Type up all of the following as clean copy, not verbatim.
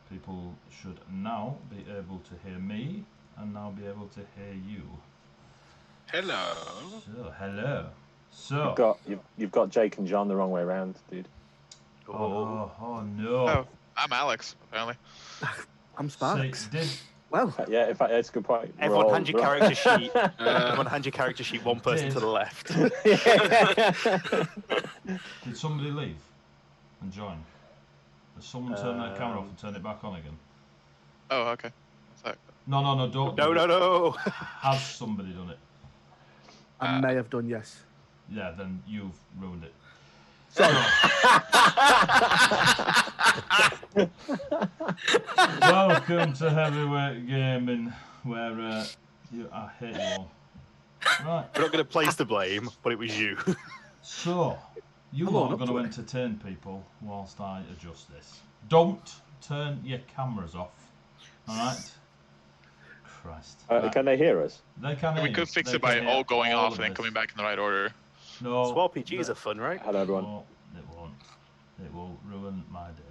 People should now be able to hear me and now be able to hear you. Hello. So, hello. So You've got Jake and John the wrong way around, dude. Oh no. Oh, I'm Alex, apparently. I'm Sparks. See, Well, Yeah, in fact, it's a good point. Everyone hand your character sheet. Everyone hand your character sheet one person to the left. Did somebody leave and join? Has someone turned that camera off and turned it back on again? Oh, okay. No, don't. No. Has somebody done it? I may have done, yes. Yeah, then you've ruined it. Welcome to Heavyweight Gaming, where I hate you all. Right. We're not going to place the blame, but it was you. So, you are going to entertain people whilst I adjust this. Don't turn your cameras off. Alright? Christ. Can they hear us? They can hear We could fix it by all going off and then coming back in the right order. No. Swap PGs are fun, right? Hello, everyone. No, it won't. It will ruin my day.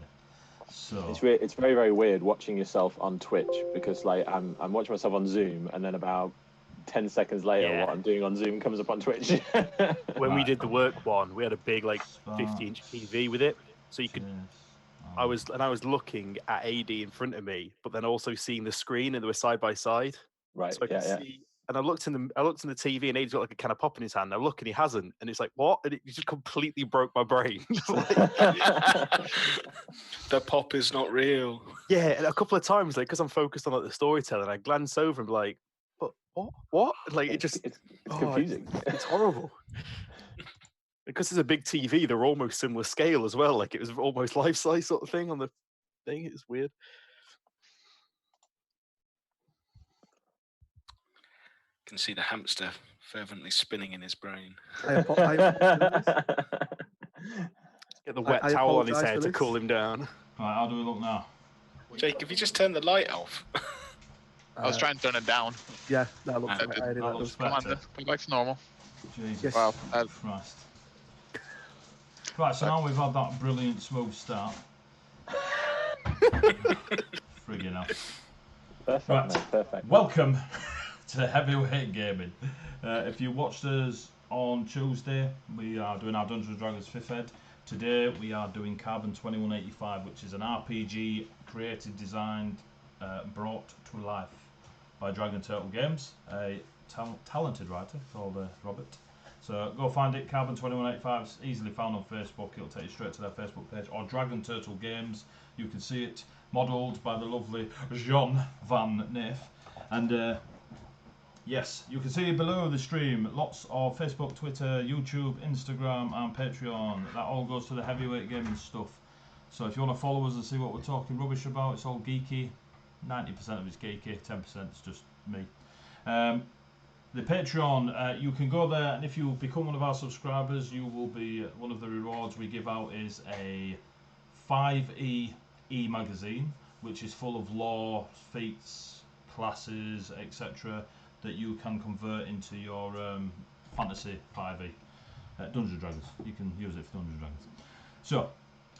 So it's very, very weird watching yourself on Twitch because like I'm watching myself on Zoom and then about 10 seconds later what I'm doing on Zoom comes up on Twitch. When we did the work one, we had a big like 50-inch TV with it, so you could. I was looking at AD in front of me, but then also seeing the screen, and they were side by side. Right. So I could see. And I looked in the TV, and AD's got like a can of pop in his hand. I look, and he hasn't, and it's like, what? And it just completely broke my brain. The pop is not real. Yeah, and a couple of times, like, because I'm focused on like the storytelling, I glance over and be like, but what? Like, it's confusing. It's horrible. Because it's a big TV, they're almost similar scale as well. Like, it was almost life size sort of thing on the thing. It's weird. Can see the hamster fervently spinning in his brain. Get the wet towel on his head to cool him down. Right, how do we look now? Jake, if you just turn the light off. I was trying to turn it down. Yeah, that looks right. Come on, then. Come back to normal. Jesus Yes. Wow. Christ. Right, so now we've had that brilliant smooth start. Friggin' hell. Perfect, right. mate, perfect. Welcome to Heavyweight Gaming. If you watched us on Tuesday, we are doing our Dungeons & Dragons 5th Ed. Today we are doing Carbon 2185, which is an RPG created, designed, brought to life by Dragon Turtle Games, a talented writer called Robert. So go find it, Carbon 2185, it's easily found on Facebook, it'll take you straight to their Facebook page, or Dragon Turtle Games, you can see it, modelled by the lovely Jean Van Neef. And yes, you can see below the stream lots of Facebook, Twitter, YouTube, Instagram and Patreon. That all goes to the Heavyweight Gaming stuff. So if you want to follow us and see what we're talking rubbish about, it's all geeky. 90% of it's geeky, 10% is just me. The Patreon, you can go there, and if you become one of our subscribers, you will be, one of the rewards we give out is a 5e magazine, which is full of lore, feats, classes, etc. that you can convert into your fantasy 5e. Dungeons & Dragons. You can use it for Dungeons & Dragons. So,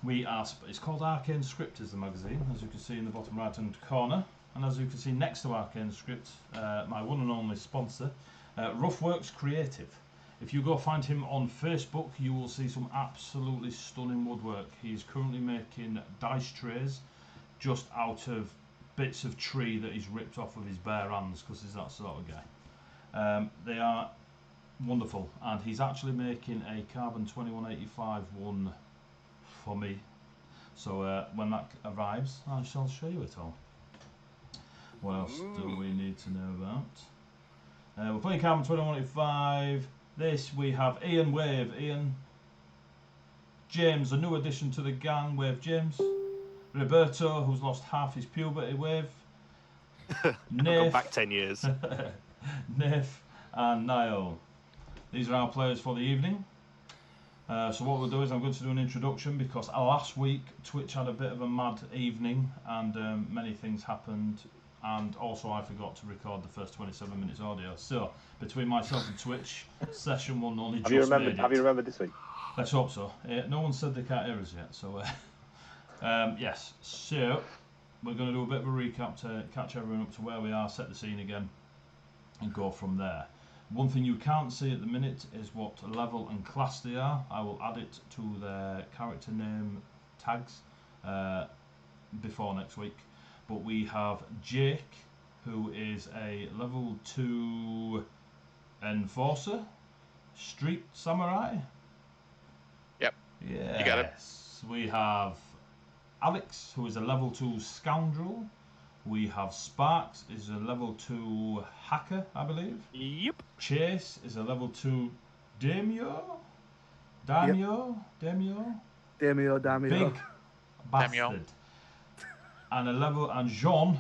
it's called Arcane Script is the magazine, as you can see in the bottom right hand corner. And as you can see next to Arcane Script, my one and only sponsor, Roughworks Creative. If you go find him on Facebook, you will see some absolutely stunning woodwork. He's currently making dice trays just out of bits of tree that he's ripped off with his bare hands, because he's that sort of guy. They are wonderful, and he's actually making a Carbon 2185 one for me. So when that arrives, I shall show you it all. What else do we need to know about? We're playing Carbon 2185. This we have Ian Wave. Ian. James, a new addition to the gang. Wave James. Roberto, who's lost half his puberty. Wave. Nif. Gone back 10 years. Nif and Niall. These are our players for the evening. So what we'll do is I'm going to do an introduction, because last week Twitch had a bit of a mad evening and many things happened, and also I forgot to record the first 27 minutes audio. So between myself and Twitch, session one only Have you remembered this week? Let's hope so. No one said they can't hear us yet, so yes. So we're going to do a bit of a recap to catch everyone up to where we are, set the scene again, and go from there. One thing you can't see at the minute is what level and class they are. I will add it to their character name tags before next week. But we have Jake, who is a level 2 enforcer, street samurai. Yep. Yes. You got it. We have Alex, who is a level 2 scoundrel. We have Sparks, is a level 2 hacker, I believe. Yep. Chase is a level 2 daimyo. Daimyo. Big bastard. And Jean,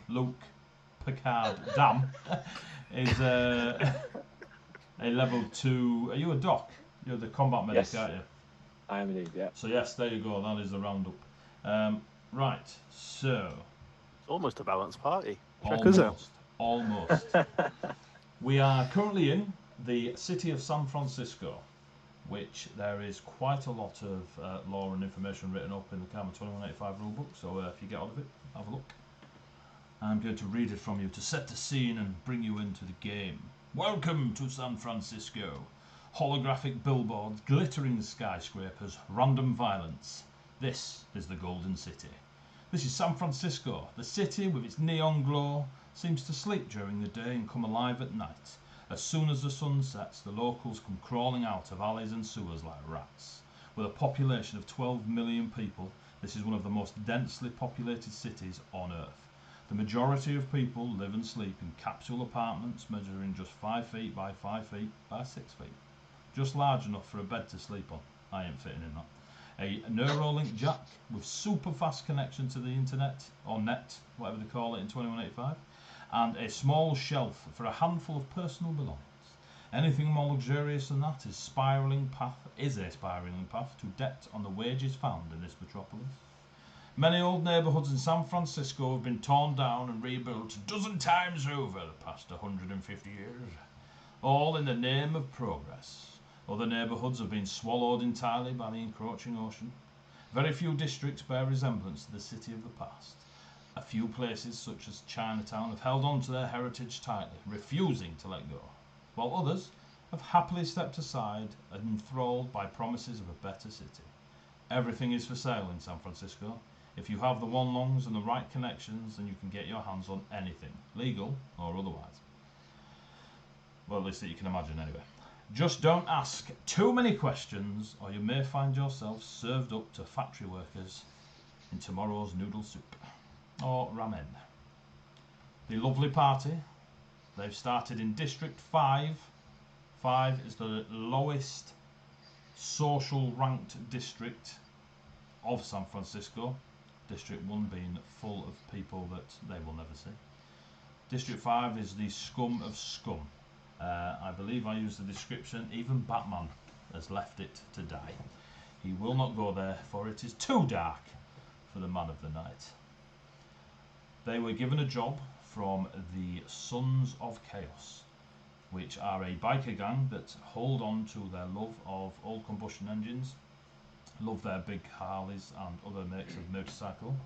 Luke, Picard, is a level 2. Are you a doc? You're the combat medic, Yes. aren't you? I am indeed, yeah. So yes, there you go. That is the roundup. Right, so It's almost a balanced party. almost. We are currently in the city of San Francisco, which there is quite a lot of lore and information written up in the Carbon 2185 rulebook. So if you get out of it, have a look. I'm going to read it from you to set the scene and bring you into the game. Welcome to San Francisco. Holographic billboards, glittering skyscrapers, random violence. This is the Golden City. This is San Francisco. The city, with its neon glow, seems to sleep during the day and come alive at night. As soon as the sun sets, the locals come crawling out of alleys and sewers like rats. With a population of 12 million people, this is one of the most densely populated cities on Earth. The majority of people live and sleep in capsule apartments measuring just 5 feet by 5 feet by 6 feet. Just large enough for a bed to sleep on. I ain't fitting in that. A Neuralink jack with super fast connection to the internet, or net, whatever they call it in 2185, and a small shelf for a handful of personal belongings. Anything more luxurious than that is a spiralling path to debt on the wages found in this metropolis. Many old neighbourhoods in San Francisco have been torn down and rebuilt a dozen times over the past 150 years, all in the name of progress. Other neighbourhoods have been swallowed entirely by the encroaching ocean. Very few districts bear resemblance to the city of the past. A few places, such as Chinatown, have held on to their heritage tightly, refusing to let go, while others have happily stepped aside, enthralled by promises of a better city. Everything is for sale in San Francisco. If you have the one-longs and the right connections, then you can get your hands on anything, legal or otherwise. Well, at least that you can imagine anyway. Just don't ask too many questions, or you may find yourself served up to factory workers in tomorrow's noodle soup. Or ramen. The lovely party, they've started in District 5. 5 is the lowest social ranked district of San Francisco. District 1 being full of people that they will never see. District 5 is the scum of scum. I believe I used the description, even Batman has left it to die. He will not go there, for it is too dark for the man of the night. They were given a job from the Sons of Chaos, which are a biker gang that hold on to their love of old combustion engines, love their big Harleys and other makes of motorcycle.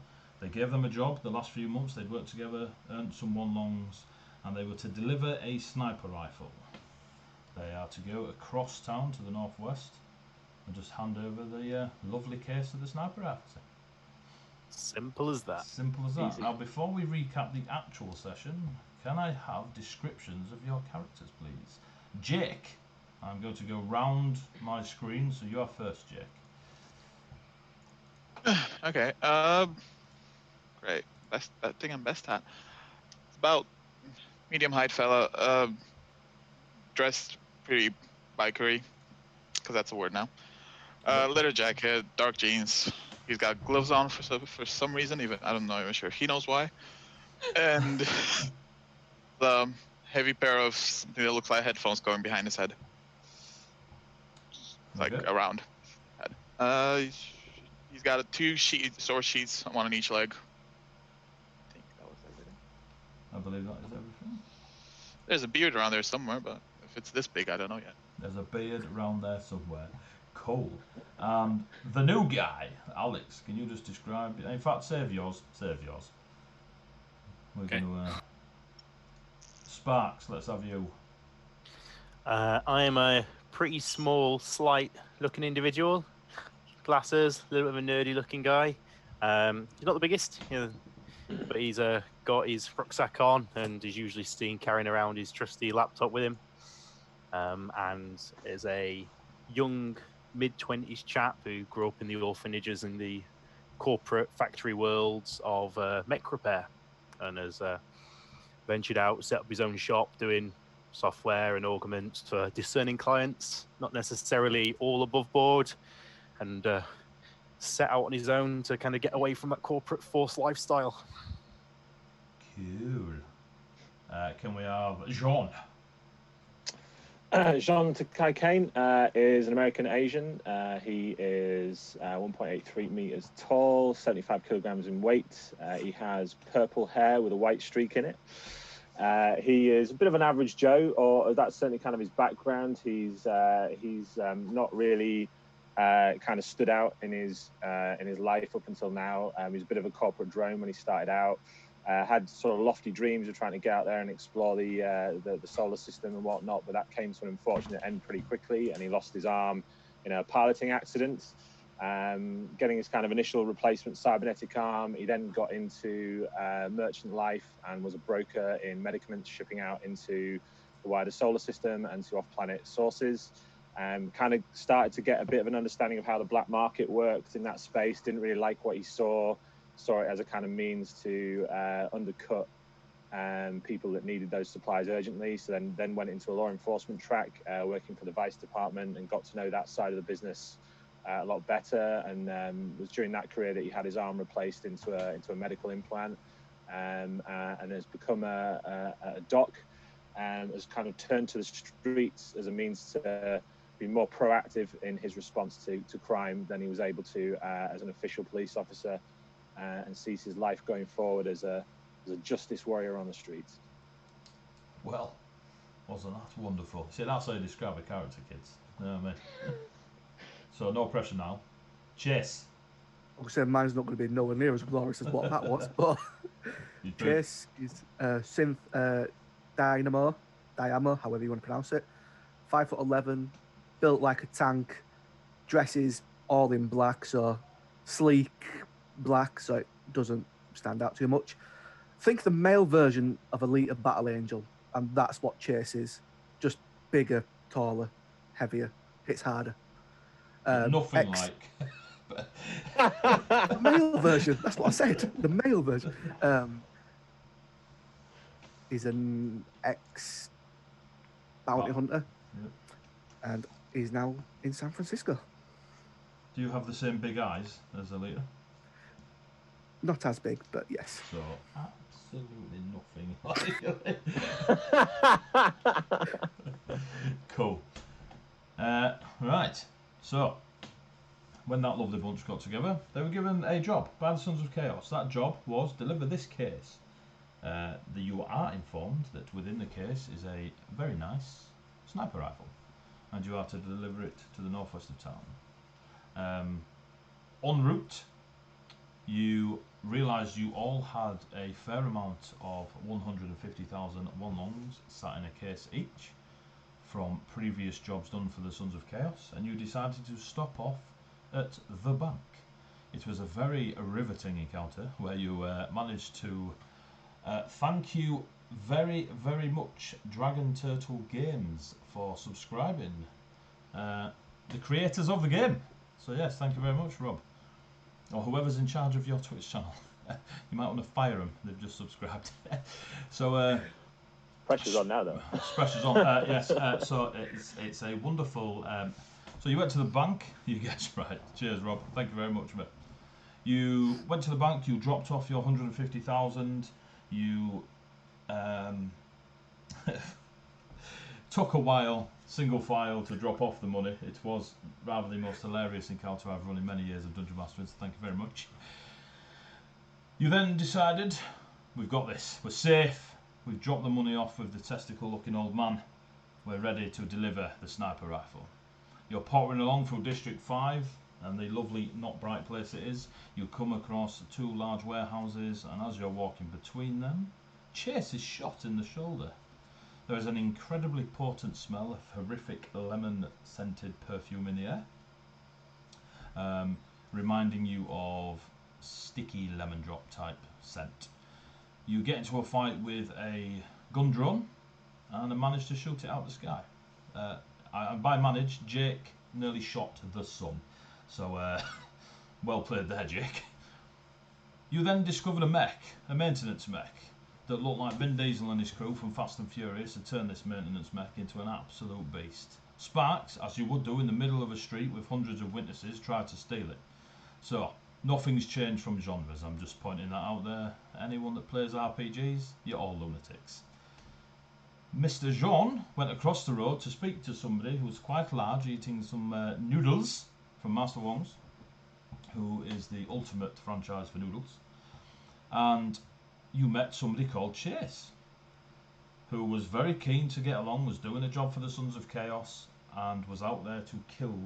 They gave them a job the last few months. They'd worked together, earned some one-longs, and they were to deliver a sniper rifle. They are to go across town to the northwest and just hand over the lovely case of the sniper rifle. Simple as that. Simple as that. Easy. Now, before we recap the actual session, can I have descriptions of your characters, please? Jake, I'm going to go round my screen, so you're first, Jake. Okay. Great. Best. I think I'm best at. It's about medium height fella. Dressed pretty bikery, because that's a word now. Leather jacket, dark jeans. He's got gloves on for some reason. Even I'm not even sure he knows why. And the heavy pair of something that looks like headphones going behind his head, like Okay. around his head. He's got sword sheets, one on each leg. I think that was everything. I believe that is everything. There's a beard around there somewhere, but if it's this big, I don't know yet. There's a beard around there somewhere. Cool. And the new guy, Alex, can you just describe? In fact, save yours. Save yours. We're Okay. going to. Sparks, let's have you. I am a pretty small, slight-looking individual. Glasses, a little bit of a nerdy-looking guy. He's not the biggest, but he's got his rucksack on and is usually seen carrying around his trusty laptop with him. And is a young, mid-20s chap who grew up in the orphanages and the corporate factory worlds of mech repair, and has ventured out, set up his own shop doing software and augments for discerning clients, not necessarily all above board, and set out on his own to kind of get away from that corporate force lifestyle. Cool. Can we have Jean? Jean Takai Kane is an American Asian. He is 1.83 meters tall, 75 kilograms in weight. He has purple hair with a white streak in it. He is a bit of an average Joe, or that's certainly kind of his background. He's not really kind of stood out in his life up until now. He's a bit of a corporate drone when he started out. Had sort of lofty dreams of trying to get out there and explore the solar system and whatnot, but that came to an unfortunate end pretty quickly, and he lost his arm in a piloting accident. Getting his kind of initial replacement cybernetic arm, he then got into merchant life and was a broker in medicaments, shipping out into the wider solar system and to off-planet sources. Kind of started to get a bit of an understanding of how the black market worked in that space. Didn't really like what he saw it as a kind of means to undercut people that needed those supplies urgently. So then went into a law enforcement track, working for the Vice Department, and got to know that side of the business a lot better. And was during that career that he had his arm replaced into a medical implant, and has become a doc, and has kind of turned to the streets as a means to be more proactive in his response to crime than he was able to as an official police officer. And sees his life going forward as a justice warrior on the streets. Well, wasn't that wonderful? See, that's how you describe a character, kids. You know what I mean? So no pressure now. Chase. I would say mine's not going to be nowhere near as glorious as what that was, but Chase is synth dynamo, however you want to pronounce it. 5'11", built like a tank, dresses all in black, so sleek, black, so it doesn't stand out too much. Think the male version of Elite of Battle Angel, and that's what Chase is. Just bigger, taller, heavier, hits harder. Nothing like. The male version, that's what I said. The male version. He's an ex-bounty hunter, and he's now in San Francisco. Do you have the same big eyes as Alita? Not as big, but yes. So, absolutely nothing like Cool. Right. So, when that lovely bunch got together, they were given a job by the Sons of Chaos. That job was deliver this case. You are informed that within the case is a very nice sniper rifle, and you are to deliver it to the northwest of town. En route, you realised you all had a fair amount of 150,000 one-longs sat in a case each from previous jobs done for the Sons of Chaos, and you decided to stop off at the bank. It was a very riveting encounter where you managed to thank you very, very much Dragon Turtle Games for subscribing, the creators of the game. So yes, thank you very much, Rob. Or whoever's in charge of your Twitch channel. You might want to fire them, they've just subscribed. So pressure's on now though. Pressure's on, yes. So it's a wonderful, so you went to the bank, you guessed right. Cheers, Rob, thank you very much, mate. You went to the bank, you dropped off your 150,000, you took a while, single file, to drop off the money. It was rather the most hilarious encounter I've run in many years of Dungeon Mastering, so thank you very much. You then decided, we've got this, we're safe, we've dropped the money off with the testicle-looking old man, we're ready to deliver the sniper rifle. You're pottering along through District 5, and the lovely, not bright place it is. You come across 2 large warehouses, and as you're walking between them, Chase is shot in the shoulder. There is an incredibly potent smell of horrific lemon-scented perfume in the air, reminding you of sticky lemon drop type scent. You get into a fight with a gun drone and manage to shoot it out the sky. By manage, Jake nearly shot the sun. So, well played there, Jake. You then discovered a mech, a maintenance mech, that looked like Vin Diesel and his crew from Fast and Furious had turned this maintenance mech into an absolute beast. Sparks, as you would do in the middle of a street with hundreds of witnesses, tried to steal it. So, nothing's changed from genres, I'm just pointing that out there. Anyone that plays RPGs, you're all lunatics. Mr. Jean went across the road to speak to somebody who was quite large, eating some noodles from Master Wong's, who is the ultimate franchise for noodles. And you met somebody called Chase, who was very keen to get along, was doing a job for the Sons of Chaos, and was out there to kill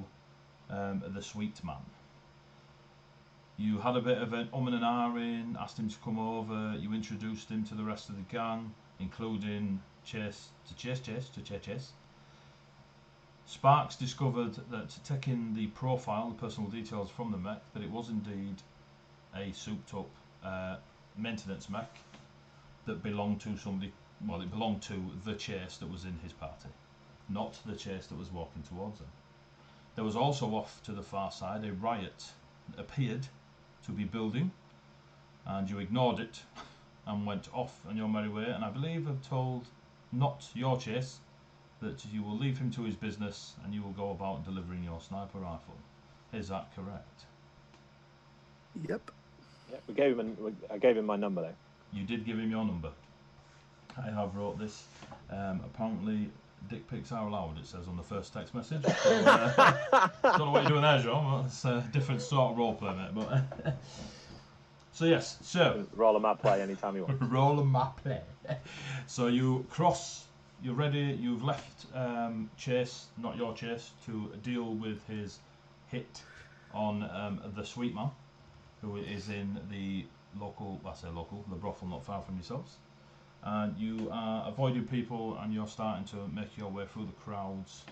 the sweet man. You had a bit of an and an ahhing, asked him to come over, you introduced him to the rest of the gang, including Chase. Sparks discovered that taking the profile, the personal details from the mech, that it was indeed a souped up maintenance mech that belonged to somebody, well, it belonged to the Chase that was in his party, not the Chase that was walking towards him. There was also off to the far side a riot that appeared to be building, and you ignored it and went off on your merry way, and I believe have told not your Chase that you will leave him to his business and you will go about delivering your sniper rifle. Is that correct? Yep. Yeah, I gave him my number though. You did give him your number. I have wrote this. Apparently, dick pics are allowed, it says on the first text message. So, don't know what you're doing there, John. It's a different sort of roleplay, mate. But so yes, so roll a map play anytime you want. roll a map play. So you cross. You're ready. You've left Chase, not your Chase, to deal with his hit on the sweet man, who is in the local. I say local, the brothel not far from yourselves. And you are avoiding people, and you're starting to make your way through the crowds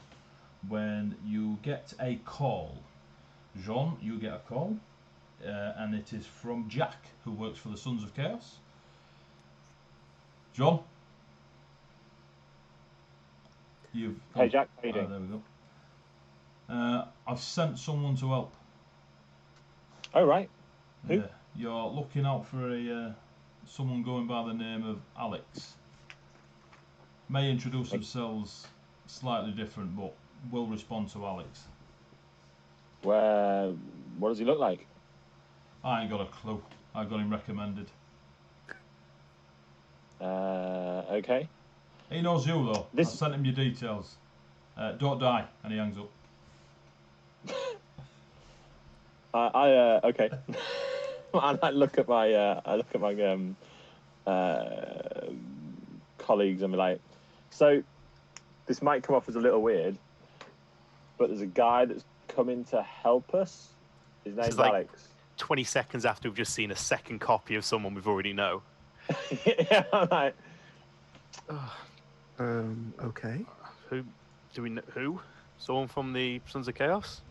when you get a call. Jean, you get a call, and it is from Jack, who works for the Sons of Chaos. John? Hey Jack, how you doing? There we go. I've sent someone to help. Oh right. Who? Yeah, you're looking out for a someone going by the name of Alex. May introduce themselves slightly different, but will respond to Alex. What does he look like? I ain't got a clue. I got him recommended. Okay. He knows you though. I sent him your details. Don't die, and he hangs up. Okay. I look at my colleagues and be like, so this might come off as a little weird, but there's a guy that's coming to help us. His name's like Alex. 20 seconds after we've just seen a second copy of someone we've already know. Yeah, I'm like, Okay. Who do we know? Who? Someone from the Sons of Chaos?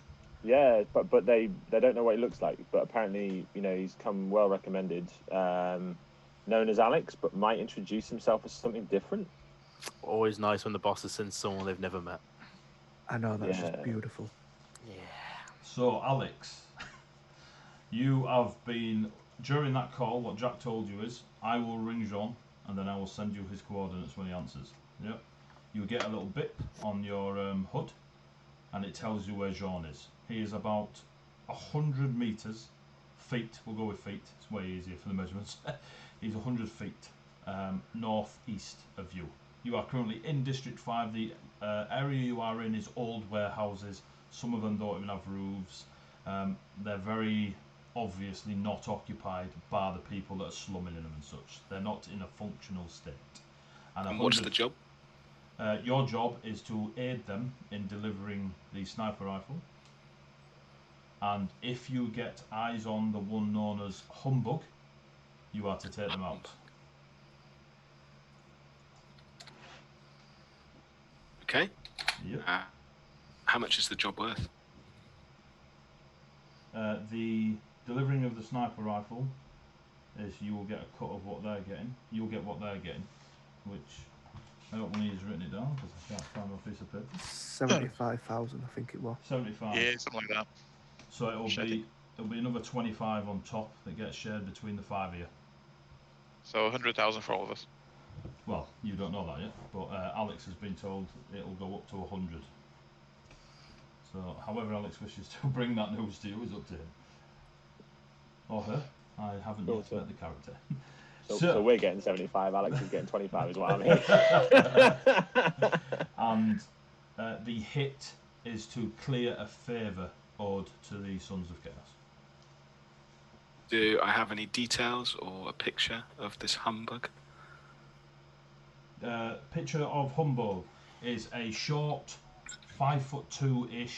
yeah, but they don't know what he looks like. But apparently, he's come well recommended, known as Alex, but might introduce himself as something different. Always nice when the bosses send someone they've never met. I know, that's just beautiful. Yeah. So, Alex, you have been, during that call, what Jack told you is, I will ring Jean, and then I will send you his coordinates when he answers. Yep. You get a little bip on your HUD, and it tells you where Jean is. He is about 100 metres, feet, we'll go with feet, it's way easier for the measurements. He's 100 feet northeast of you. You are currently in District 5. The area you are in is old warehouses. Some of them don't even have roofs. They're very obviously not occupied by the people that are slumming in them and such. They're not in a functional state. And what's the job? Your job is to aid them in delivering the sniper rifle. And if you get eyes on the one known as Humbug, you are to take them out. Okay. Yep. How much is the job worth? The delivering of the sniper rifle is you will get a cut of what they're getting. You'll get what they're getting, which I don't want to use written it down because I can't find my piece of paper. 75,000, I think it was. 75. Yeah, something like that. So it'll be another 25 on top that gets shared between the 5 of you. So 100,000 for all of us. Well, you don't know that yet, but Alex has been told it'll go up to 100. So, however Alex wishes to bring that news to you is up to him. Or her. I haven't yet met the character. So we're getting 75, Alex is getting 25 is what I mean. And the hit is to clear a favour owed to the Sons of Chaos. Do I have any details or a picture of this humbug? Picture of Humbug is a short, 5'2"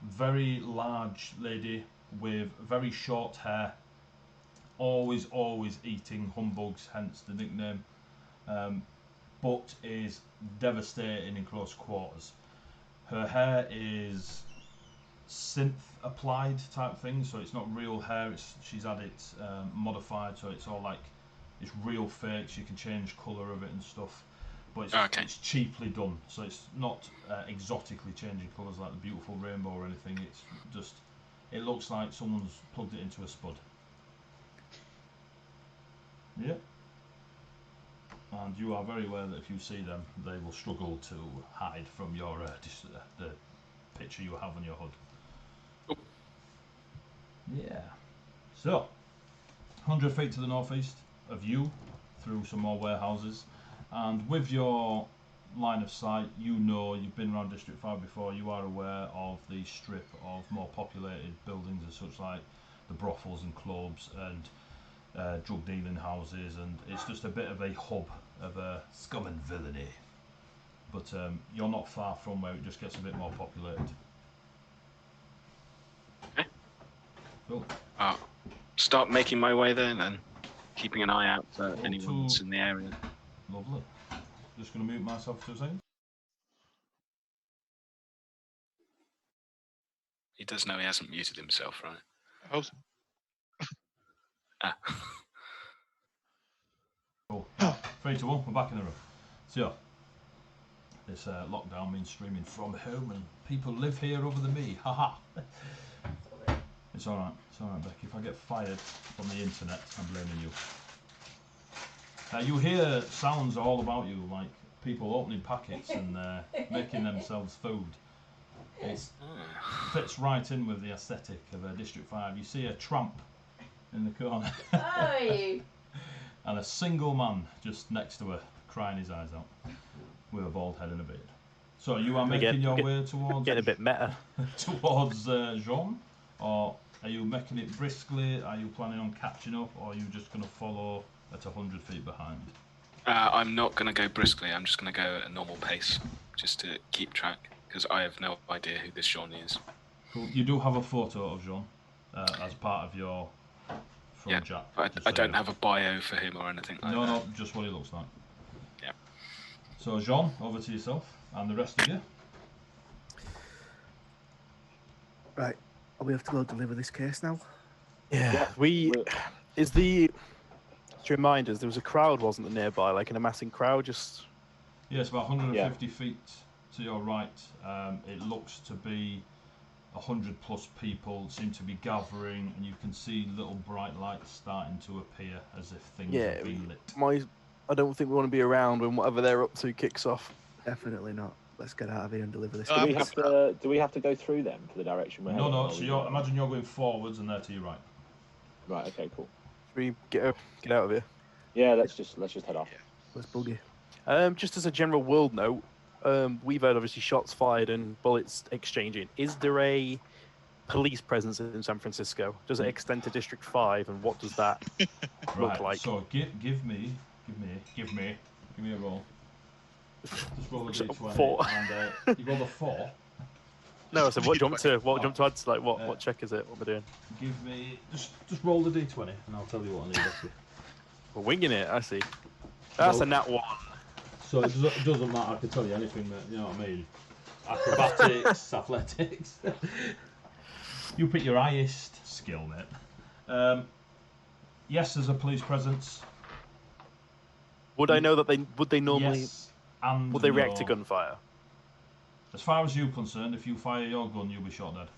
very large lady with very short hair, always eating humbugs, hence the nickname, but is devastating in close quarters. Her hair is synth applied type thing, so it's not real hair, she's had it modified, so it's all like it's real fake. She can change colour of it and stuff, but it's cheaply done, so it's not exotically changing colours like the beautiful rainbow or anything. It's just, it looks like someone's plugged it into a spud. Yeah. And you are very aware that if you see them, they will struggle to hide from your the picture you have on your HUD. Oh. Yeah. So, 100 feet to the northeast of you, through some more warehouses, and with your line of sight, you know, you've been around District 5 before, you are aware of the strip of more populated buildings and such, like the brothels and clubs and drug dealing houses, and it's just a bit of a hub of scum and villainy. But you're not far from where it just gets a bit more populated. Okay. Cool. Start making my way there then, keeping an eye out for Well, anyone that's in the area. Lovely. Just going to mute myself for a second. He does know he hasn't muted himself, right? I hope so. Cool. 3, 2, 1, we're back in the room. So, this lockdown means streaming from home, and people live here other than me. Haha. It's alright, Becky. If I get fired from the internet, I'm blaming you. You hear sounds all about you, like people opening packets and making themselves food. It fits right in with the aesthetic of District 5. You see a tramp in the corner. Oh. And a single man just next to her, crying his eyes out, with a bald head and a beard. So you are making your way towards... Getting a bit meta. towards Jean, or are you making it briskly? Are you planning on catching up, or are you just going to follow at 100 feet behind? I'm not going to go briskly. I'm just going to go at a normal pace, just to keep track, because I have no idea who this Jean is. Cool. You do have a photo of Jean as part of your... Yeah, Jack, I don't have a bio for him or anything like that. No, just what he looks like. Yeah. So Jean, over to yourself, and the rest of you. Right, are we have to go deliver this case now? Yeah, to remind us, there was a crowd, wasn't there, nearby, like an amassing crowd, just... Yes, about 150 feet to your right. It looks to be 100 plus people seem to be gathering, and you can see little bright lights starting to appear as if things have been lit. I don't think we want to be around when whatever they're up to kicks off. Definitely not. Let's get out of here and deliver this. Do we have to go through them for the direction we're heading? No. So imagine you're going forwards, and they're to your right. Right. Okay. Cool. Should we get out of here? Yeah. Let's just head off. Let's boogie. Just as a general world note, we've had obviously shots fired and bullets exchanging. Is there a police presence in San Francisco? Does it extend to District 5, and what does that look like? So give me a roll. Just roll a d20. 4. And you roll a 4. No, I said, what do you want to? What do you want to add? Like, what? Uh, What check is it? What am I doing? Give me just roll the d20, and I'll tell you what I need. Actually. We're winging it. I see. That's So- a nat 1. So it doesn't matter. I can tell you anything. You know what I mean? Acrobatics, athletics. You pick your highest skill, mate. Yes, there's a police presence. Would I know that they normally Yes, and would they react no. to gunfire? As far as you're concerned, if you fire your gun, you'll be shot dead.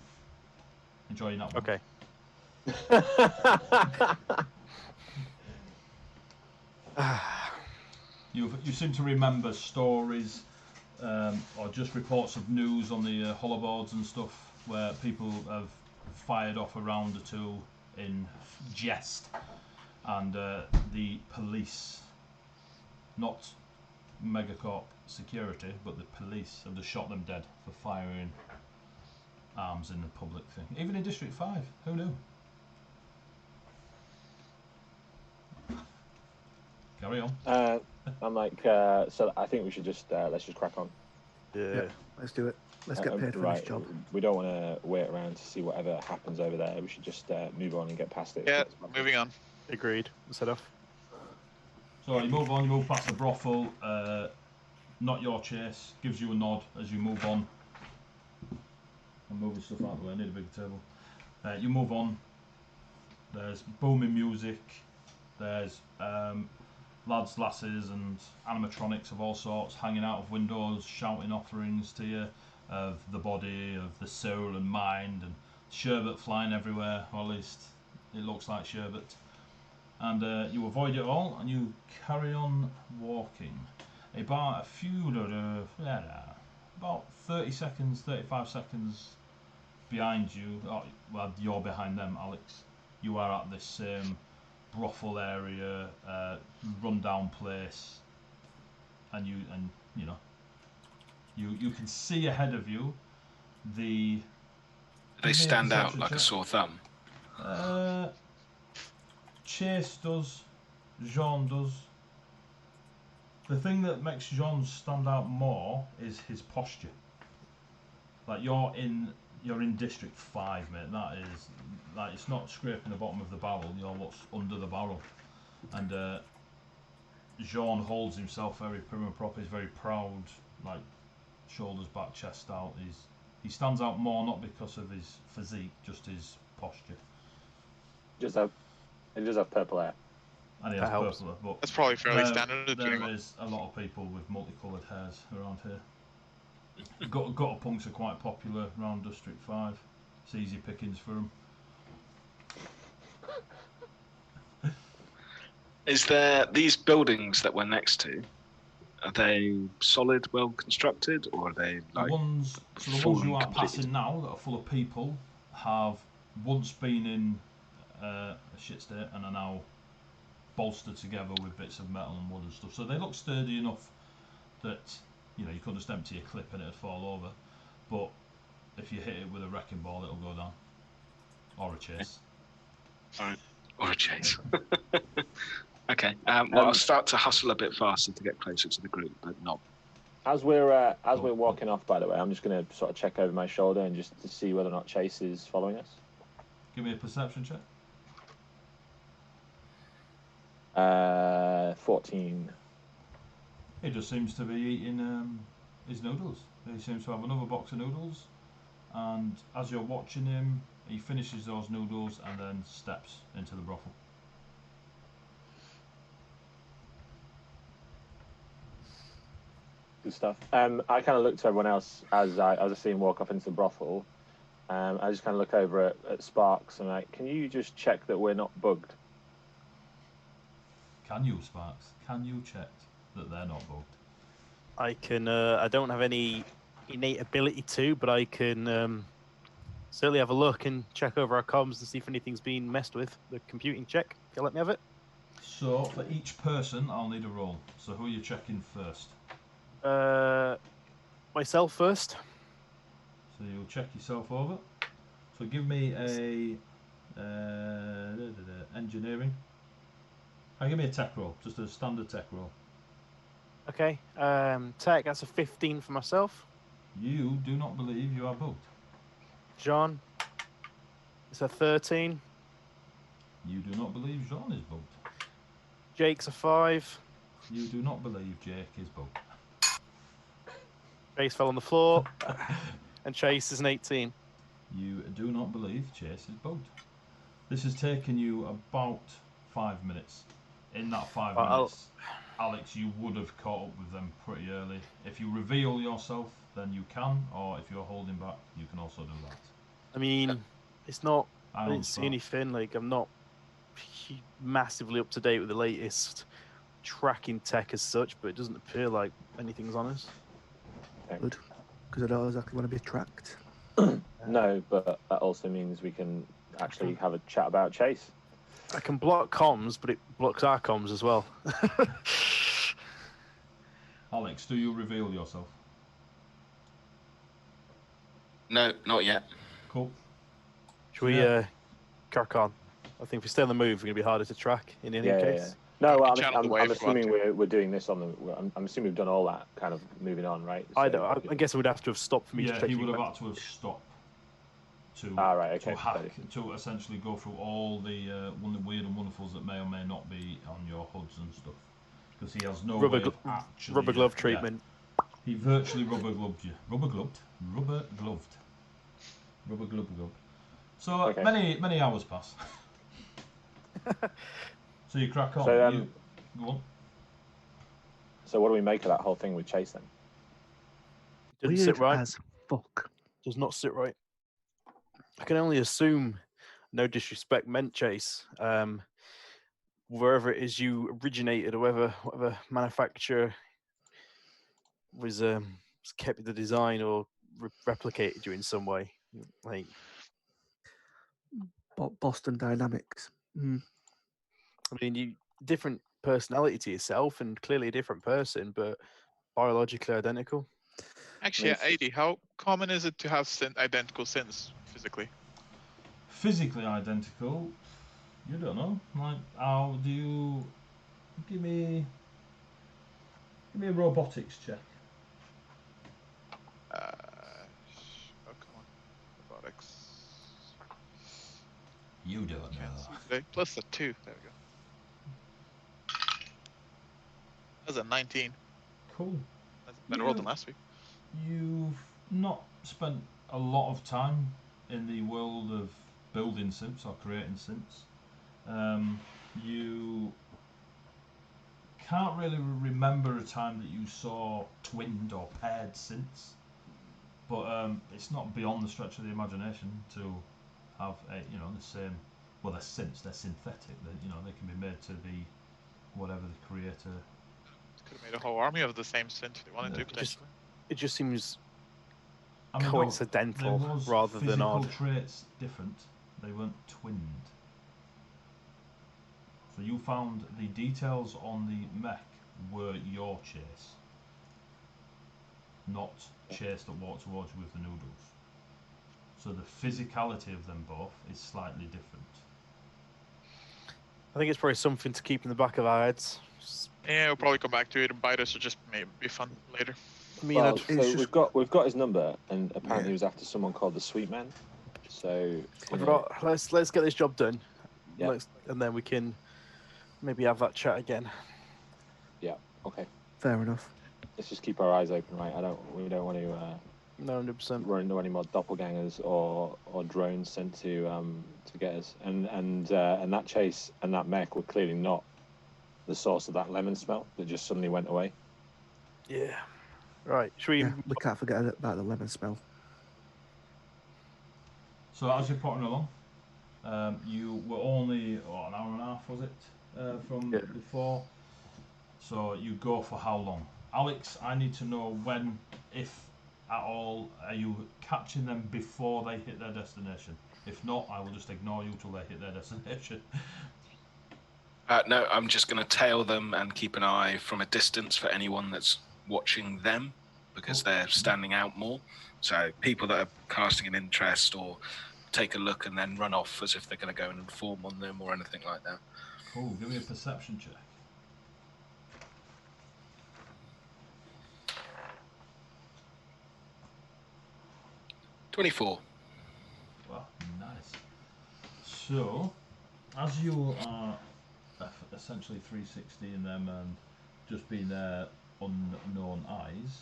Enjoy that one. Okay. You seem to remember stories or just reports of news on the hollowboards and stuff where people have fired off a round or two in jest, and the police, not Megacorp security, but the police have just shot them dead for firing arms in the public thing. Even in District 5, who knew? Carry on. I'm like, so I think we should just let's just crack on. Yeah. Let's do it. Let's get paid for right. this job. We don't want to wait around to see whatever happens over there. We should just move on and get past it. Yeah, moving on. Agreed. Set off. So you move on, you move past the brothel, not your chase, gives you a nod as you move on. I'm moving stuff out of the way, I need a bigger table. You move on, there's booming music, there's lads, lasses and animatronics of all sorts hanging out of windows, shouting offerings to you of the body, of the soul and mind, and sherbet flying everywhere, or at least it looks like sherbet. And you avoid it all and you carry on walking. About about 30 seconds, 35 seconds behind you, well, you're behind them, Alex. You are at this same brothel area, rundown place, and you know you can see ahead of you the. They stand out like a sore thumb. Chase does, Jean does. The thing that makes Jean stand out more is his posture. Like you're in District 5, mate. That is like it's not scraping the bottom of the barrel. You're what's under the barrel, and Jean holds himself very prim and proper. He's very proud, like shoulders back, chest out. He stands out more not because of his physique, just his posture. He does have purple hair. And he has purple hair, but That's probably fairly standard. there is a lot of people with multicoloured hairs around here. Gutter punks are quite popular around District 5. It's easy pickings for them. Is there these buildings that we're next to? Are they solid, well constructed, or are they like The ones you are passing now that are full of people have once been in a shit state and are now bolstered together with bits of metal and wood and stuff. So they look sturdy enough that you couldn't just empty a clip and it'd fall over. But if you hit it with a wrecking ball, it'll go down. Or a chase. or a chase? Okay. Well, I'll start to hustle a bit faster to get closer to the group, but not. As we're walking off, by the way, I'm just going to sort of check over my shoulder and just to see whether or not Chase is following us. Give me a perception check. 14. He just seems to be eating his noodles. He seems to have another box of noodles, and as you're watching him, he finishes those noodles and then steps into the brothel. Good stuff. I kind of look to everyone else as I see him walk off into the brothel. I just kind of look over at Sparks and like, can you just check that we're not bugged? Can you, Sparks? Can you check that they're not bugged? I can. I don't have any innate ability to, but I can certainly have a look and check over our comms to see if anything's been messed with. The computing check. Can you let me have it? So for each person, I'll need a roll. So who are you checking first? Myself first. So you'll check yourself over. So give me a engineering. Give me a tech roll, just a standard tech roll. Okay. Tech, that's a 15 for myself. You do not believe you are bugged. John, it's a 13. You do not believe Jean is bugged. Jake's a 5. You do not believe Jake is bugged. Chase fell on the floor. And Chase is an 18. You do not believe Chase is bugged. This has taken you about 5 minutes. In that 5 minutes, Alex, you would have caught up with them pretty early. If you reveal yourself, then you can, or if you're holding back, you can also do that. I mean, it's not. I didn't understand. see anything. Like, I'm not massively up to date with the latest tracking tech as such, but it doesn't appear like anything's on us. Good, because I don't exactly want to be tracked. No, but that also means we can actually have a chat about Chase. I can block comms, but it blocks our comms as well. Alex, do you reveal yourself? No, not yet. Cool. Should we crack on? I think if we stay on the move, we're going to be harder to track in any case. No, well, Channel the I'm wave assuming for we're doing this on the. I'm assuming we've done all that kind of moving on, right? I So, guess we'd have to have stopped for me to Yeah, check. he would have had to have stopped to right, okay. to hack, to essentially go through all the weird and wonderfuls that may or may not be on your HUDs and stuff, because he has no way of actually rubber glove treatment. Yeah. He virtually rubber gloved you. Rubber gloved. So many hours pass. So you crack on. So, go on. So what do we make of that whole thing with Chase then? Didn't Weird sit right. as fuck. Does not sit right. I can only assume, no disrespect meant, Chase. Wherever it is you originated, or whatever manufacturer was kept the design or replicated you in some way. Like Boston Dynamics. I mean, you different personality to yourself, and clearly a different person, but biologically identical. Actually, at 80, how common is it to have identical sins physically? Physically identical? You don't know. Like, how do you give me a robotics check? Oh, come on. Robotics. You don't Can't know. see today. Plus a 2. There we go. That's a 19. Cool. That's a better roll than last week. You've not spent a lot of time in the world of building synths or creating synths. You can't really remember a time that you saw twinned or paired synths, but it's not beyond the stretch of the imagination to have the same. Well, they're synths, they're synthetic. They can be made to be whatever the creator. Could have made a whole army of the same synth if they wanted to, potentially. It just seems I mean, coincidental there was rather than odd. physical traits different. They weren't twinned. So you found the details on the mech were your Chase, not Chase that walked towards you with the noodles. So the physicality of them both is slightly different. I think it's probably something to keep in the back of our heads. Yeah, we'll probably come back to it and bite us, or just maybe be fun later. I mean, Well, so we've got his number, and apparently he was after someone called the Sweet Man. So let's get this job done. Yeah. And then we can maybe have that chat again. Yeah. Okay. Fair enough. Let's just keep our eyes open, right? We don't want to No, 100%. run into any more doppelgangers or drones sent to get us. And that Chase and that mech were clearly not the source of that lemon smell that just suddenly went away. Yeah. Right. Should we? Yeah, we can't forget about the lemon smell. So as you're potting along, you were only an hour and a half, was it, from before? So you go for how long? Alex, I need to know when, if at all, are you catching them before they hit their destination? If not, I will just ignore you till they hit their destination. No, I'm just going to tail them and keep an eye from a distance for anyone that's watching them, because they're standing out more. So people that are casting an interest or take a look and then run off as if they're going to go and inform on them or anything like that. Cool, give me a perception check. 24. Well, nice. So, as you are essentially 360 in them and just being their unknown eyes,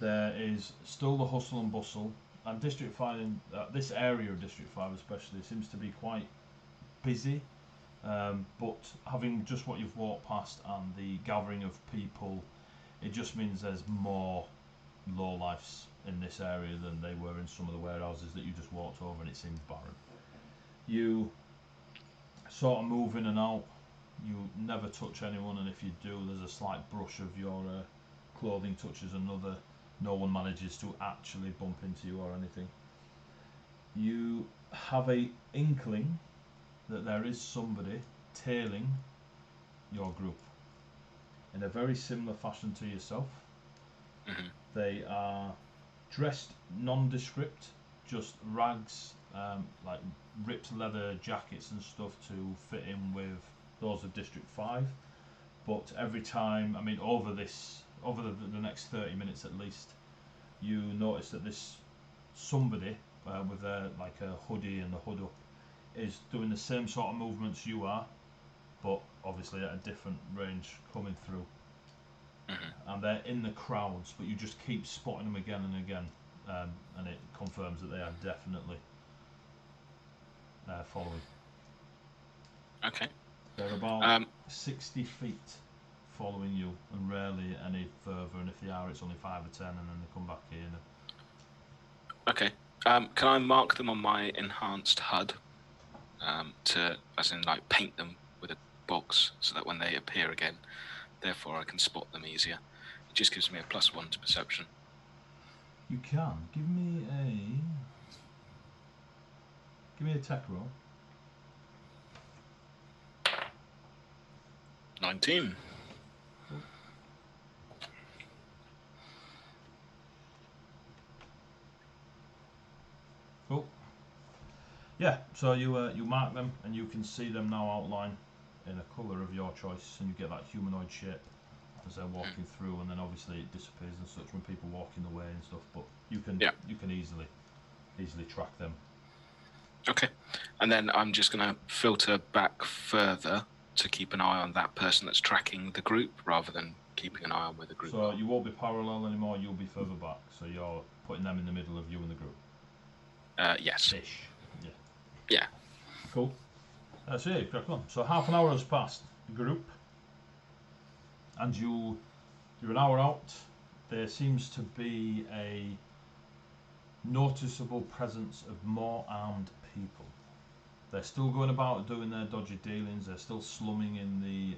there is still the hustle and bustle. And District 5, this area of District 5 especially, seems to be quite busy. But having just what you've walked past and the gathering of people, it just means there's more lowlifes in this area than they were in some of the warehouses that you just walked over, and it seems barren. You sort of move in and out. You never touch anyone, and if you do, there's a slight brush of your clothing touches another. No one manages to actually bump into you or anything. You have a inkling that there is somebody tailing your group in a very similar fashion to yourself. Mhm. They are dressed nondescript, just rags, like ripped leather jackets and stuff to fit in with those of District 5. But every time, I mean, over the next 30 minutes at least, you notice that this somebody with like a hoodie and the hood up is doing the same sort of movements you are, but obviously at a different range coming through. And they're in the crowds, but you just keep spotting them again and again, and it confirms that they are definitely following. Okay. They're about 60 feet following you, and rarely any further, and if they are, it's only 5 or 10, and then they come back here. Okay. Can I mark them on my enhanced HUD as in like paint them with a box so that when they appear again, therefore I can spot them easier? It just gives me a +1 to perception. You can. Give me a tech roll. 19. Cool. Yeah, so you mark them, and you can see them now outlined in a colour of your choice, and you get that humanoid shape as they're walking through, and then obviously it disappears and such when people walk in the way and stuff. But you can easily track them. Okay, and then I'm just going to filter back further to keep an eye on that person that's tracking the group rather than keeping an eye on where the group So are. you won't be parallel anymore, you'll be further back, so you're putting them in the middle of you and the group. Yes. Ish. Yeah. Cool. So yeah, crack on. So half an hour has passed, the group, and you're an hour out. There seems to be a noticeable presence of more armed people. They're still going about doing their dodgy dealings. They're still slumming in the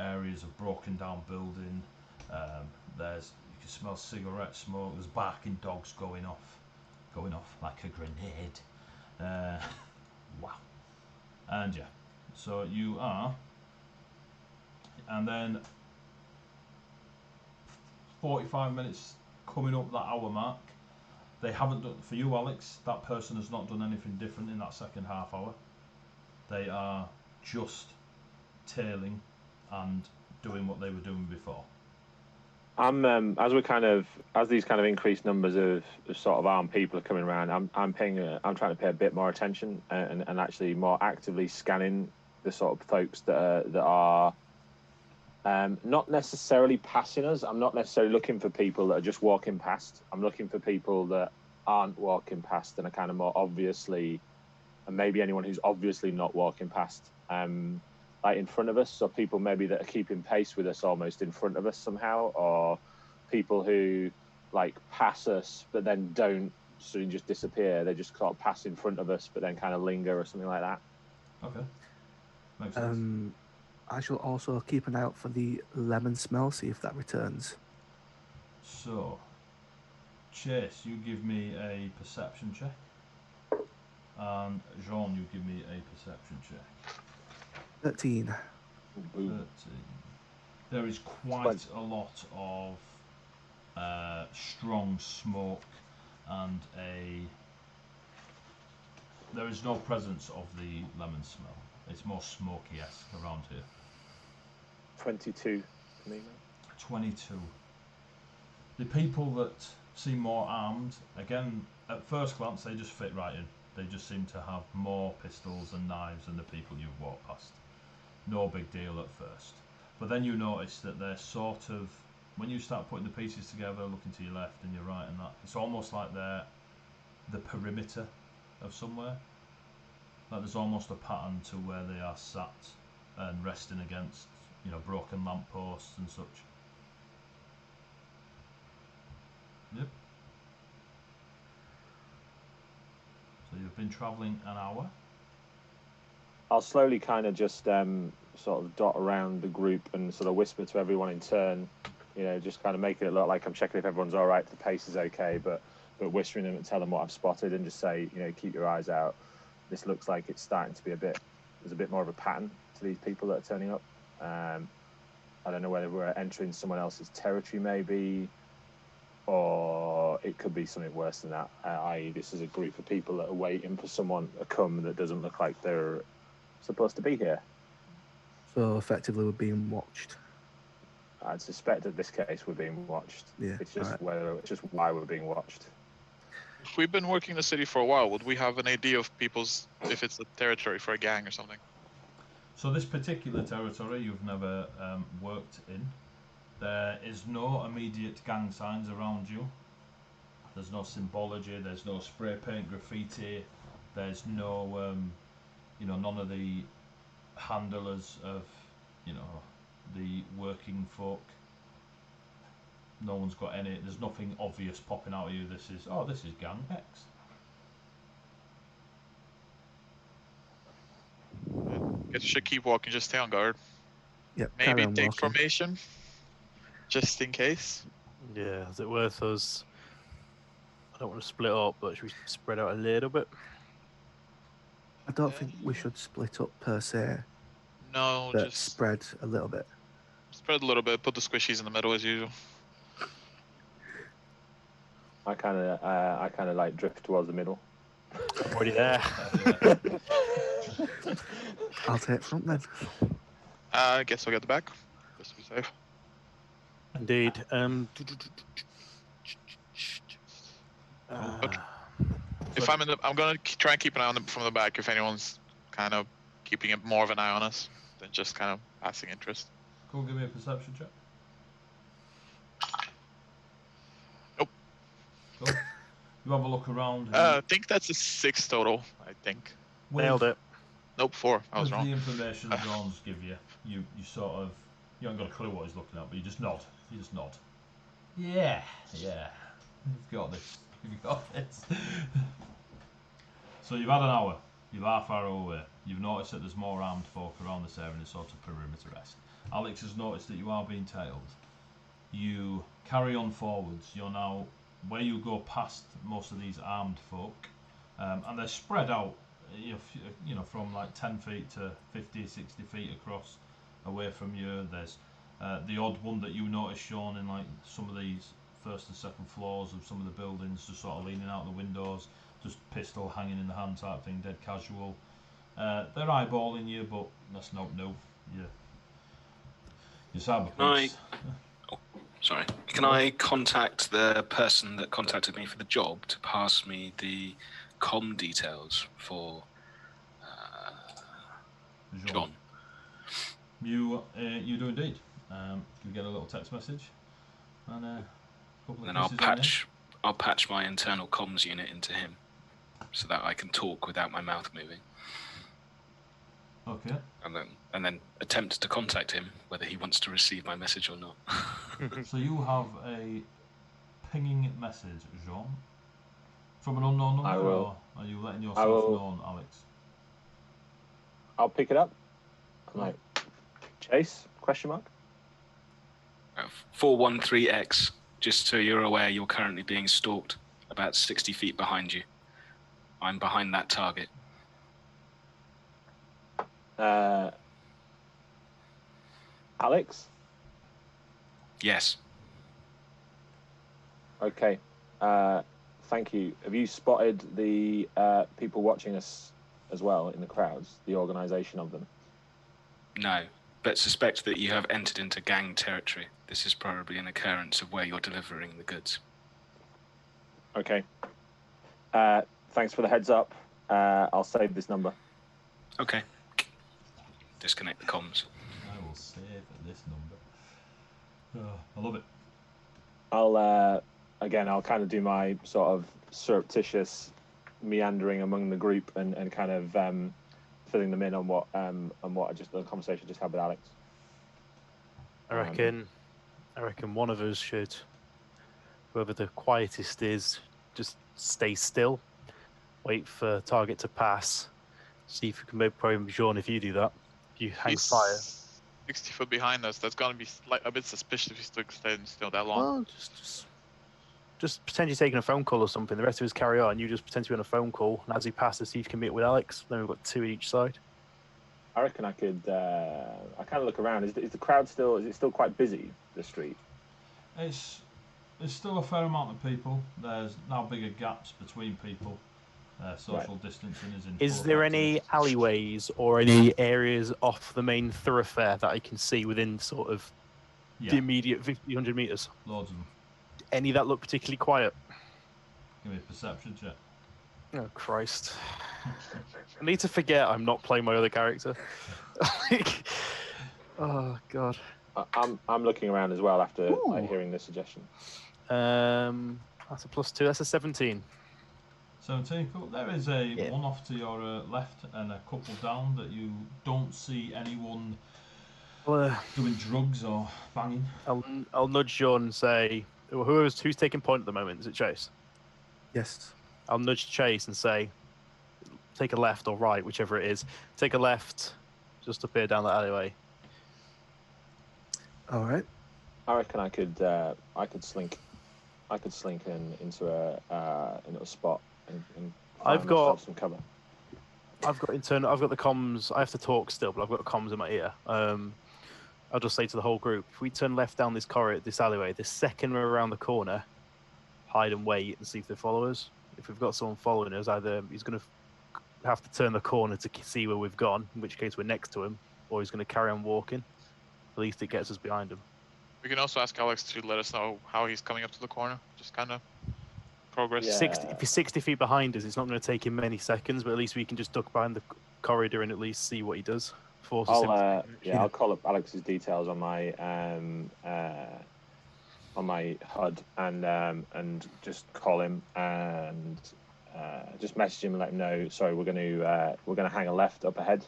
areas of broken down building. You can smell cigarette smoke. There's barking dogs going off like a grenade. Wow. And yeah, so you are, and then 45 minutes coming up that hour mark. They haven't done, for you Alex, that person has not done anything different in that second half hour. They are just tailing and doing what they were doing before. I'm as these kind of increased numbers of sort of armed people are coming around. I'm trying to pay a bit more attention and actually more actively scanning the sort of folks that are not necessarily passing us. I'm not necessarily looking for people that are just walking past. I'm looking for people that aren't walking past and are kind of more obviously, and maybe anyone who's obviously not walking past. Like in front of us, so people maybe that are keeping pace with us almost in front of us somehow, or people who like pass us but then don't sort of just disappear. They just sort of pass in front of us but then kind of linger or something like that. Okay. Makes sense. I shall also keep an eye out for the lemon smell, see if that returns. So, Chase, you give me a perception check. And Jean, you give me a perception check. 13. 13. There is quite a lot of strong smoke, and there is no presence of the lemon smell. It's more smoky-esque around here. 22 for me, mate. 22. The people that seem more armed, again, at first glance, they just fit right in. They just seem to have more pistols and knives than the people you've walked past. No big deal at first. But then you notice that they're sort of, when you start putting the pieces together, looking to your left and your right and that, it's almost like they're the perimeter of somewhere. Like there's almost a pattern to where they are sat and resting against, broken lampposts and such. Yep. So you've been travelling an hour. I'll slowly kind of just sort of dot around the group and sort of whisper to everyone in turn, just kind of making it look like I'm checking if everyone's all right, the pace is okay, but whispering them and tell them what I've spotted and just say, keep your eyes out. This looks like it's starting to be there's a bit more of a pattern to these people that are turning up. I don't know whether we're entering someone else's territory maybe, or it could be something worse than that, i.e. this is a group of people that are waiting for someone to come that doesn't look like they're supposed to be here. So effectively we're being watched. I'd suspect in this case we're being watched. Yeah, It's just right. just why we're being watched. If we've been working the city for a while, would we have an idea of if it's a territory for a gang or something? So this particular territory you've never worked in. There is no immediate gang signs around you. There's no symbology, there's no spray paint graffiti, there's no, none of the handlers of, the working folk. No one's got there's nothing obvious popping out of you. This is gang Mechs. Guess we should keep walking, just stay on guard. Yep, Maybe carry on take walking. formation, just in case. Yeah, is it worth us? I don't want to split up, but should we spread out a little bit? I don't think we should split up per se, No, but just spread a little bit. spread a little bit. Put the squishies in the middle as usual. I kind of like drift towards the middle. I'm already there. I'll take front then. I guess I'll get the back. Just to be safe. Indeed. If I'm I'm gonna try and keep an eye on them from the back. If anyone's kind of keeping more of an eye on us than just kind of passing interest. Cool, give me a perception check. Nope. Cool. You have a look around. I think that's a 6 total. I think. Nailed it. Nope, 4. I was with wrong. the information drones give you, you sort of, you haven't got a clue what he's looking at, but you just nod. You just nod. Yeah. You've got this. You've got this. So you've had an hour. You're half hour away. You've noticed that there's more armed folk around this area in a sort of perimeter rest. Alex has noticed that you are being tailed. You carry on forwards. You're now where you go past most of these armed folk, and they're spread out, from like 10 feet to 50, 60 feet across, away from you. There's the odd one that you notice shown in like some of these first and second floors of some of the buildings, just sort of leaning out the windows, just pistol hanging in the hand type thing, dead casual. They're eyeballing you, but that's no. Your cyber police. Sorry. Can I contact the person that contacted me for the job to pass me the comm details for John? You do indeed. You get a little text message, and a couple of then kisses I'll patch my internal comms unit into him, so that I can talk without my mouth moving. Okay. And then attempt to contact him, whether he wants to receive my message or not. So you have a pinging message, Jean, from an unknown number, or are you letting yourself known, Alex? I'll pick it up. I'm like, Chase? Question mark. 413X. Just so you're aware, you're currently being stalked about 60 feet behind you. I'm behind that target. Alex? Yes. Okay. Thank you. Have you spotted the people watching us as well in the crowds, the organisation of them? No, but suspect that you have entered into gang territory. This is probably an occurrence of where you're delivering the goods. Okay. Thanks for the heads up. I'll save this number. Okay. Disconnect the comms. I will save this number. Oh, I love it. I'll kind of do my sort of surreptitious meandering among the group and kind of filling them in on what the conversation I just had with Alex. I reckon one of us should, whoever the quietest is, just stay still, wait for target to pass, see if you can make probably Sean if you do that. If you hang He's fire. 60 foot behind us. That's gonna be a bit suspicious if he's staying still that long. Well, just pretend you're taking a phone call or something. The rest of us carry on. You just pretend to be on a phone call, and as he passes, see if you can meet with Alex. Then we've got 2 each side. I reckon I could. I kind of look around. Is the crowd still? Is it still quite busy? The street. There's still a fair amount of people. There's now bigger gaps between people. Social distancing is in. Is there any alleyways or any areas off the main thoroughfare that I can see within sort of the immediate 100 meters? Loads of them. Any that look particularly quiet? Give me a perception check. Oh Christ! I need to forget I'm not playing my other character. Oh God. I'm looking around as well after hearing this suggestion. That's a +2. That's a 17. 17. Cool. There is a one off to your left and a couple down that you don't see anyone doing drugs or banging. I'll nudge Sean and say, who's taking point at the moment? Is it Chase? Yes. I'll nudge Chase and say, take a left or right, whichever it is. Take a left, just up here down that alleyway. All right. I reckon I could slink into a spot and I've got some cover. I've got the comms. I have to talk still, but I've got comms in my ear. I'll just say to the whole group: if we turn left down this corridor, this alleyway, the second we're around the corner, hide and wait and see if they follow us. If we've got someone following us, either he's going to have to turn the corner to see where we've gone, in which case we're next to him, or he's going to carry on walking. At least it gets us behind him. We can also ask Alex to let us know how he's coming up to the corner. Just kind of progress. Yeah. If he's 60 feet behind us, it's not going to take him many seconds, but at least we can just duck behind the corridor and at least see what he does. I'll call up Alex's details on my HUD and just call him and just message him and let him know. Sorry, we're going to hang a left up ahead.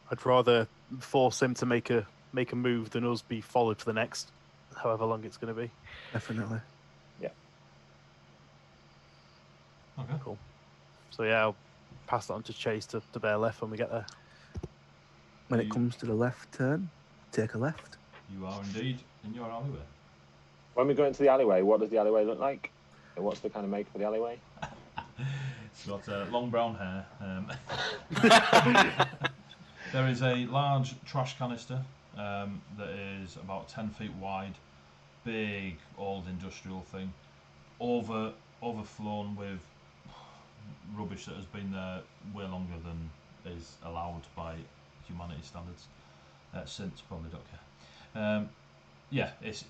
I'd rather force him to make a move than us be followed for the next however long it's going to be. Definitely. Yeah. Okay. Cool. So yeah, I'll pass that on to Chase to bear left when we get there. When it comes to the left turn, take a left. You are indeed in your alleyway. When we go into the alleyway, what does the alleyway look like? And what's the kind of make for the alleyway? It's got long brown hair. There is a large trash canister that is about 10 feet wide, big old industrial thing, overflown with rubbish that has been there way longer than is allowed by humanity standards. Since probably don't care. Yeah, it's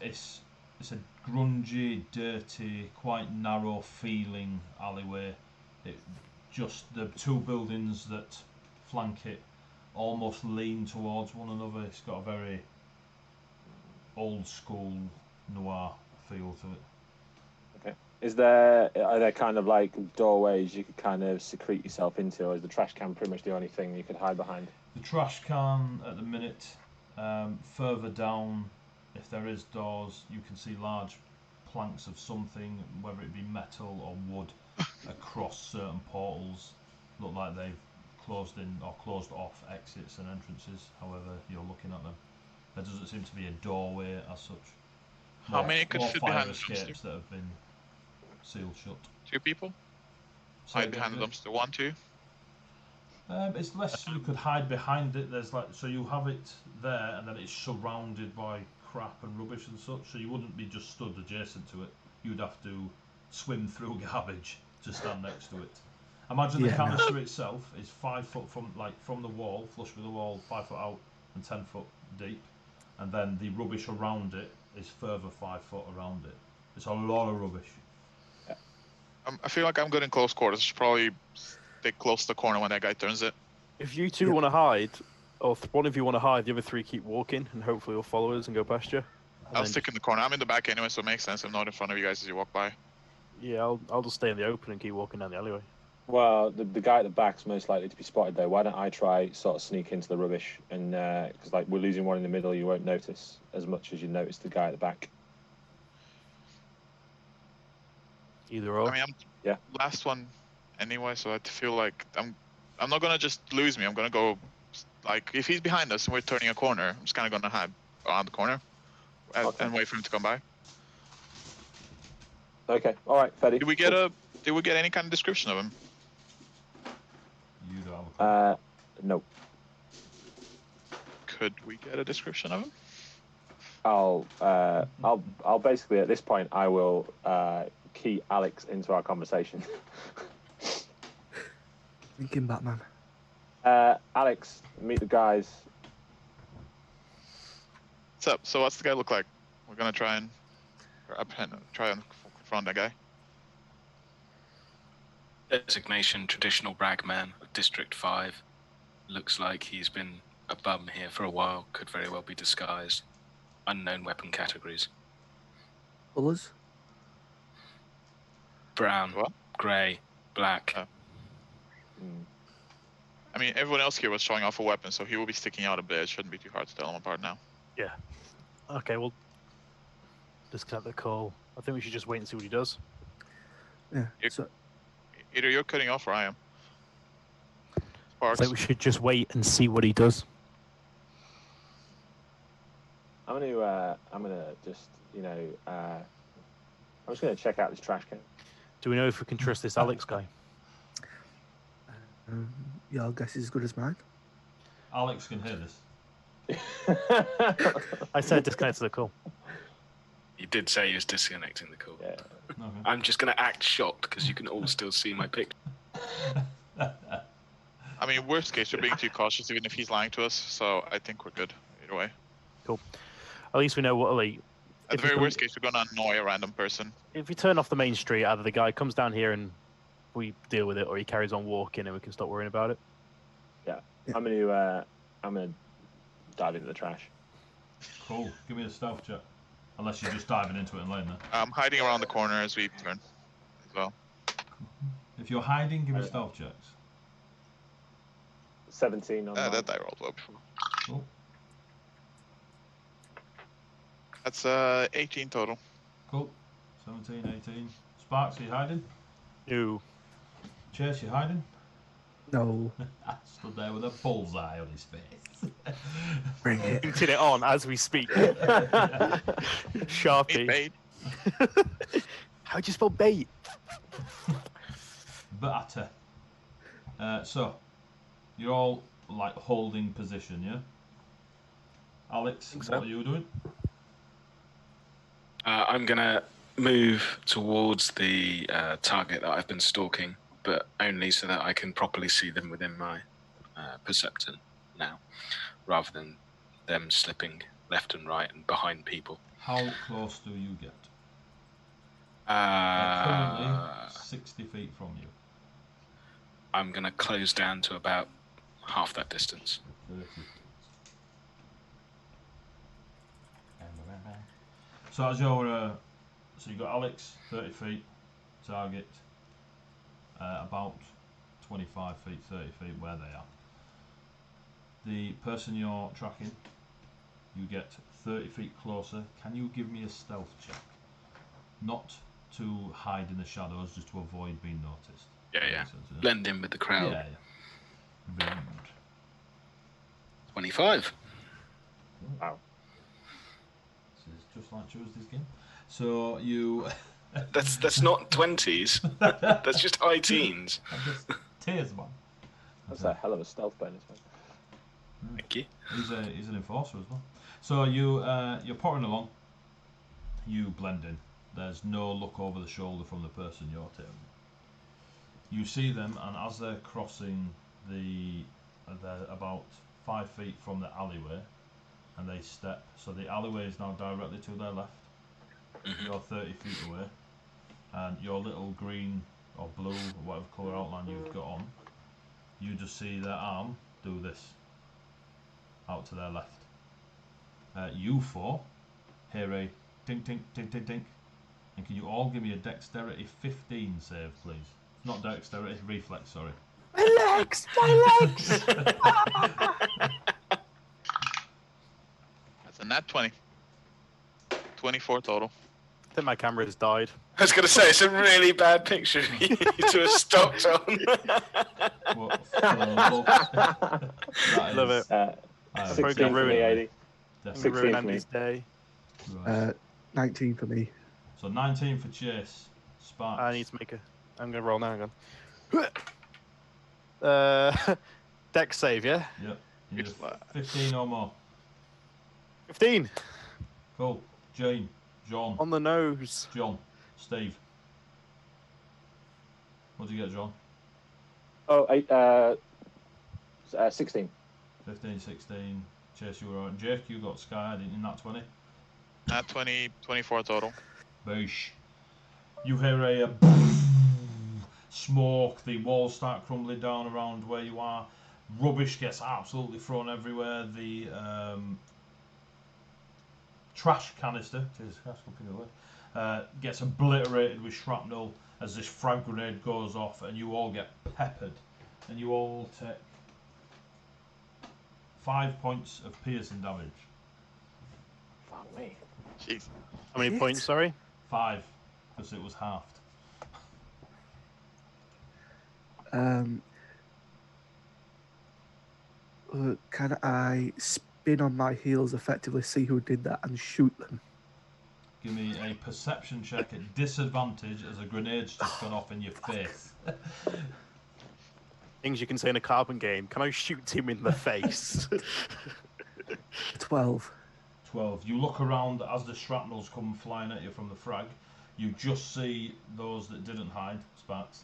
a grungy, dirty, quite narrow feeling alleyway. Just the two buildings that flank it almost lean towards one another. It's got a very old school noir feel to it. Okay. Are there kind of like doorways you could kind of secrete yourself into, or is the trash can pretty much the only thing you could hide behind? The trash can at the minute. Further down, if there is doors, you can see large planks of something, whether it be metal or wood, across certain portals. Look like they've closed in or closed off exits and entrances, however you're looking at them. There doesn't seem to be a doorway as such. How many could fit fire behind the escapes dumpster? that have been sealed shut. 2 people? So Hide behind the dumpster. 1, 2? It's less you could hide behind it. There's so you have it there, and then it's surrounded by crap and rubbish and such. So you wouldn't be just stood adjacent to it. You'd have to swim through garbage to stand next to it. Imagine the canister itself is 5 foot from the wall, flush with the wall, 5 foot out and 10 foot deep, and then the rubbish around it is further 5 foot around it. It's a lot of rubbish. I feel like I'm good in close quarters. Should probably stick close to the corner when that guy turns it. If you two Yeah. want to hide, or one of you want to hide, the other three keep walking, and hopefully you'll follow us and go past you. And I'll then stick in the corner. I'm in the back anyway, so it makes sense. I'm not in front of you guys as you walk by. Yeah, I'll just stay in the open and keep walking down the alleyway. Well, the guy at the back's most likely to be spotted though. Why don't I try sort of sneak into the rubbish and because like we're losing one in the middle, you won't notice as much as you notice the guy at the back. Either or. I mean, I'm Yeah. last one anyway, so I feel like I'm not gonna just lose me. I'm gonna go like if he's behind us and we're turning a corner, I'm just kind of gonna hide around the corner and wait for him to come by. Okay, all right, Fetty. Did we get any kind of description of him? You don't have a clue. No. Could we get a description of him? I'll basically at this point I will key Alex into our conversation. Thinking Batman. Alex, meet the guys. What's up? So what's the guy look like? We're gonna try and confront that guy. Designation traditional ragman of District 5. Looks like he's been a bum here for a while. Could very well be disguised. Unknown weapon categories. Colours? Brown, What? grey, black. Oh. I mean, everyone else here was showing off a weapon, so he will be sticking out a bit. It shouldn't be too hard to tell him apart now. Yeah. Okay, well, disconnect the call. I think we should just wait and see what he does. Yeah. You- So, Either you're cutting off or I am. I Sparks. think we should just wait and see what he does. I'm gonna just I'm just gonna check out this trash can. Do we know if we can trust this Alex guy? your guess is as good as mine. Alex can hear this. I said disconnect the call. You did say he was disconnecting the call. Yeah. Okay. I'm just going to act shocked because you can all still see my picture. I mean, worst case, we're being too cautious, even if he's lying to us. So I think we're good either way. Cool. At least we know what. Like, At if the very we- worst case, we're gonna annoy a random person. if we turn off the main street, either the guy comes down here and we deal with it, or he carries on walking and we can stop worrying about it. I'm gonna dive into the trash. Cool. Give me a stealth check. Unless you're just diving into it and laying there. I'm hiding around the corner as we turn as well. If you're hiding, give me stealth checks. 17 on mine. That die rolled well before. Cool. That's 18 total. Cool. 17, 18. Sparks, are you hiding? No. Chase, you hiding? No. Stood there with a bullseye on his face. Bring it. Painting it on as we speak. Sharpie. Bait. How'd you spell bait? Batter. So, you're all like holding position, yeah? Alex, Think so. what are you doing? I'm going to move towards the target that I've been stalking, but only so that I can properly see them within my perception now, rather than them slipping left and right and behind people. How close do you get? They're currently 60 feet from you. I'm going to close down to about half that distance. 30 feet. So as you're, so you got Alex 30 feet, target about 25 feet, 30 feet where they are. The person you're tracking, you get 30 feet closer. Can you give me a stealth check? Not to hide in the shadows, just to avoid being noticed. Yeah. Makes sense, yeah? Blend in with the crowd. Yeah. Blend. 25. Wow. This is just like Tuesday's game. So you. That's not 20s. That's just high teens. Just tears, man. That's a hell of a stealth bonus, man. Thank you. He's an enforcer as well. So you're pottering along. You blend in. There's no look over the shoulder from the person you're tailing. You see them, and as they're crossing they're about 5 feet from the alleyway, and they step. So the alleyway is now directly to their left. Mhm. You're 30 feet away, and your little green or blue, or whatever colour outline you've got on, you just see their arm do this out to their left. You four hear a dink, dink, dink, dink, dink. And can you all give me a dexterity 15 save, please? Not dexterity, reflex, sorry. My legs! My legs! That's a nat 20. 24 total. I think my camera has died. I was going to say, it's a really bad picture of you to have stopped on. What for looks, that Love is- it. I am 16 for ruin me, it. 80. I'm definitely- gonna ruin 16 for me. Andy's day. Right. 19 for me. So 19 for Chase. Sparks. I need to make a. I'm gonna roll now. Hang on. Dex save, yeah. Yep. You need Good lad. 15 or more. 15 Cool. Jane. John. on the nose. John. Steve. What did you get, John? Oh, 16. 15, 16. Chase, you were on. Jake, you got Sky, didn't you? Nat 20. Nat 20, 24 total. Boosh. You hear a smoke, the walls start crumbling down around where you are. Rubbish gets absolutely thrown everywhere. The trash canister gets obliterated with shrapnel as this frag grenade goes off, and you all get peppered. And you all take 5 points of piercing damage. Fuck me. Jeez. How many Shit. points? Sorry. 5, because it was halved. Can I spin on my heels, effectively see who did that, and shoot them? Give me a perception check at disadvantage as a grenade's just gone off in your face. Things you can say in a carbon game. Can I shoot him in the face? 12. 12. You look around as the shrapnels come flying at you from the frag. You just see those that didn't hide, Sparks,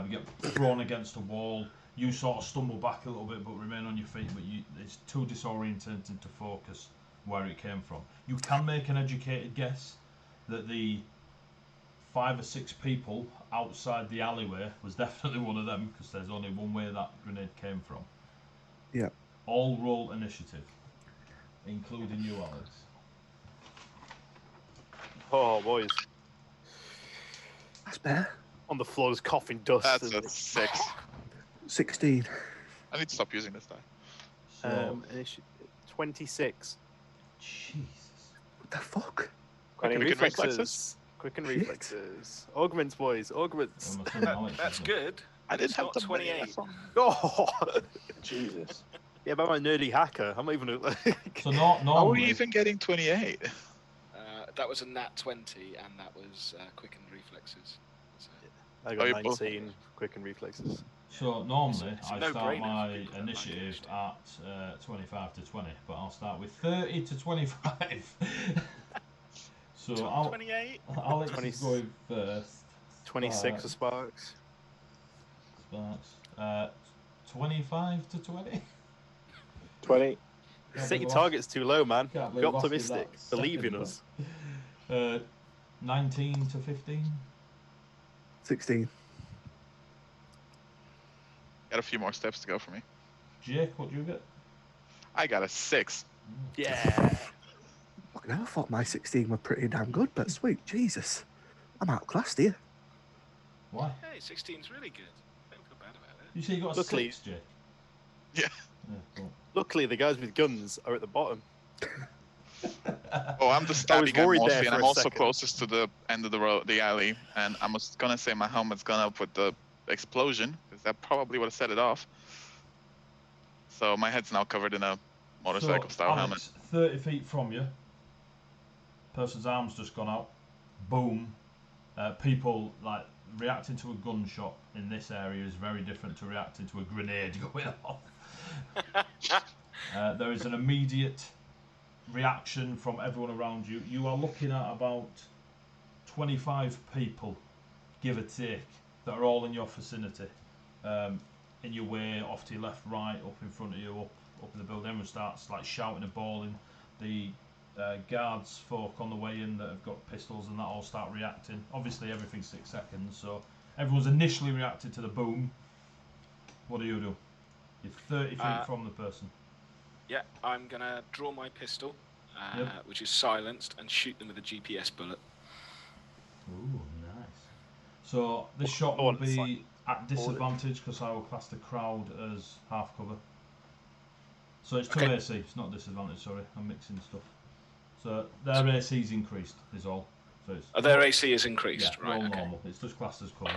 get thrown against a wall. You sort of stumble back a little bit but remain on your feet, but it's too disoriented to focus where it came from. You can make an educated guess that the 5 or 6 people outside the alleyway was definitely one of them, because there's only one way that grenade came from. Yeah. All roll initiative, including you, Alex. Oh, boys. That's better. On the floor is coughing dust. That's and a 6. 16. I need to stop using this die. So, 26. Jesus. What the fuck? Quicken Quicken reflexes. reflexes? Quicken Shit. reflexes. Augments, boys. Augments. I'm assuming Alex That's is good. I didn't It's have got the 28. Oh. Jesus. Yeah, but I'm a nerdy hacker. I'm not even. So not How are we normally. even getting 28? That was a nat 20, and that was quickened reflexes. So, I Oh, got you both- 19 quicken reflexes. So normally It's a I no-brainer start for my people that like initiative it. at 25 to 20, but I'll start with 30 to 25. So 28. Alex 20 is going first. 26 for Sparks. Sparks. 25 to 20. 20. Set your targets too low, man. Can't Be believe I lost you optimistic. that Believe in second us. 19 to 15. 16. Got a few more steps to go for me. Jake, what do you get? I got a 6. Yeah. Fucking hell, I thought my 16 were pretty damn good, but sweet Jesus. I'm outclassed here. Why? Hey, 16's really good. Don't feel bad about it. You say you got a Luckily- 6, Jake? Yeah. Cool. Luckily, the guys with guns are at the bottom. Oh, I'm the stabby guy worried mostly, there and for I'm a also second. closest to the end of the road, the alley. And I was gonna say my helmet's gone up with the explosion, because that probably would have set it off. So my head's now covered in a motorcycle-style helmet. Alex, 30 feet from you, person's arm's just gone out. Boom. People like reacting to a gunshot in this area is very different to reacting to a grenade going off. There is an immediate reaction from everyone around you. You are looking at about 25 people, give or take, that are all in your vicinity. In your way, off to your left, right, up in front of you, up in the building. Everyone starts like shouting and bawling. The guards folk on the way in that have got pistols and that all start reacting. Obviously everything's 6 seconds, so everyone's initially reacted to the boom. What do? You're 30 feet from the person. Yeah, I'm going to draw my pistol, Yep. which is silenced, and shoot them with a GPS bullet. Ooh, nice. So this shot will be at disadvantage because I will class the crowd as half cover. So it's 2 AC, it's not disadvantage, sorry, I'm mixing stuff. So their AC's increased, is all. So it's their AC is increased, yeah, right? roll Okay. normal, it's just classed as cover.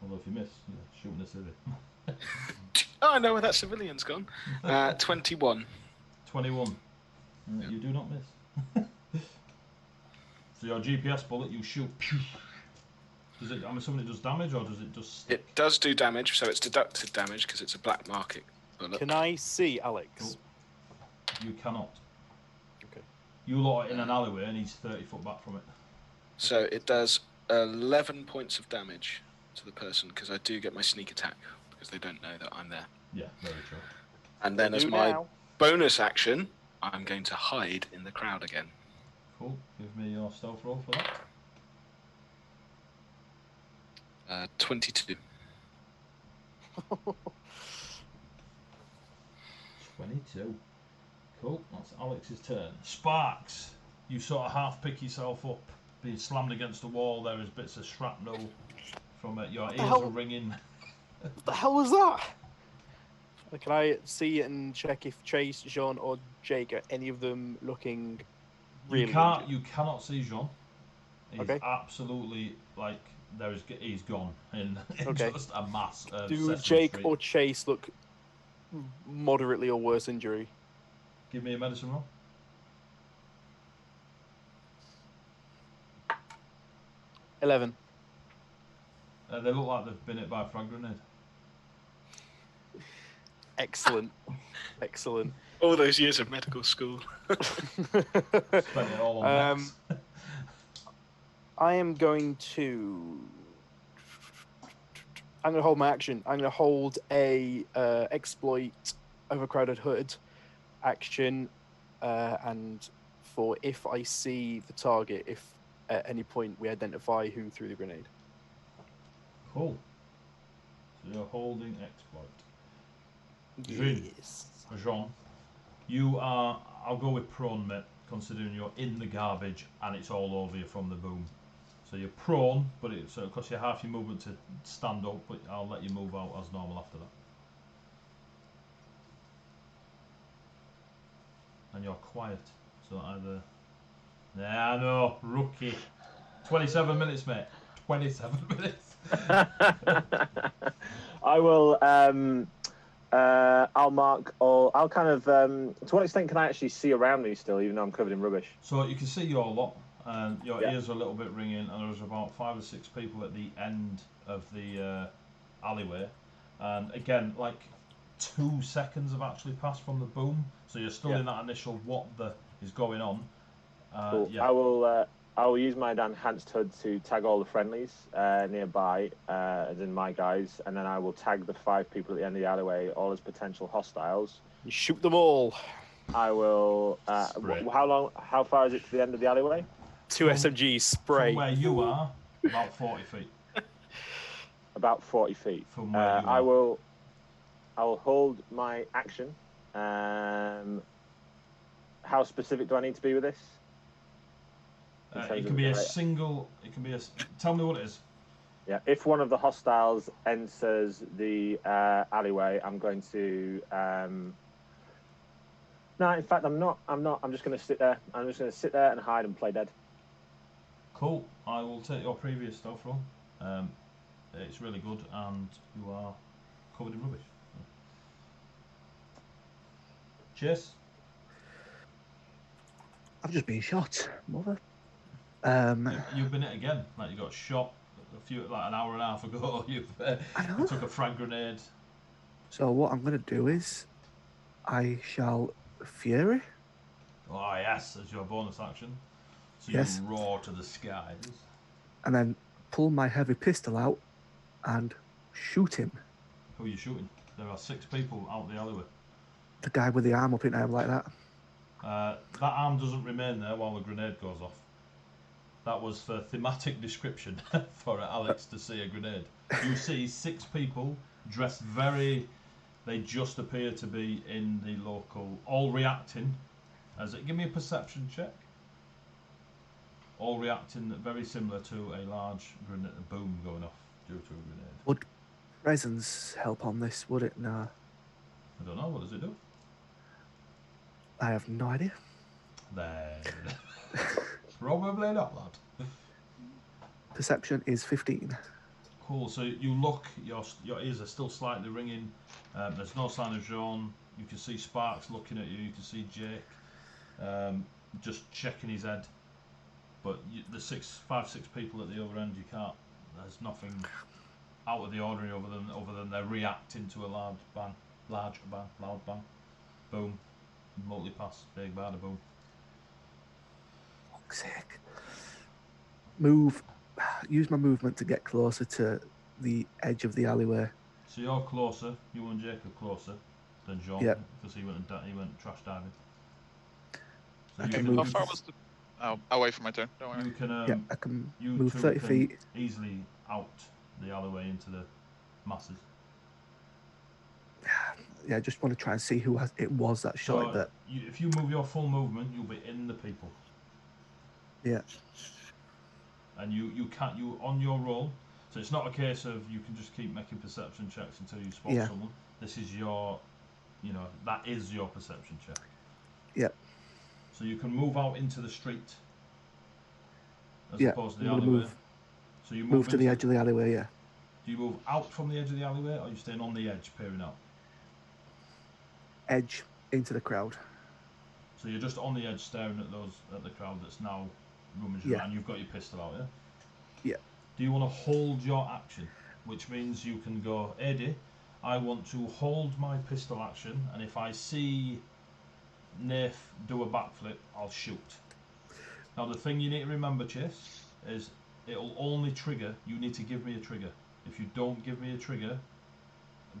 Although if you miss, you're shooting a civvy. Oh, I know where that civilian's gone. 21. 21. Yeah. You do not miss. So your GPS bullet, you shoot. Does it? I'm assuming it does damage, or does it just stick? It does do damage, so it's deducted damage because it's a black market bullet. Can I see Alex? You cannot. Okay. You lot are in an alleyway, and he's 30 foot back from it. So it does 11 points of damage to the person because I do get my sneak attack because they don't know that I'm there. Yeah, very true. And then as my bonus action, I'm going to hide in the crowd again. Cool. Give me your stealth roll for that. 22. 22. Cool. That's Alex's turn. Sparks. You sort of half pick yourself up, being slammed against the wall. There is bits of shrapnel from it. Your ears are ringing. What the hell was that? Can I see it and check if Chase, Jean, or Jake are any of them looking really injured? You cannot see Jean. He's Okay. absolutely like he's gone in just a mass. Do Jake or Chase look moderately or worse injury? Give me a medicine roll. 11. They look like they've been hit by a frag grenade. Excellent. Excellent. All those years of medical school. Spent it all on Mechs. I am going to hold my action. I'm going to hold a exploit overcrowded hood action, and for if I see the target, if at any point we identify who threw the grenade. Cool. So you're holding exploit. Yes. Jean, you are. I'll go with prone, mate, considering you're in the garbage and it's all over you from the boom. So you're prone, but it costs you half your movement to stand up, but I'll let you move out as normal after that. And you're quiet, so either... Nah, no, rookie. 27 minutes, mate. 27 minutes. I will... I'll mark all... I'll kind of... to what extent can I actually see around me still, even though I'm covered in rubbish? So you can see your lot. And your ears are a little bit ringing, and there's about 5 or 6 people at the end of the alleyway. And again, like 2 seconds have actually passed from the boom, so you're still in that initial what the is going on. Cool. Yeah. I will use my enhanced HUD to tag all the friendlies nearby, as in my guys, and then I will tag the 5 people at the end of the alleyway, all as potential hostiles. You shoot them all. I will. How far is it to the end of the alleyway? 2 SMGs spray. From where you are, about 40 feet. About 40 feet. From where you are. I will hold my action. How specific do I need to be with this? It can be a single. It can be a. Tell me what it is. Yeah, if one of the hostiles enters the alleyway, I'm going to. No, in fact, I'm not. I'm just going to sit there. I'm just going to sit there and hide and play dead. Cool. I will take your previous stealth roll. It's really good, and you are covered in rubbish. Cheers. I've just been shot, mother. You've been hit again. Like you got shot an hour and a half ago. You took a frag grenade. So what I'm going to do is, I shall fury. Oh yes, as your bonus action. So Yes. you roar to the skies. And then pull my heavy pistol out and shoot him. Who are you shooting? There are 6 people out the alleyway. The guy with the arm up in air like that. That arm doesn't remain there while the grenade goes off. That was for thematic description for Alex to see a grenade. You see 6 people dressed they just appear to be in the local, all reacting. Give me a perception check. All reacting very similar to a large boom going off due to a grenade. Would presence help on this? Would it? No. I don't know. What does it do? I have no idea. There. Probably not, lad. Perception is 15. Cool. So you look. Your ears are still slightly ringing. There's no sign of Jean. You can see Sparks looking at you. You can see Jake just checking his head. But the 5, 6 people at the other end, you can't. There's nothing out of the ordinary other than they're reacting to a loud bang, loud bang, boom, multi-pass, big bada boom. Fuck's sake. Use my movement to get closer to the edge of the alleyway. So you're closer. You and Jake are closer than Jean. Yep. Because he went trash diving. So I you can can move. How far was the... Oh, I'll wait for my turn. Don't worry. You can. Yeah, I can you move two 30 can feet. easily out the alleyway into the masses. Yeah, I just want to try and see who it was that shot So it. if you move your full movement, you'll be in the people. Yeah. And you can't on your roll. So it's not a case of you can just keep making perception checks until you spot someone. This is your, that is your perception check. Yep. So you can move out into the street as Yeah, opposed to the I'm gonna alleyway. move- So you Move to the edge of the alleyway, yeah. Do you move out from the edge of the alleyway, or are you staying on the edge, peering out? Edge into the crowd. So you're just on the edge, staring at the crowd that's now rummaging around. You've got your pistol out, yeah. Yeah. Do you want to hold your action, which means you can go, Eddie, I want to hold my pistol action, and if I see Nath do a backflip, I'll shoot. Now the thing you need to remember, Chase, is it'll only trigger. You need to give me a trigger. If you don't give me a trigger,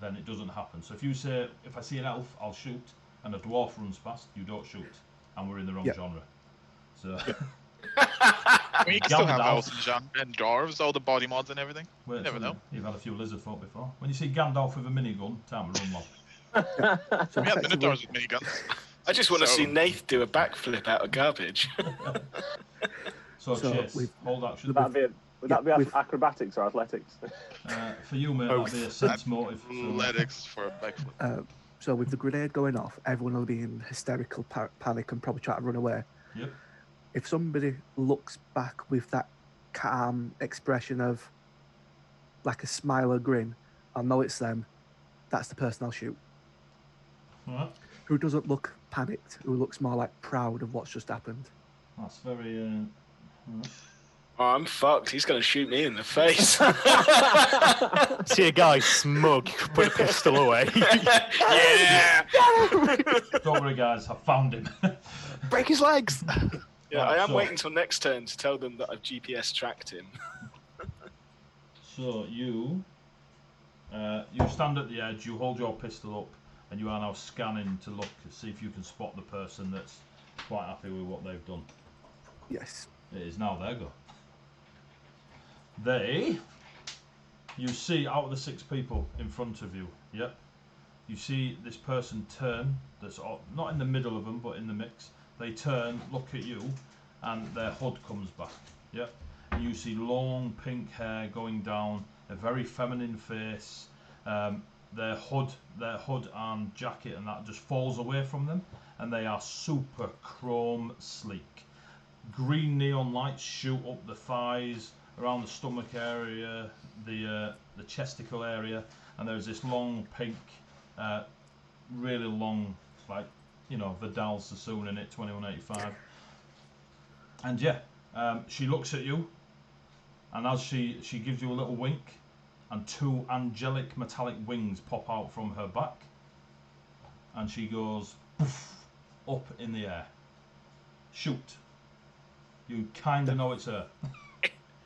then it doesn't happen. So if you say, if I see an elf, I'll shoot, and a dwarf runs past, you don't shoot, and we're in the wrong genre. So. I mean, you can still have Gandalf. elves and dwarves, all the body mods and everything. Wait, You never know. You've had a few lizard folk before. When you see Gandalf with a minigun, time to run long. So We have effectively, minotaurs with miniguns. I just want to So- see Nath do a backflip out of garbage. So So Chase, we've- hold action. Would that be with- acrobatics or athletics? For you, mate, that'll be a sense motive. So, Athletics for a backflip. so with the grenade going off, everyone will be in hysterical panic and probably try to run away. Yep. If somebody looks back with that calm expression of like a smile or grin, I'll know it's them. That's the person I'll shoot. Alright. Who doesn't look panicked, who looks more like proud of what's just happened. That's very. Alright. Oh, I'm fucked. He's going to shoot me in the face. See a guy smug, put a pistol away. Yeah. Don't worry, guys. I found him. Break his legs! Yeah, Right, I am so- waiting till next turn to tell them that I've GPS tracked him. So you stand at the edge. You hold your pistol up, and you are now scanning to look to see if you can spot the person that's quite happy with what they've done. Yes. It is now their go. You see out of the 6 people in front of you, yep, you see this person turn, that's not in the middle of them, but in the mix. They turn, look at you, and their hood comes back, yep. And you see long pink hair going down, a very feminine face, their hood and jacket and that just falls away from them, and they are super chrome sleek. Green neon lights shoot up the thighs, around the stomach area, the chesticle area, and there's this long pink, really long, like, Vidal Sassoon in it, 2185. And yeah, she looks at you, and as she gives you a little wink, and 2 angelic metallic wings pop out from her back, and she goes poof, up in the air. Shoot. You kind of know it's her.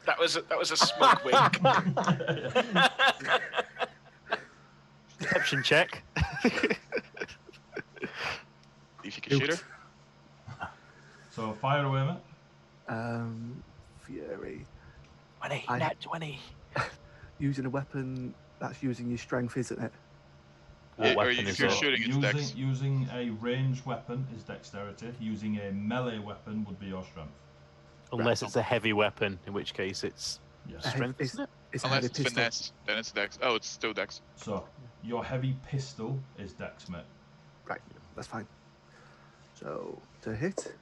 That was a smug wink. Perception check. If you can shoot her. So fire away, mate. Fury. 20, I- nat 20. Using a weapon that's using your strength, isn't it? What Or weapon if is you're it? shooting, it's dex. Using a ranged weapon is dexterity. Using a melee weapon would be your strength. Unless it's a heavy weapon, in which case it's Yes. strength, It's- isn't it? It's a Unless heavy it's pistol. finesse, then it's dex. Oh, it's still dex. So your heavy pistol is dex, mate. Right, that's fine. So to hit,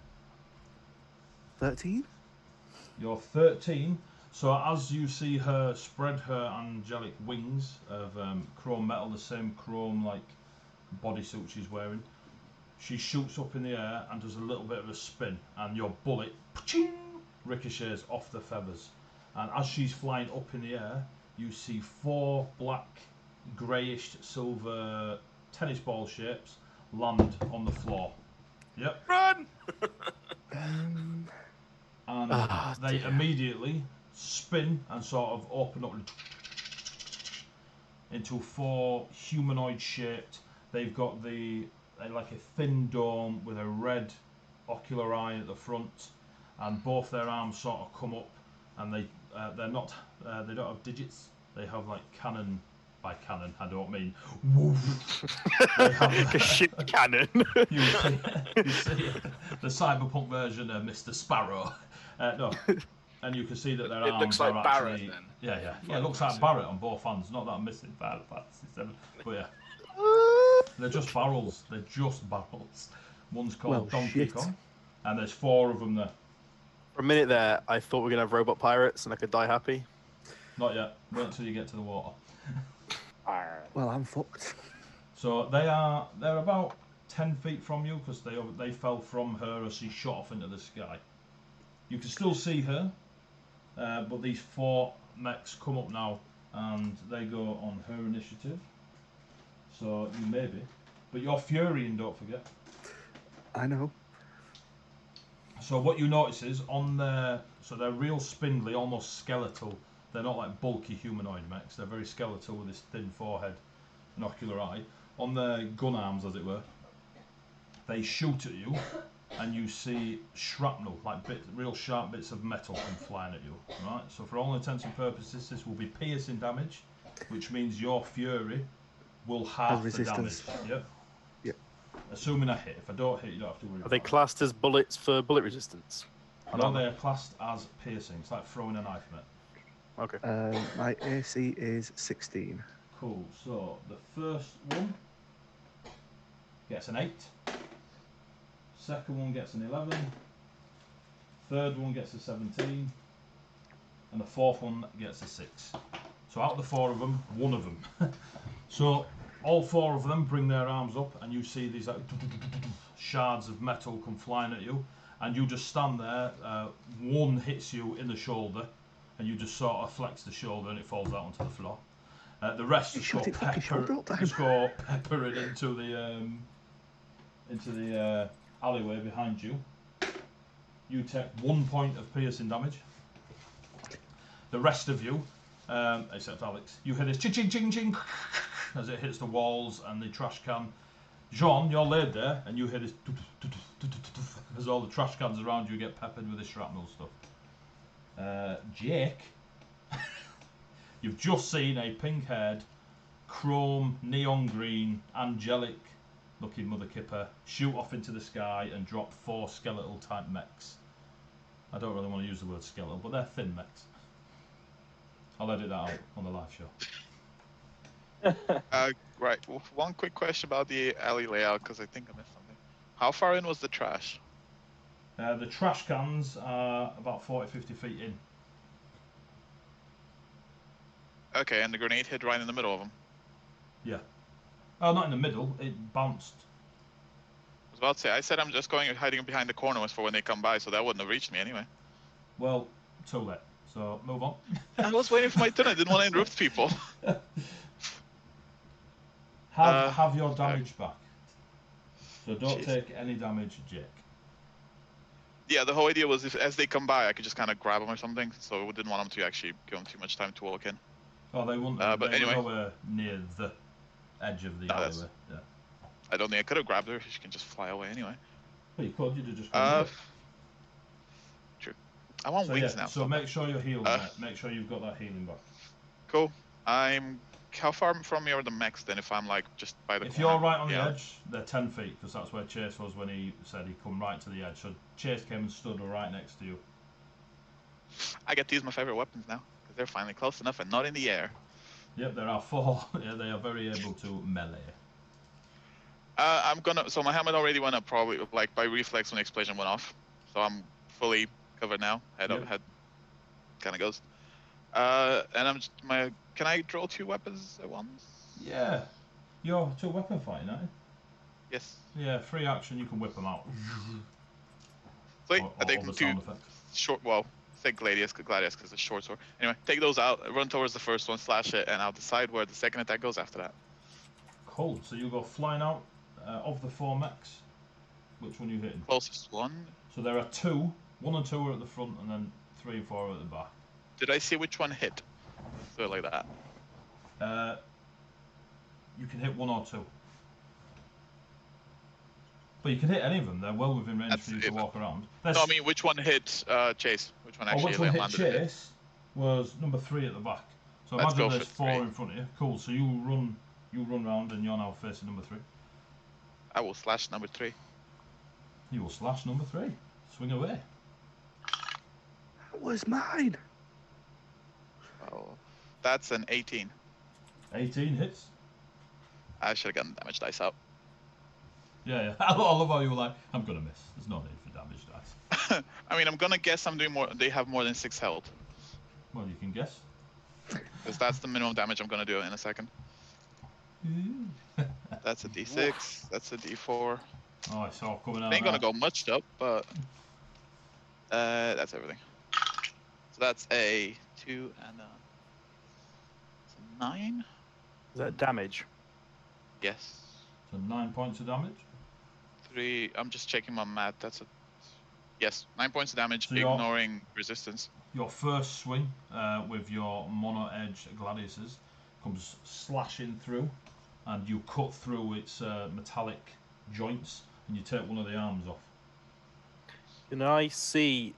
13. You're 13. So as you see her spread her angelic wings of chrome metal, the same chrome like bodysuit she's wearing, she shoots up in the air and does a little bit of a spin, and your bullet ricochets off the feathers. And as she's flying up in the air, you see 4 black, greyish silver tennis ball shapes land on the floor. Yep. Run! Um, And Ah, they dear. immediately spin and sort of open up into 4 humanoid shaped. They've got they're like a thin dome with a red ocular eye at the front, and both their arms sort of come up, and they're not they don't have digits. They have like cannon. By cannon, I don't mean woof. They have A ship cannon. you see the cyberpunk version of Mr. Sparrow. No, and you can see that their It arms looks like are Barrett actually then. yeah. It Final looks like Fantasy. Barrett on both hands. Not that I'm missing Final Fantasy 7, but yeah, they're just barrels. They're just barrels. One's called Well, Donkey shit. Kong, and there's 4 of them there. For a minute there, I thought we were going to have robot pirates and I could die happy. Not yet. Wait until you get to the water. well, I'm fucked. So they're about 10 feet from you because they fell from her as she shot off into the sky. You can still see her, but these 4 mechs come up now and they go on her initiative. So you may be, but you're Furying, don't forget. I know. So what you notice is they're real spindly, almost skeletal. They're not like bulky humanoid mechs. They're very skeletal with this thin forehead and ocular eye. On their gun arms, as it were, they shoot at you, and you see shrapnel, like real sharp bits of metal come flying at you. Right. So for all intents and purposes, this will be piercing damage, which means your Fury will halve the damage. resistance. Yep. Yep. Assuming I hit. If I don't hit, you don't have to worry. Are they about it. classed as bullets for bullet resistance? No, they are classed as piercing. It's like throwing a knife, mate. Okay. My AC is 16. Cool. So the first one gets an 8. Second one gets an 11. Third one gets a 17. And the fourth one gets a 6. So out of the 4 of them, one of them. So all 4 of them bring their arms up, and you see these like shards of metal come flying at you, and you just stand there. One hits you in the shoulder, and you just sort of flex the shoulder, and it falls out onto the floor. The rest You just go shot it fucking shoulder all the time. peppering into the alleyway behind you. You take 1 point of piercing damage. The rest of you, except Alex, you hear this ching ching ching ching as it hits the walls and the trash can. Jean, you're laid there, and you hear this as all the trash cans around you get peppered with this shrapnel stuff. Jake, you've just seen a pink-haired, chrome, neon green, angelic-looking Mother Kipper shoot off into the sky and drop 4 skeletal-type mechs. I don't really want to use the word skeletal, but they're thin mechs. I'll edit that out on the live show. Right. One quick question about the alley layout, because I think I missed something. How far in was the trash? The trash cans are about 40-50 feet in. Okay, and the grenade hit right in the middle of them. Yeah. Oh, not in the middle. It bounced. I was about to say, I said I'm just going hiding behind the corners for when they come by, so that wouldn't have reached me anyway. Well, too late. So move on. I was waiting for my turn. I didn't want to interrupt people. Have your damage back. So don't Jeez. take any damage, Jake. Yeah, the whole idea was if as they come by, I could just kind of grab them or something. So we didn't want them to actually give them too much time to walk in. Oh, they won't. But they anyway. were nowhere near the edge of the No, that's- alleyway. Yeah. I don't think I could have grabbed her. She can just fly away anyway. But you could. You'd have just. Uh, gone away. true. I want So wings yeah, now. so make sure you're healed, Uh, mate. Make sure you've got that healing back. Cool. How far from me are the mechs then? If I'm like just by the If corner? you're right on the Yeah. edge, they're 10 feet, because that's where Chase was when he said he'd come right to the edge. So Chase came and stood right next to you. I get to use my favorite weapons now because they're finally close enough and not in the air. Yep, there are 4. Yeah, they are very able to melee. I'm gonna. So my helmet already went up, probably like by reflex when the explosion went off. So I'm fully covered now. Head Yep. up, head kind of goes. And I'm just my. Can I draw 2 weapons at once? Yeah. You're 2 weapon fighting, aren't you? Yes. Yeah, free action, you can whip them out. Sweet. Or I take other them sound 2 effects. short. Well, say gladius because it's short sword. Anyway, take those out. Run towards the first one, slash it, and I'll decide where the second attack goes after that. Cool. So you go flying out of the 4 mechs. Which one are you hitting? Closest one. So there are 2. 1 and 2 are at the front, and then 3 and 4 are at the back. Did I see which one hit? So like that. You can hit 1 or 2. But you can hit any of them. They're well within range for you to walk around. No, I mean which one hit Chase? Which one actually which one hit landed? Chase was number 3 at the back. So Let's imagine go there's for 4 3. in front of you. Cool. So you run round, and you're now facing number 3. I will slash number 3. You will slash number 3. Swing away. That was mine. Oh, that's an 18. 18 hits. I should have gotten the damage dice out. Yeah. I love how you were like, I'm gonna miss. There's no need for damage dice. I mean, I'm gonna guess I'm doing more. They have more than 6 health. Well, you can guess. Because that's the minimum damage I'm gonna do in a second. That's a D6. That's a D4. Oh, it's all coming out. Ain't gonna go much up, but that's everything. So that's a 2 and a 9. Is that damage? Yes. So 9 points of damage. 3. I'm just checking my math. That's a yes. 9 points of damage, So you're- ignoring resistance. Your first swing with your mono edge gladiuses comes slashing through, and you cut through its metallic joints, and you take one of the arms off. Can I see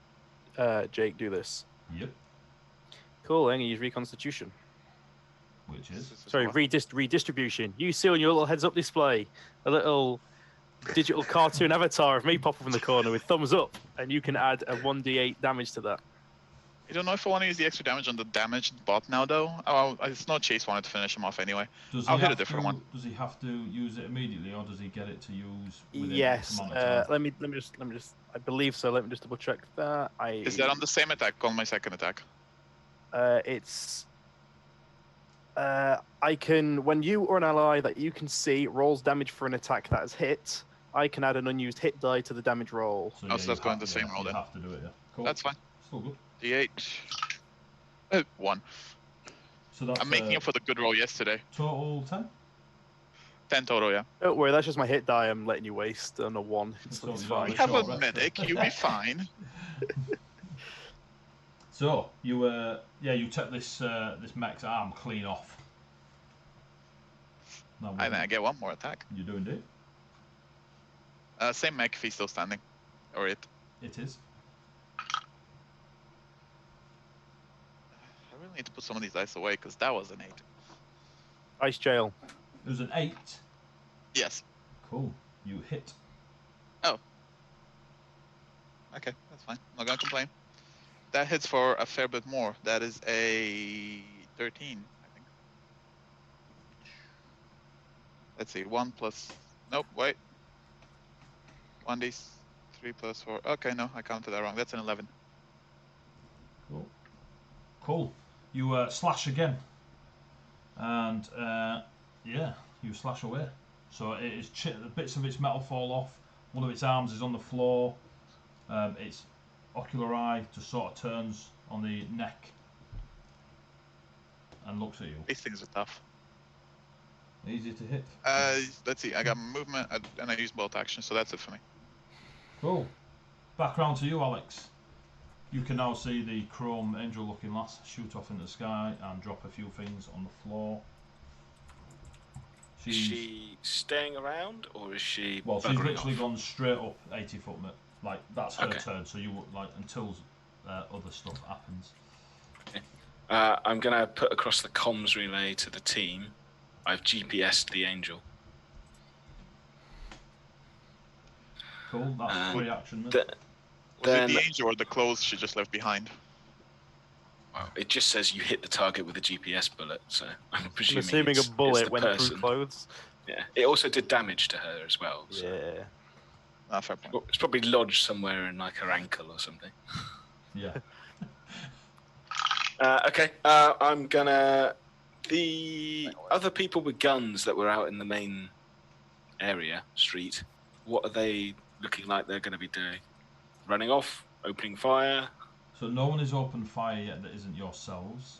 Jake do this? Yep. Cool, I'm gonna use reconstitution. Which is This is Sorry, what- redistribution. You see on your little heads-up display a little digital cartoon avatar of me pop up in the corner with thumbs up, and you can add a 1d8 damage to that. I don't know if I want to use the extra damage on the damaged bot now, though. Oh, it's not Chase wanted to finish him off anyway. Does I'll he hit a have different to, one. Does he have to use it immediately, or does he get it to use within Yes. X amount of time? Let me just. I believe so. Let me just double check that. Is that on the same attack on my second attack? It's. I can, when you or an ally that you can see rolls damage for an attack that has hit, I can add an unused hit die to the damage roll. Oh, so that's you going have- the same roll you then. have to do it, yeah. Cool. That's fine. Still good. D8. 1. So that's I'm making up for the good roll yesterday. total 10. 10 total, yeah. Don't worry, that's just my hit die I'm letting you waste on a 1. It's So you fine. We It's have all a right. medic. You'll be fine. So you you took this this mech's arm clean off. No, And then I get 1 more attack. you do indeed. Same mech if he's still standing. Or it. It is. I really need to put some of these dice away because that was an 8. Ice jail. It was an 8. Yes. Cool. You hit. Okay, that's fine. Not gonna complain. That hits for a fair bit more. That is a 13, I think. Let's see. 1 plus. Nope. Wait. 1d3 plus 4. Okay, no, I counted that wrong. That's an 11. Cool. Cool. You slash again, and yeah, you slash away. So it is bits of its metal fall off. One of its arms is on the floor. Its ocular eye just sort of turns on the neck and looks at you. These things are tough. Easy to hit. Let's see. I got movement and I use bolt action, so that's it for me. Cool. Back round to you, Alex. You can now see the chrome angel-looking lass shoot off into the sky and drop a few things on the floor. Is she staying around, or is she? Well, she's buggering literally off? gone straight up 80 foot. Like that's her Okay. turn. So you like until other stuff happens. I'm going to put across the comms relay to the team. I've GPS'd the angel. Cool, that's free action. Was Then it the angel or the clothes she just left behind? well, it just says you hit the target with a GPS bullet, so I'm I'm presuming assuming it's a bullet the went person. through clothes. Yeah, it also did damage to her as well. So. Yeah. Fair point. Well, it's probably lodged somewhere in like her ankle or something. Yeah. Okay, I'm gonna. The other people with guns that were out in the main area, street, what are they looking like they're going to be doing? Running off? Opening fire? So no one is open fire yet that isn't yourselves.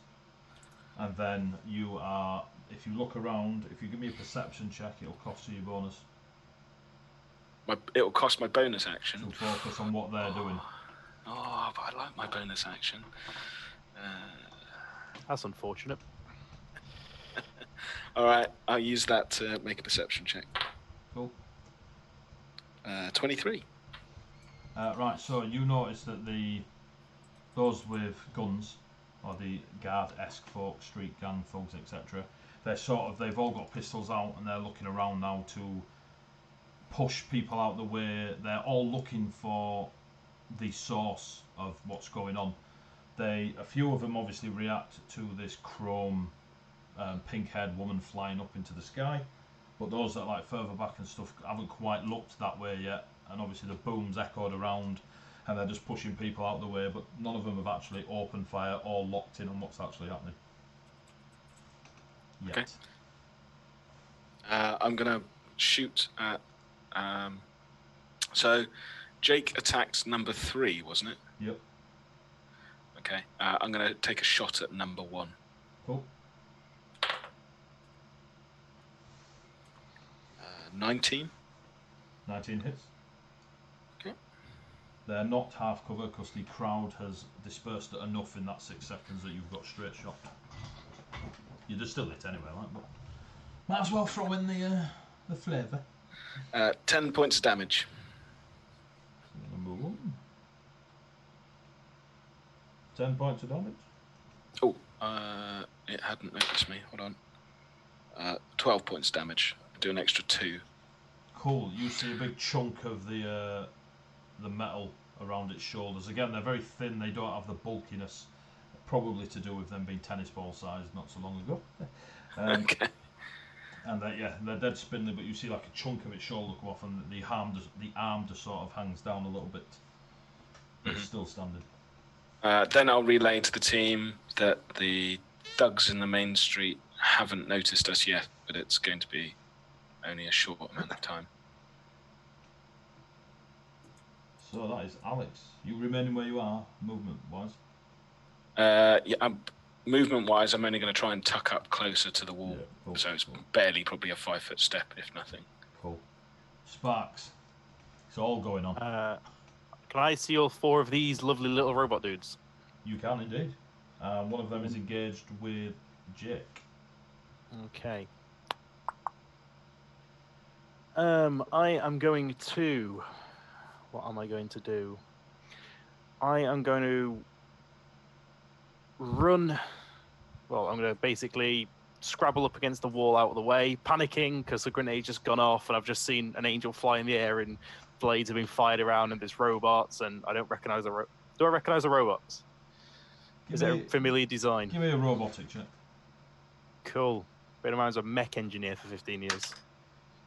And then you are, if you look around, if you give me a perception check, it'll cost you your bonus. It'll cost my bonus action. To focus on what they're doing. Oh, but I like my bonus action. That's unfortunate. All right, I'll use that to make a perception check. Cool. 23. Right, so you notice that those with guns, or the guard-esque folk, street gang folks, etc., they've all got pistols out and they're looking around now to push people out the way. They're all looking for the source of what's going on. A few of them obviously react to this chrome pink-haired woman flying up into the sky, but those that are like further back and stuff haven't quite looked that way yet, and obviously the booms echoed around and they're just pushing people out the way, but none of them have actually opened fire or locked in on what's actually happening yet. Okay. I'm gonna shoot at so Jake attacked number 3, wasn't it? Yep. Okay, I'm gonna take a shot at number 1. Cool. 19. 19 hits. Okay. They're not half cover because the crowd has dispersed it enough in that 6 seconds that you've got straight shot. You just still hit anyway, right? But might as well throw in the flavour. 10 points of damage. Number 1. 10 points of damage. Oh, it hadn't noticed me. Hold on. 12 points of damage. Do an extra 2. Cool. You see a big chunk of the metal around its shoulders. Again, they're very thin. They don't have the bulkiness. Probably to do with them being tennis ball sized not so long ago. Okay. And they're dead spindly. But you see like a chunk of its shoulder come off, and the arm just sort of hangs down a little bit. But it's still standing. Then I'll relay to the team that the thugs in the main street haven't noticed us yet, but it's going to be only a short amount of time. So that is Alex. You remaining where you are, movement-wise? Yeah, movement-wise, I'm only going to try and tuck up closer to the wall, Yeah, cool, so it's cool. barely probably a 5-foot step, if nothing. Cool. Sparks. It's all going on. Can I see all 4 of these lovely little robot dudes? You can indeed. One of them is engaged with Jake. Okay. I am going to... What am I going to do? I am going to run... Well, I'm going to basically scrabble up against the wall out of the way, panicking because the grenade's just gone off and I've just seen an angel fly in the air and blades have been fired around and there's robots and I don't recognise Do I recognise the robots? Is it a familiar design? Give me a robotic check. Cool. Bear in mind, I was a mech engineer for 15 years.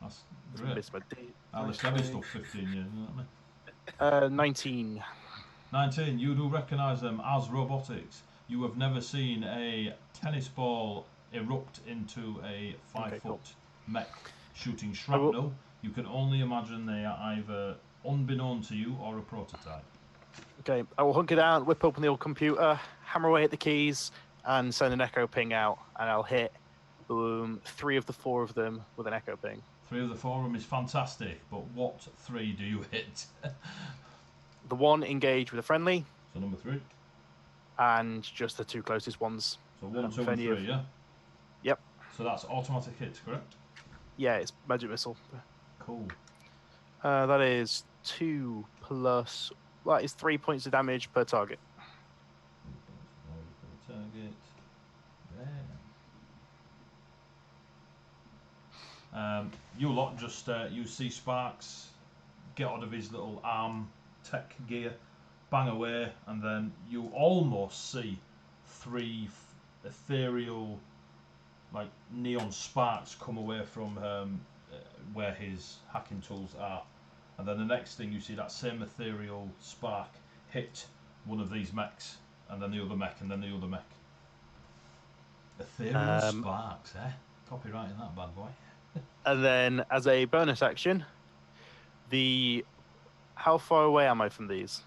That's great. Missed my date. Alex, that is still 15 years, isn't it? 19. 19. You do recognise them as robotics. You have never seen a tennis ball erupt into a 5-foot mech shooting shrapnel. You can only imagine they are either unbeknown to you or a prototype. Okay, I will hunker down, whip open the old computer, hammer away at the keys, and send an echo ping out, and I'll hit 3 of the 4 of them with an echo ping. 3 of the 4 of them is fantastic, but what 3 do you hit? The one engaged with a friendly. So number 3. And just the 2 closest ones. So 1, 2, and 3, yeah? Yep. So that's automatic hits, correct? Yeah, it's magic missile. Cool. That is 2 plus... That is 3 points of damage per target. You lot just you see Sparks get out of his little arm tech gear, bang away, and then you almost see 3 ethereal, like neon sparks come away from where his hacking tools are, and then the next thing you see that same ethereal spark hit one of these mechs, and then the other mech, and then the other mech. Ethereal sparks, eh? Copywriting that bad boy. And then, as a bonus action, how far away am I from these?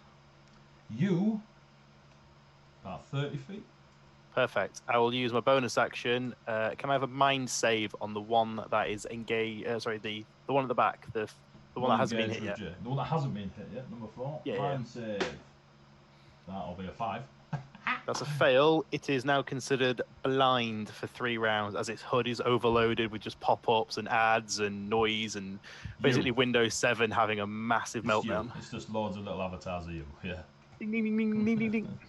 You about 30 feet. Perfect. I will use my bonus action. Can I have a mind save on the one that is engaged? Sorry, the one at the back, the one that hasn't been hit yet. The one that hasn't been hit yet. Number 4. Yeah, mind save. That'll be a 5. That's a fail. It is now considered blind for 3 rounds, as its HUD is overloaded with just pop-ups and ads and noise and basically Windows 7 having a massive meltdown. It's just loads of little avatars of you. Yeah. Ding, ding, ding, ding, ding, ding, ding.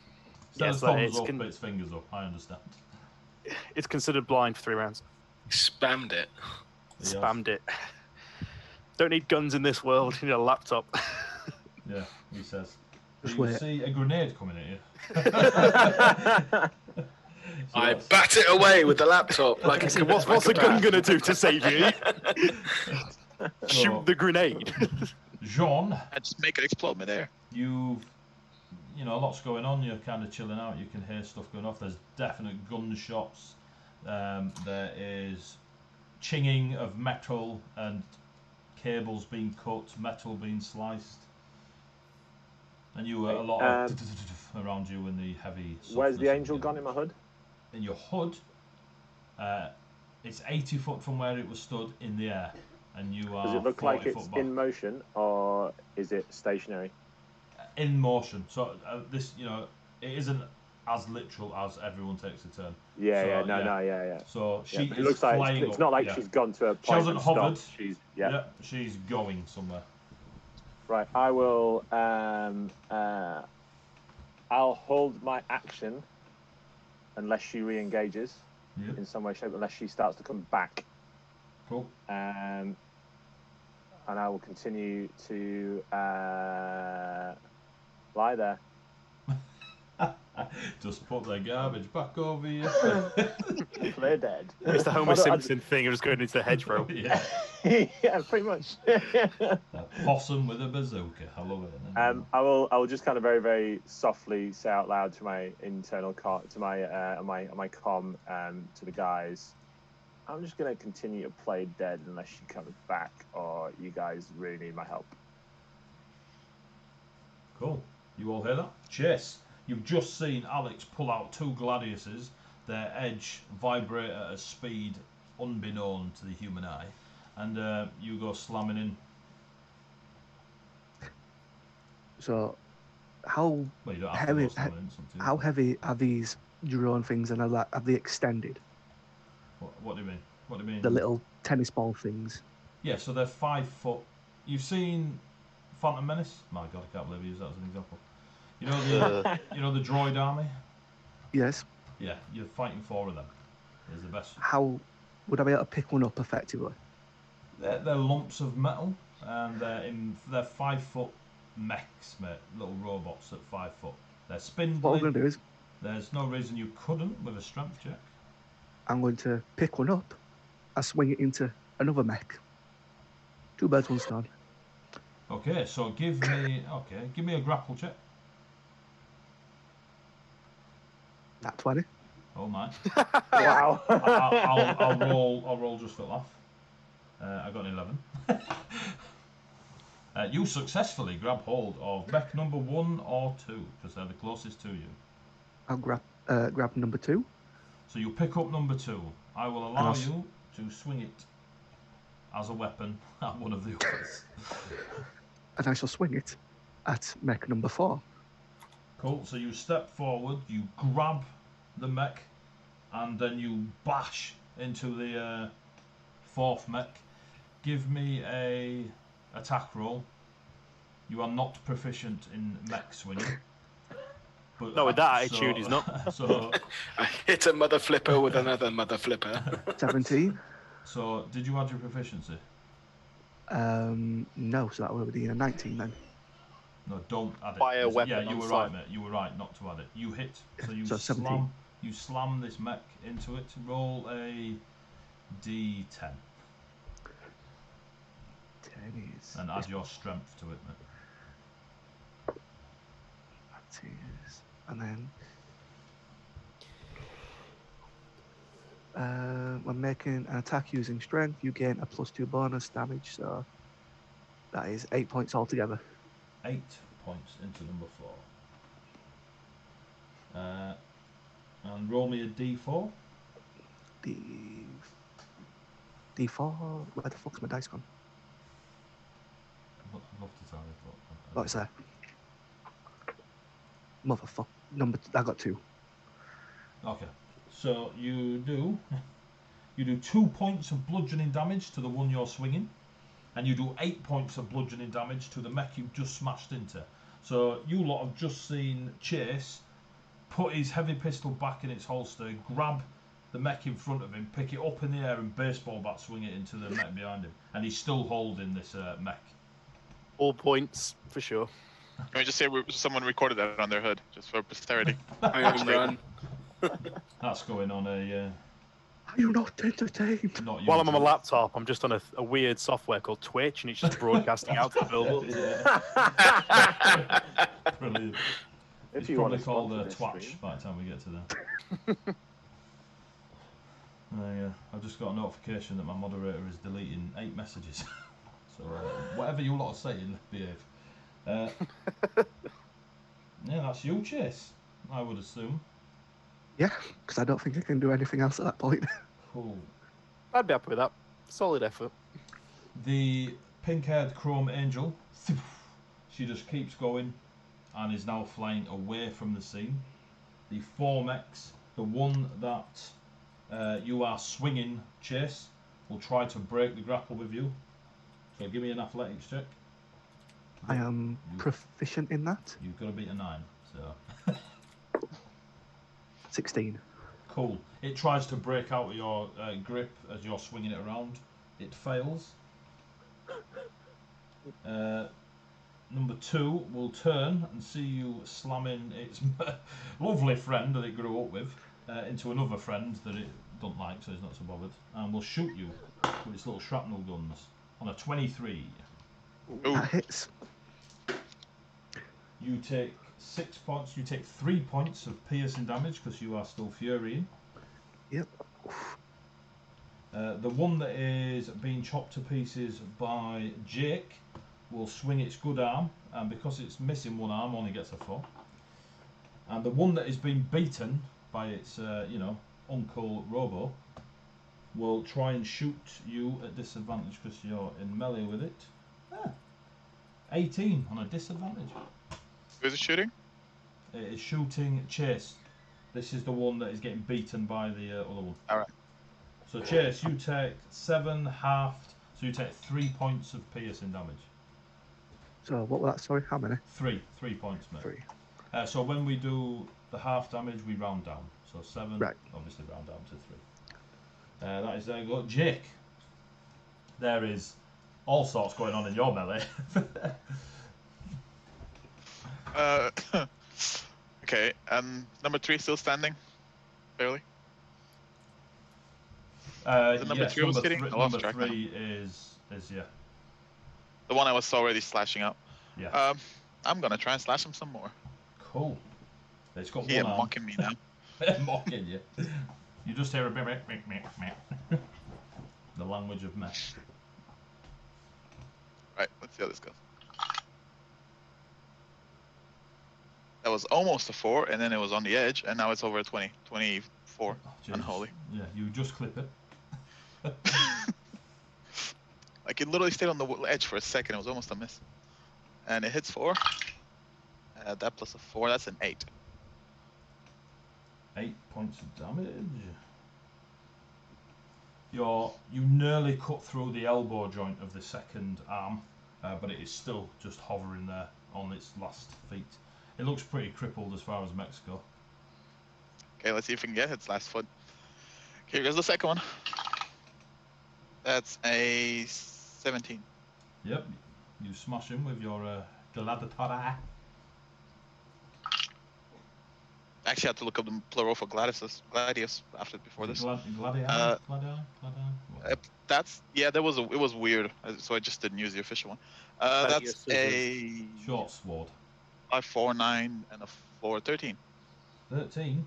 Instead Yes, of thumbs it's up, it's fingers up. I understand. It's considered blind for 3 rounds. Spammed it. Yes. Spammed it. Don't need guns in this world. You need a laptop. Yeah, he says. Just Do you wait. see a grenade coming at you? I bat it away with the laptop like it's What's a gun gonna do to save you? Shoot the grenade. Jean, I just make it explode midair. you know, lots going on. You're kind of chilling out. You can hear stuff going off. There's definite gunshots. There is chinging of metal and cables being cut, metal being sliced. And you a lot of around you in the heavy. Where's the softness angel of gone in my hood? In your hood, it's 80 foot from where it was stood in the air, and you are. Does it look 40 like it's foot back. in motion, or is it stationary? In motion? So this, you know, it isn't as literal as everyone takes a turn. Yeah, So, yeah. So Yeah, she but is it looks like flying it's up, not like yeah. she's gone to a point She hasn't and stopped. hovered. She's She's going somewhere. Right. I will. I'll hold my action unless she re-engages Yeah. in some way, shape, unless she starts to come back. Cool. And I will continue to lie there. Just put the garbage back over you. Play dead. It's the Homer Simpson thing of just going into the hedgerow. Yeah. Yeah, pretty much. A possum with a bazooka. I love it. I will just kind of very, very softly say out loud to my internal to my comm to the guys, I'm just gonna continue to play dead unless she comes back or you guys really need my help. Cool. You all hear that? Chase. You've just seen Alex pull out 2 gladiuses. Their edge vibrate at a speed unbeknown to the human eye, and you go slamming in. So, how Well, you don't have heavy? to go slamming in. Something. How heavy are these drone things, and have they extended? What do you mean? What do you mean? The little tennis ball things. Yeah, so they're 5 foot. You've seen Phantom Menace? My God, I can't believe you used that as an example. You know the droid army? Yes. Yeah, you're fighting 4 of them. Is the best. How would I be able to pick one up effectively? They're lumps of metal, and they're 5 foot mechs, mate. Little robots at 5 foot. They're spindly. What I'm going to do is There's no reason you couldn't with a strength check. I'm going to pick one up. I swing it into another mech. 2 birds, 1 stone. Okay, so give me a grapple check. That's 20. Oh my. Wow. I'll roll just for laugh. I got an 11. You successfully grab hold of mech number 1 or 2 because they're the closest to you. I'll grab number 2. So you pick up number 2. I will allow you to swing it as a weapon at one of the others. And I shall swing it at mech number 4. Cool. So you step forward, you grab the mech, and then you bash into the 4th mech. Give me a attack roll. You are not proficient in mech swinging. But, No, with that attitude, he's not. So I hit a mother flipper with another mother flipper. 17. So, did you add your proficiency? No, so that would be a 19 then. No, don't add it. Fire weapon Yeah, you on were sight. right, mate. You were right not to add it. You hit, so you So 17. slam this mech into it. Roll a d10 10 is. and add your strength to it, mate. That is. And then. When making an attack using strength, you gain a +2 bonus damage, so that is 8 points altogether. 8 points into number 4. And roll me a d4. D4. Where the fuck's my dice gone? I'd love to tell you, but What's there? Motherfucker. I got 2. okay. So you do 2 points of bludgeoning damage to the one you're swinging, and you do 8 points of bludgeoning damage to the mech you've just smashed into. So you lot have just seen Chase put his heavy pistol back in its holster, grab the mech in front of him, pick it up in the air and baseball bat swing it into the mech behind him, and he's still holding this mech. All points for sure. Can we just say someone recorded that on their hood, just for posterity? Home run. That's going on a Are you not entertained? not While I'm on my YouTube. laptop, I'm just on a weird software called Twitch, and it's just broadcasting out to the billboards. Yeah. Brilliant. If It's you want probably to called sponsor this Twatch stream. by the time we get to there. I've just got a notification that my moderator is deleting 8 messages. So whatever you lot are saying, behave. Yeah, that's you, Chase, I would assume. Yeah, because I don't think I can do anything else at that point. Cool. I'd be happy with that. Solid effort. The pink-haired chrome angel, she just keeps going and is now flying away from the scene. The 4 mechs, the one that you are swinging, Chase, will try to break the grapple with you. So give me an athletics check. I am proficient in that. You've got to beat a 9. So 16. cool. It tries to break out of your grip as you're swinging it around. It fails. Number 2 will turn and see you slamming its lovely friend that it grew up with into another friend that it don't like, so it's not so bothered, and will shoot you with its little shrapnel guns on a 23. Ooh. That hits. You take 6 points. You take 3 points of piercing damage because you are still furying. Yep. The one that is being chopped to pieces by Jake will swing its good arm, and because it's missing one arm, only gets a 4. And the one that is being beaten by its, Uncle Robo will try and shoot you at disadvantage because you're in melee with it. 18 on a disadvantage. Who's it shooting? It is shooting Chase. This is the one that is getting beaten by the other one. All right. So Chase, you take 7 halved, so you take 3 points of piercing damage. So what was that? Sorry, how many? 3 points, mate. 3. So when we do the half damage, we round down. So 7, Right. obviously round down to 3. That is there you go. Jake, there is all sorts going on in your melee. Okay, number 3 still standing? Barely? The number yes, 3 was number hitting? three, I lost number track now. 3 is yeah. The one I was already slashing out. Yeah. I'm gonna try and slash him some more. Cool. It's got He one is arm. mocking me now. Mocking you. You just hear a bit meh. The language of meh. Right, let's see how this goes. That was almost a 4, and then it was on the edge, and now it's over a 20. 24. Oh, jeez. Unholy. Yeah, you just clip it. Like, it literally stayed on the edge for a second. It was almost a miss. And it hits 4. That plus a 4, that's an 8. 8 points of damage. You nearly cut through the elbow joint of the second arm, but it is still just hovering there on its last feet. It looks pretty crippled as far as mechs go. Okay, let's see if we can get its last foot. Okay, here's the second one. That's a 17. Yep, you smash him with your gladiator. Actually, I had to look up the plural for gladius before this. Gladiator? That's that was it was weird, so I just didn't use the official one. That's a short sword. 5-4-9 and a 4-13. 13.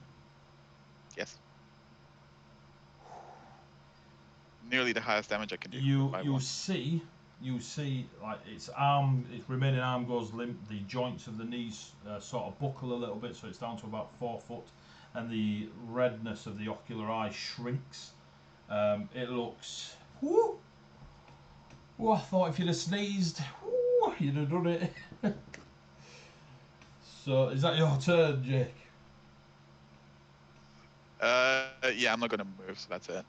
Yes. Nearly the highest damage I can do. You see, like its remaining arm goes limp. The joints of the knees sort of buckle a little bit, so it's down to about 4 foot, and the redness of the ocular eye shrinks. It looks. Whoo! Oh, I thought if you'd have sneezed, whoo, you'd have done it. So, is that your turn, Jake? Yeah, I'm not gonna move, so that's it.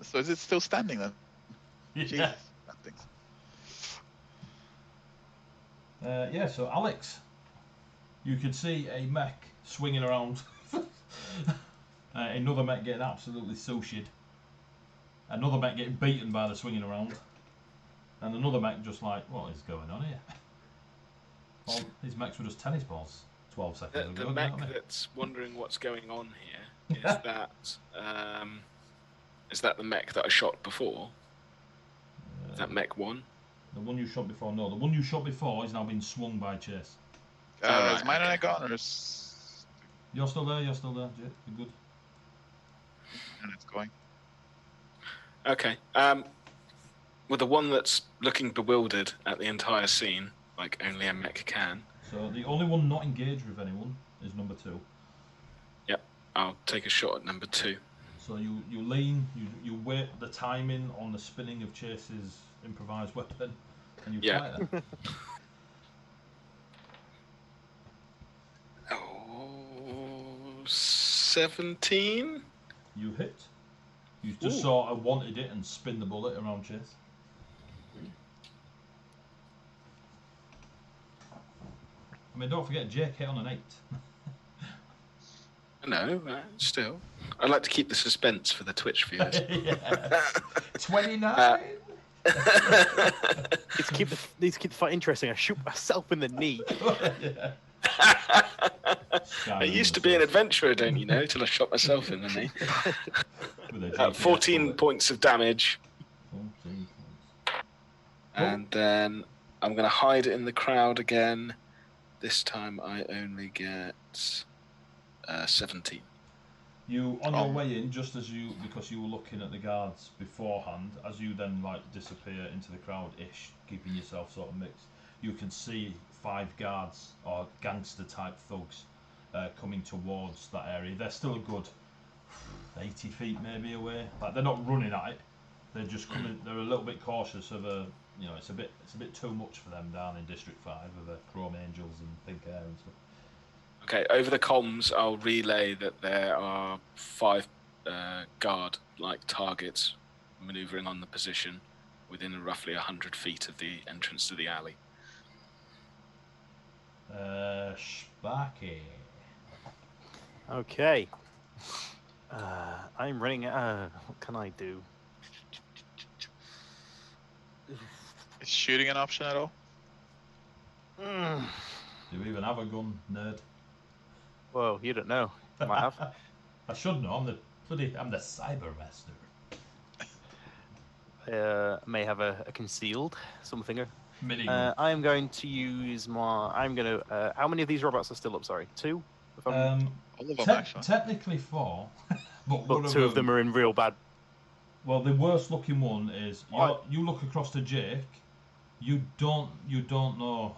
So is it still standing then? Yeah. Jesus, that thing's... Yeah, so Alex, you can see a mech swinging around. Another mech getting absolutely sushid. Another mech getting beaten by the swinging around. And another mech just like, what is going on here? Well, these mechs were just tennis balls 12 seconds ago. The mech that's wondering what's going on here is that the mech that I shot before? Is that mech 1? The one you shot before? No, the one you shot before is now being swung by Chase. Right, is mine okay. gone or You're still there, Jake. You're good. And it's going. Okay. Well, the one that's looking bewildered at the entire scene, like only a mech can. So the only one not engaged with anyone is number 2. Yep, I'll take a shot at number 2. So you lean, you wait the timing on the spinning of Chase's improvised weapon, and you fire. Oh, 17? You hit. You just sort of wanted it and spin the bullet around Chase. I mean, don't forget Jake hit on an 8. No, still. I'd like to keep the suspense for the Twitch viewers. 29. Need to keep the fight interesting. I shoot myself in the knee. I used to be an adventurer, don't you know, till I shot myself in the knee. 14 points of damage. 14 points. And then I'm going to hide it in the crowd again. This time I only get 17. You, on your way in, just as you, because you were looking at the guards beforehand, as you then like disappear into the crowd-ish, keeping yourself sort of mixed, you can see 5 guards or gangster-type thugs coming towards that area. They're still a good 80 feet maybe away. Like they're not running at it. They're just coming. They're a little bit cautious of it's a bit too much for them down in District 5 with the Chrome Angels and pink hair and stuff. Okay, over the comms, I'll relay that there are 5 guard-like targets manoeuvring on the position within roughly 100 feet of the entrance to the alley. Sparky. Okay. I'm running. What can I do? Is shooting an option at all? Do you even have a gun, nerd? Well, you don't know. You might have. I should know. I'm the cyber master. May have a concealed something. Minigun. I am going to use my. I'm going to. How many of these robots are still up? Sorry, 2. All of them, actually. Technically 4, but 2 of them are in real bad. Well, the worst looking one is you look across to Jake. You don't know.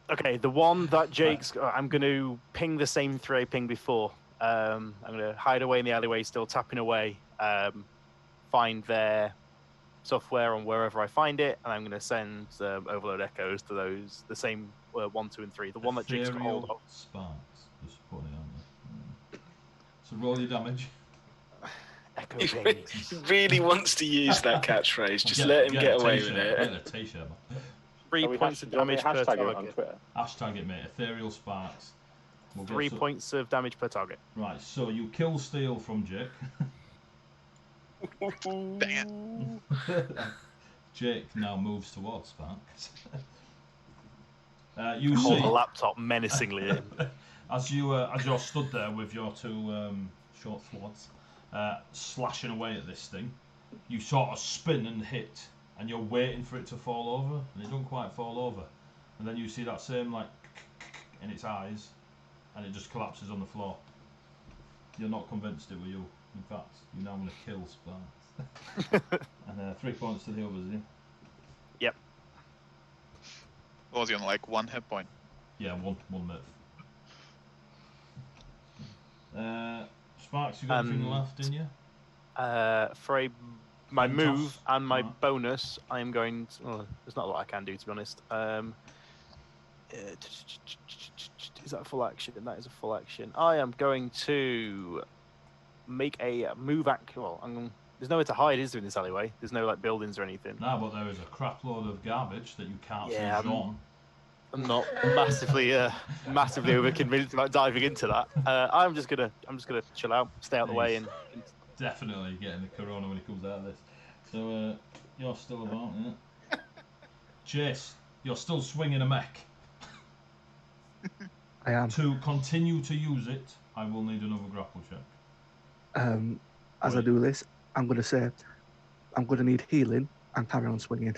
Okay, the one that Jake's. I'm going to ping the same 3 I pinged before. I'm going to hide away in the alleyway, still tapping away. Find their software on wherever I find it, and I'm going to send overload echoes to those. The same 1, 2, and 3. The one that Jake's got hold of. Sparks. Just put it on there. So roll your damage. Echo He pings. really wants to use that catchphrase. Just let him get away with it. Get a t-shirt, man. 3 points of damage per target. On Twitter? Hashtag it, mate. Ethereal Sparks. 3 points of damage per target. Right, so you kill steal from Jake. Dang Jake now moves towards Sparks. You Hold see, the laptop menacingly in. as you're stood there with your two short swords, slashing away at this thing, you sort of spin and hit, and you're waiting for it to fall over, and it don't quite fall over, and then you see that same like in its eyes, and it just collapses on the floor. You're not convinced it were you. In fact, you're now going to kill Sparks. And 3 points to the others, yeah? Yep. Was he on like 1 hit point? Yeah, one minute. Sparks, you got anything left, didn't you? For my Mentos? move and my Right. bonus, I am going to... Oh, there's not a lot I can do, to be honest. Is that a full action? That is a full action. I am going to make a move action. Well, there's nowhere to hide, is there, in this alleyway? There's no like buildings or anything. No, but there is a crap load of garbage that you can't see Jean. I'm not massively overconvinced about diving into that. I'm just gonna chill out, stay out the way, and Definitely getting the corona when he comes out of this. So you're still about, yeah. Chase, you're still swinging a mech. I am. To continue to use it, I will need another grapple check. As I do this, I'm going to say, I'm going to need healing and carry on swinging.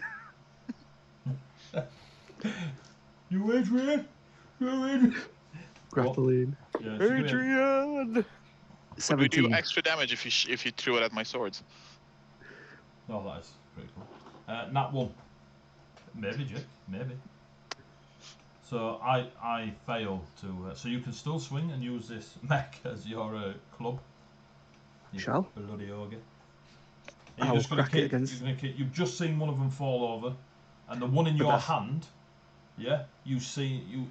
You Adrian? You Adrian? Grappling. Yeah, so Adrian. Would we 17. do extra damage if you threw it at my swords? Oh, that is pretty cool. Nat 1. Maybe, Jake. Maybe. So I fail to... so you can still swing and use this mech as your club. You Shall? bloody ogre. I'll You're just going to crack it kick. against... You've just seen one of them fall over, and the one in your hand, yeah. You see you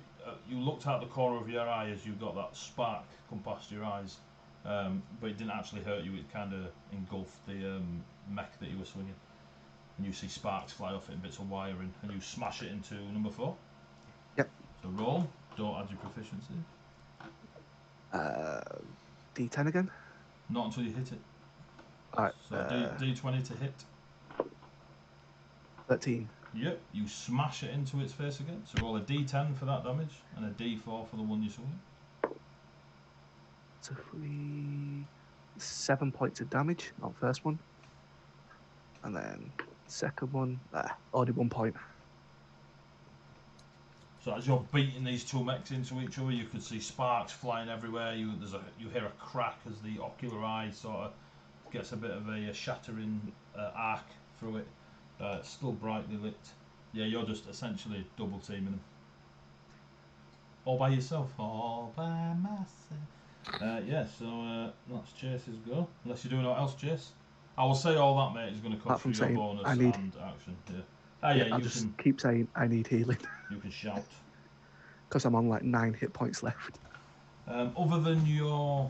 looked out the corner of your eye as you got that spark come past your eyes, but it didn't actually hurt you. It kind of engulfed the mech that you were swinging, and you see sparks fly off it and bits of wiring, and you smash it into number 4. Yep. So roll. Don't add your proficiency. D10 again. Not until you hit it. Alright. So D20 to hit. 13. Yep, you smash it into its face again. So roll a D10 for that damage and a D4 for the one you swing. So 7 points of damage on first one. And then second one, only 1 point. So as you're beating these two mechs into each other, you could see sparks flying everywhere. You hear a crack as the ocular eye sort of gets a bit of a shattering arc through it. It's still brightly lit. Yeah, you're just essentially double teaming them. All by yourself. All by myself. Yeah, so that's Chase's go. Unless you're doing anything else, Chase. I will say all that, mate, is going to come through your bonus and action. Yeah. I'll just keep saying I need healing. You can shout. Because I'm on like 9 hit points left. Other than your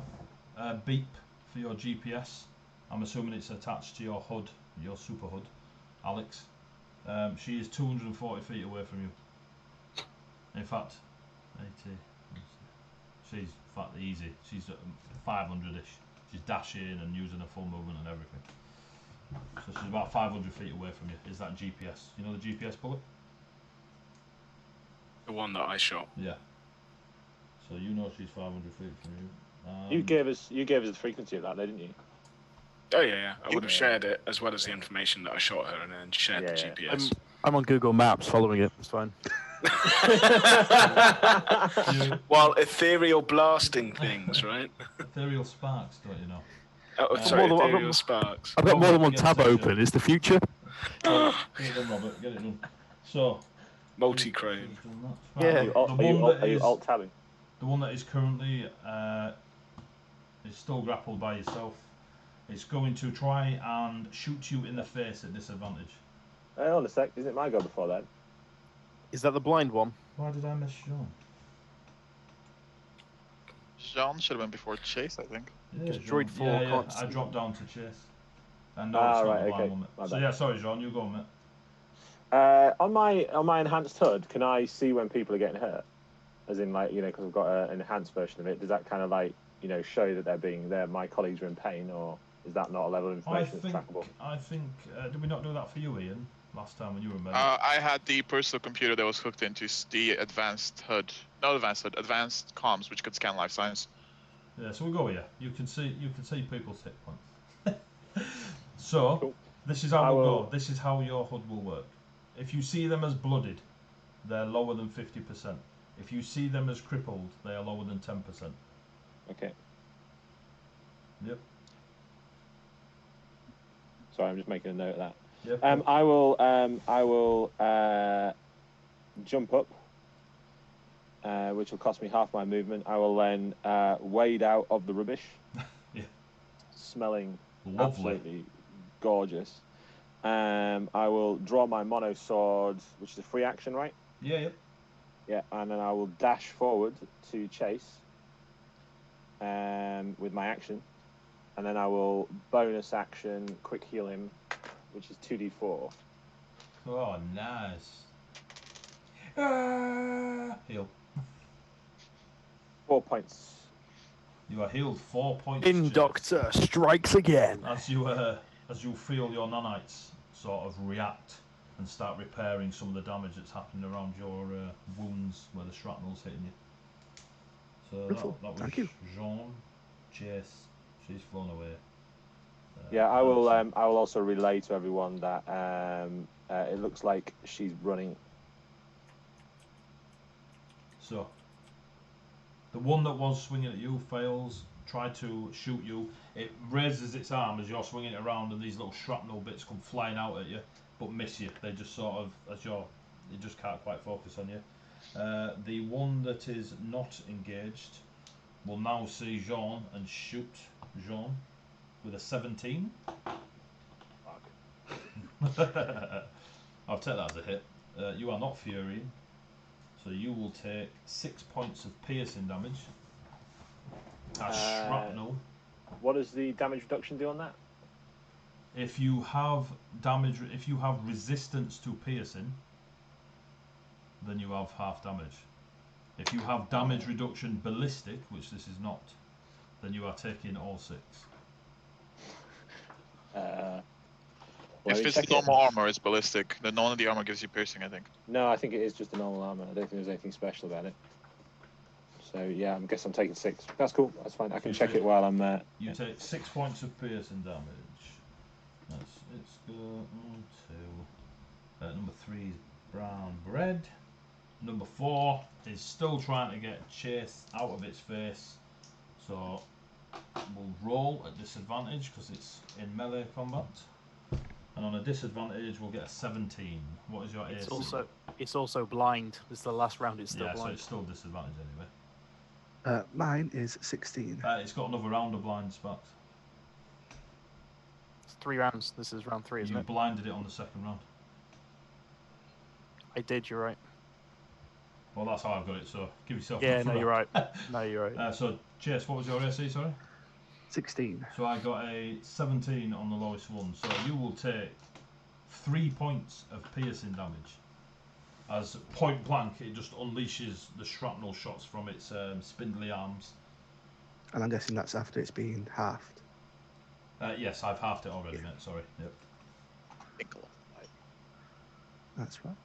beep for your GPS, I'm assuming it's attached to your HUD, your super HUD, Alex. She is 240 feet away from you. In fact, 80. She's in fact easy. She's 500-ish. She's dashing and using her full movement and everything. So she's about 500 feet away from you. Is that GPS? You know the GPS bullet? The one that I shot. Yeah. So you know she's 500 feet from you. You gave us the frequency of that, though, didn't you? Oh yeah. I would have shared it as well as the information that I shot her, and then shared the GPS. I'm on Google Maps following it. It's fine. While ethereal blasting things, right? Ethereal sparks, don't you know? Oh, sorry, I've got- ethereal sparks. I've got more than one Get tab attention. open. It's the future. Get it done, Robert. Get it done. So. Multi-chrome. Yeah. Are you alt tabbing? The one that is currently is still grappled by yourself. It's going to try and shoot you in the face at disadvantage. Hang on a sec. Isn't it my go before that? Is that the blind one? Why did I miss Sean? Jean should have been before Chase, I think. Yeah, Just Droid 4 can't I see. dropped down to Chase. And no, it's not right, the blind okay. one, mate. My So bad. yeah, sorry, Sean, you go, mate. On my enhanced HUD, can I see when people are getting hurt? As in, like, because I've got an enhanced version of it. Does that kind of like, show that my colleagues are in pain, or Is that not a level of information that's trackable? I think did we not do that for you, Ian, last time when you were medic? I had the personal computer that was hooked into the advanced HUD, not advanced HUD, advanced comms, which could scan life signs. Yeah, so we'll go here. You can see people's hit points. So Cool. this is how we'll go. This is how your HUD will work. If you see them as blooded, they're lower than 50%. If you see them as crippled, they are lower than 10%. Okay. Yep. Sorry, I'm just making a note of that. Yep. I will jump up, which will cost me half my movement. I will then wade out of the rubbish, Yeah. smelling Lovely. absolutely gorgeous. I will draw my mono sword, which is a free action, right? Yeah, yep. Yeah, and then I will dash forward to chase with my action, and then I will bonus action quick heal him, which is 2d4. Oh, nice. Heal. 4 points. You are healed 4 points. In Jess, Doctor strikes again. as you feel your nanites sort of react and start repairing some of the damage that's happened around your wounds where the shrapnel's hitting you. So Wonderful. that was Thank you. Jean. Jess, she's flown away. Yeah, I will. Nancy. I will also relay to everyone that it looks like she's running. So, the one that was swinging at you fails. Try to shoot you. It raises its arm as you're swinging it around, and these little shrapnel bits come flying out at you, but miss you. They just sort of, you just can't quite focus on you. The one that is not engaged will now see Jean and shoot Jean with a 17. I'll take that as a hit. You are not Fury, so you will take 6 points of piercing damage. That's shrapnel. What does the damage reduction do on that? If you have resistance to piercing, then you have half damage. If you have damage reduction ballistic, which this is not, then you are taking all 6. If it's the normal armor, it's ballistic. The none of the armor gives you piercing, I think. No, I think it is just the normal armor. I don't think there's anything special about it. So yeah, I guess I'm taking 6. That's cool. That's fine. I can check it while I'm there. You take 6 points of piercing damage. Let's go on to number 3 is brown bread. Number 4 is still trying to get Chase out of its face. So we'll roll at disadvantage because it's in melee combat. And on a disadvantage, we'll get a 17. What is your AC? It's also blind. This is the last round. It's still yeah, so blind. it's still disadvantage anyway. Mine is 16. It's got another round of blind sparks. It's 3 rounds. This is round 3, isn't You it? blinded it on the second round. I did. You're right. Well, that's how I've got it. So give yourself. Yeah. enough for No, that. you're right. No, you're right. So Chase, what was your AC? Sorry. 16. So I got a 17 on the lowest one. So you will take 3 points of piercing damage. As point blank, it just unleashes the shrapnel shots from its spindly arms. And I'm guessing that's after it's been halved. Yes, I've halved it already, mate. Sorry. Yep. That's right.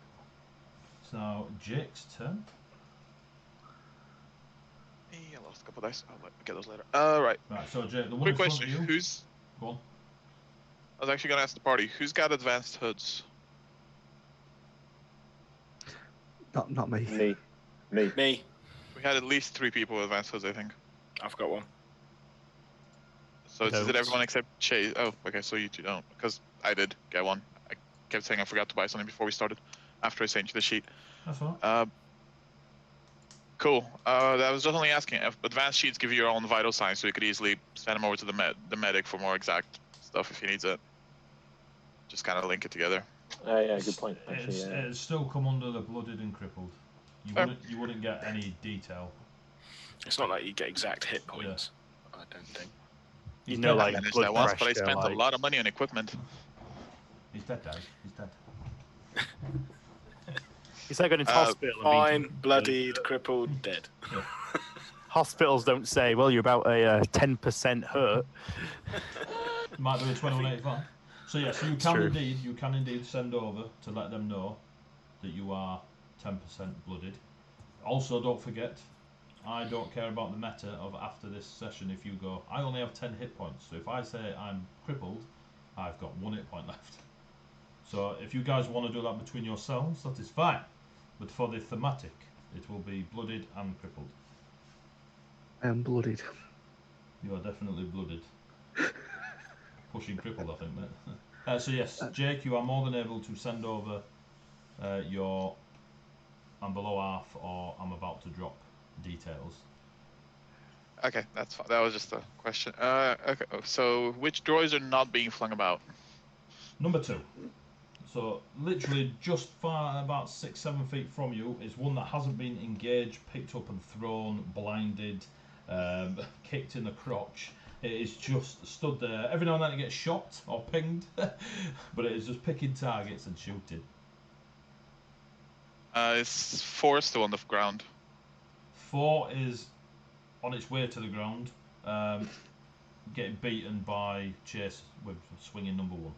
So now Jake's turn. I lost a couple of dice. I'll get those later. Right. Right. So Jake, the one Quick in front question. of you. Who's... Go on. I was actually going to ask the party. Who's got advanced hoods? Not me. Me. Me. We had at least 3 people with advanced hoods, I think. I've got one. So is it Don't. everyone except Chase? Oh, okay, so you 2 don't. Because I did get one. I kept saying I forgot to buy something before we started. After I sent you the sheet. That's all right. Cool. I was just only asking if advanced sheets give you your own vital signs, so you could easily send them over to the medic for more exact stuff if he needs it. Just kind of link it together. Yeah, good point. Actually, yeah. It'd still come under the blooded and crippled. You wouldn't get any detail. It's not like you get exact hit points. I don't think. He's know, dead. like, Managed blood that once, but I pressure, spent like- a lot of money on equipment. He's dead, Dave. He's dead. Is that going into hospital? and being- Fine, bloodied, crippled, dead. Hospitals don't say, well, you're about a 10% hurt. Might do a 2185. So yeah, so you can indeed send over to let them know that you are 10% blooded. Also, don't forget, I don't care about the meta of after this session. If you go, I only have 10 hit points. So if I say I'm crippled, I've got 1 hit point left. So if you guys want to do that between yourselves, that is fine. But for the thematic, it will be blooded and crippled. I am blooded. You are definitely blooded. Pushing crippled, I think, mate. So yes, Jake, you are more than able to send over your I'm below half or I'm about to drop details. Okay, that's fine. That was just a question. Okay, so which droids are not being flung about? Number 2. So literally just far about 6-7 feet from you is one that hasn't been engaged, picked up and thrown, blinded, kicked in the crotch. It is just stood there. Every now and then it gets shot or pinged, but it is just picking targets and shooting. Is 4 still on the ground? 4 is on its way to the ground, getting beaten by Chase with swinging number 1.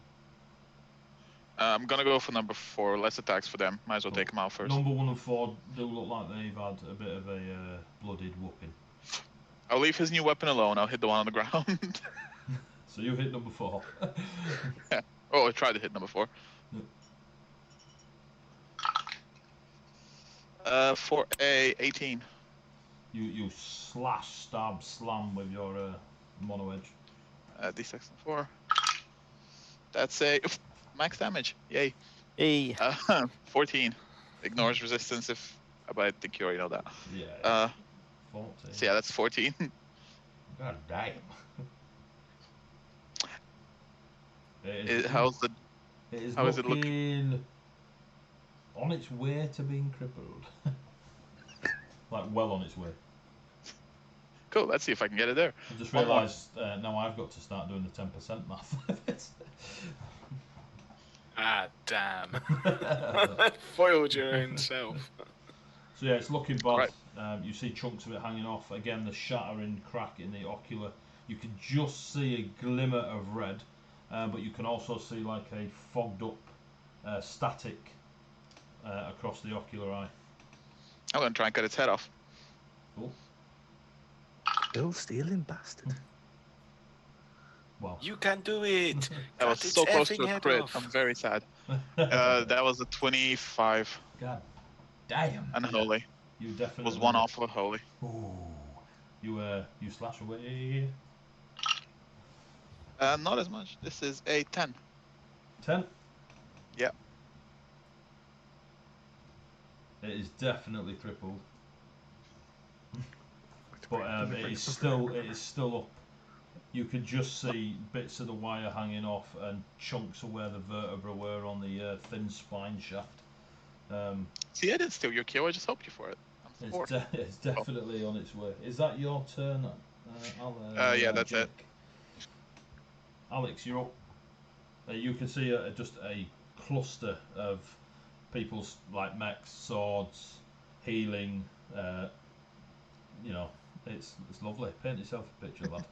I'm gonna go for number 4. Less attacks for them. Might as well Cool. take them out first. Number 1 and 4 do look like they've had a bit of a blooded whooping. I'll leave his new weapon alone. I'll hit the one on the ground. So you hit number 4. Oh, I tried to hit number 4. For a 18. You slash, stab, slam with your mono edge. D6 and 4. That's a max damage. Yay. Hey. 14. Ignores resistance if, but I think you already know that. Yeah. 14. So yeah, that's 14. God damn. How is it looking? looking on its way to being crippled. Like well on its way. Cool, let's see if I can get it there. I just realised now I've got to start doing the 10% math. Ah, damn. Foiled your own self. So yeah, it's looking bad. Right. You see chunks of it hanging off. Again, the shattering crack in the ocular. You can just see a glimmer of red, but you can also see like a fogged up static across the ocular eye. I'm gonna try and cut its head off. Cool. Bill stealing bastard. Well, You can do it. That was Cut so its close effing to a head crit. off. I'm very sad. That was a 25. God damn. Unholy. You definitely Was 1 off of a holy. Ooh. You slash away. Not as much. This is a 10. 10. Yeah. It is definitely crippled. But it is still up. You can just see bits of the wire hanging off and chunks of where the vertebra were on the thin spine shaft. See, I didn't steal your kill. I just helped you for it. I'm 4. It's definitely on its way. Is that your turn? Yeah, that's Jake? it. Alex, you're up. You can see just a cluster of people's like mechs, swords, healing. You know, it's lovely. Paint yourself a picture, lad.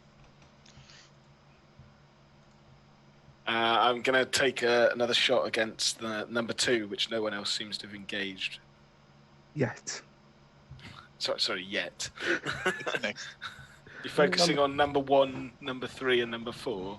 I'm going to take another shot against the number 2, which no one else seems to have engaged. Yet. Sorry, yet. Next. You're focusing on number 1, number 3, and number 4.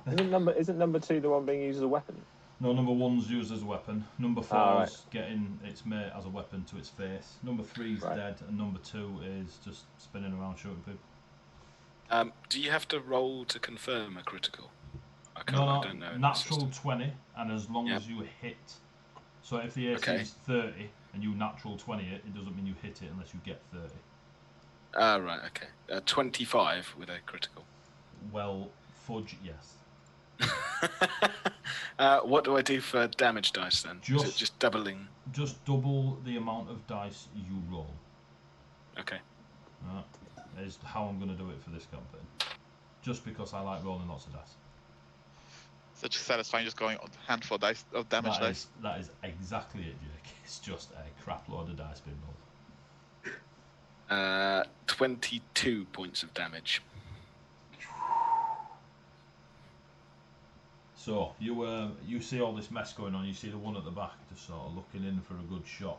Isn't number 2 the one being used as a weapon? No, number 1's used as a weapon. Number 4's right. getting its mate as a weapon to its face. Number 3's Right. dead, and number 2 is just spinning around shooting people. Do you have to roll to confirm a critical? I don't know. Natural 20, and as long as you hit. So if the AC is 30 and you natural 20 it doesn't mean you hit it unless you get 30. Ah, right, okay. 25 with a critical. Well, fudge, yes. What do I do for damage dice then? Is it just doubling? Just double the amount of dice you roll. Okay. That is how I'm going to do it for this campaign. Just because I like rolling lots of dice. Such satisfying just going on handful of dice of damage dice. That is exactly it, Jake. It's just a crap load of dice being rolled. 22 points of damage. So you see all this mess going on. You see the one at the back just sort of looking in for a good shot,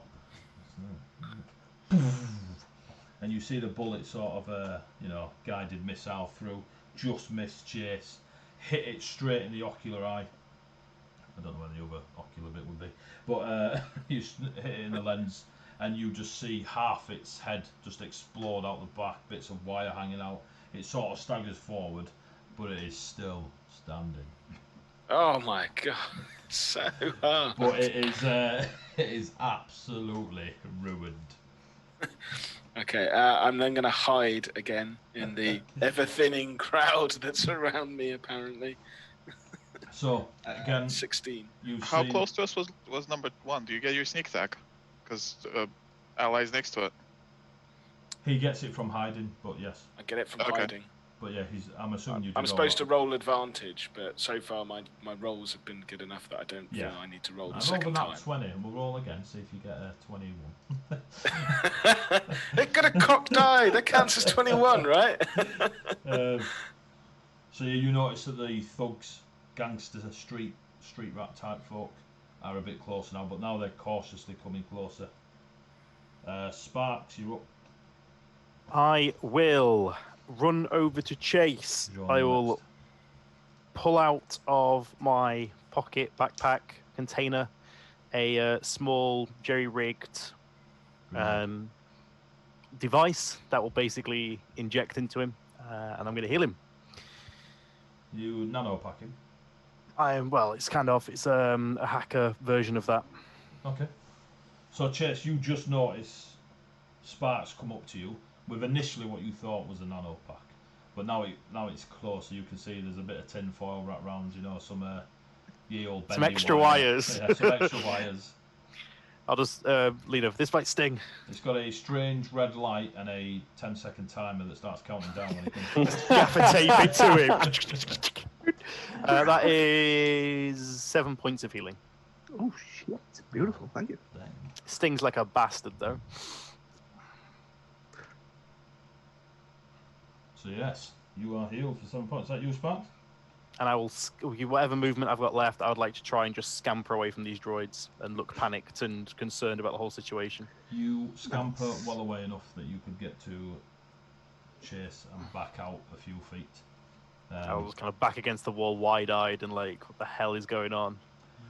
and you see the bullet sort of guided missile through, just missed Chase, hit it straight in the ocular eye. I don't know where the other ocular bit would be, but you hit it in the lens, and you just see half its head just explode out the back, bits of wire hanging out. It sort of staggers forward, but it is still standing. Oh my god, so hard. But it is absolutely ruined. Okay, I'm then going to hide again in the ever-thinning crowd that's around me, apparently. So, again, 16. How close to us was number 1? Do you get your sneak attack? Because allies next to it. He gets it from hiding, but yes. I get it from hiding. But yeah, I'm assuming you. I'm supposed to roll advantage, but so far my rolls have been good enough that I don't feel I need to roll the second time. 20, and we'll roll again, see if you get a 21. They got a cocked die. That counts as 21, right? So you notice that the thugs, gangsters, street rat type folk are a bit closer now, but now they're cautiously coming closer. Sparks, you're up. I will run over to Chase. I will pull out of my pocket backpack container a small jerry-rigged device that will basically inject into him, and I'm going to heal him. You nanopack him? It's a hacker version of that. Okay. So Chase, you just notice Sparks come up to you with initially what you thought was a nanopack, but now it's closer. You can see there's a bit of tin foil wrapped around, some ye old bendy some extra wires. Yeah, some extra wires. I'll just lead off. This might sting. It's got a strange red light and a 10-second timer that starts counting down when it comes. Gaffer tape it to him. That is 7 points of healing. Oh shit! Beautiful, thank you. Stings like a bastard though. So yes, you are healed for 7 points. Is that you, Sparks? And I will, whatever movement I've got left, I would like to try and just scamper away from these droids and look panicked and concerned about the whole situation. You scamper well away enough that you could get to Chase and back out a few feet. I was kind of back against the wall, wide-eyed, and like, what the hell is going on?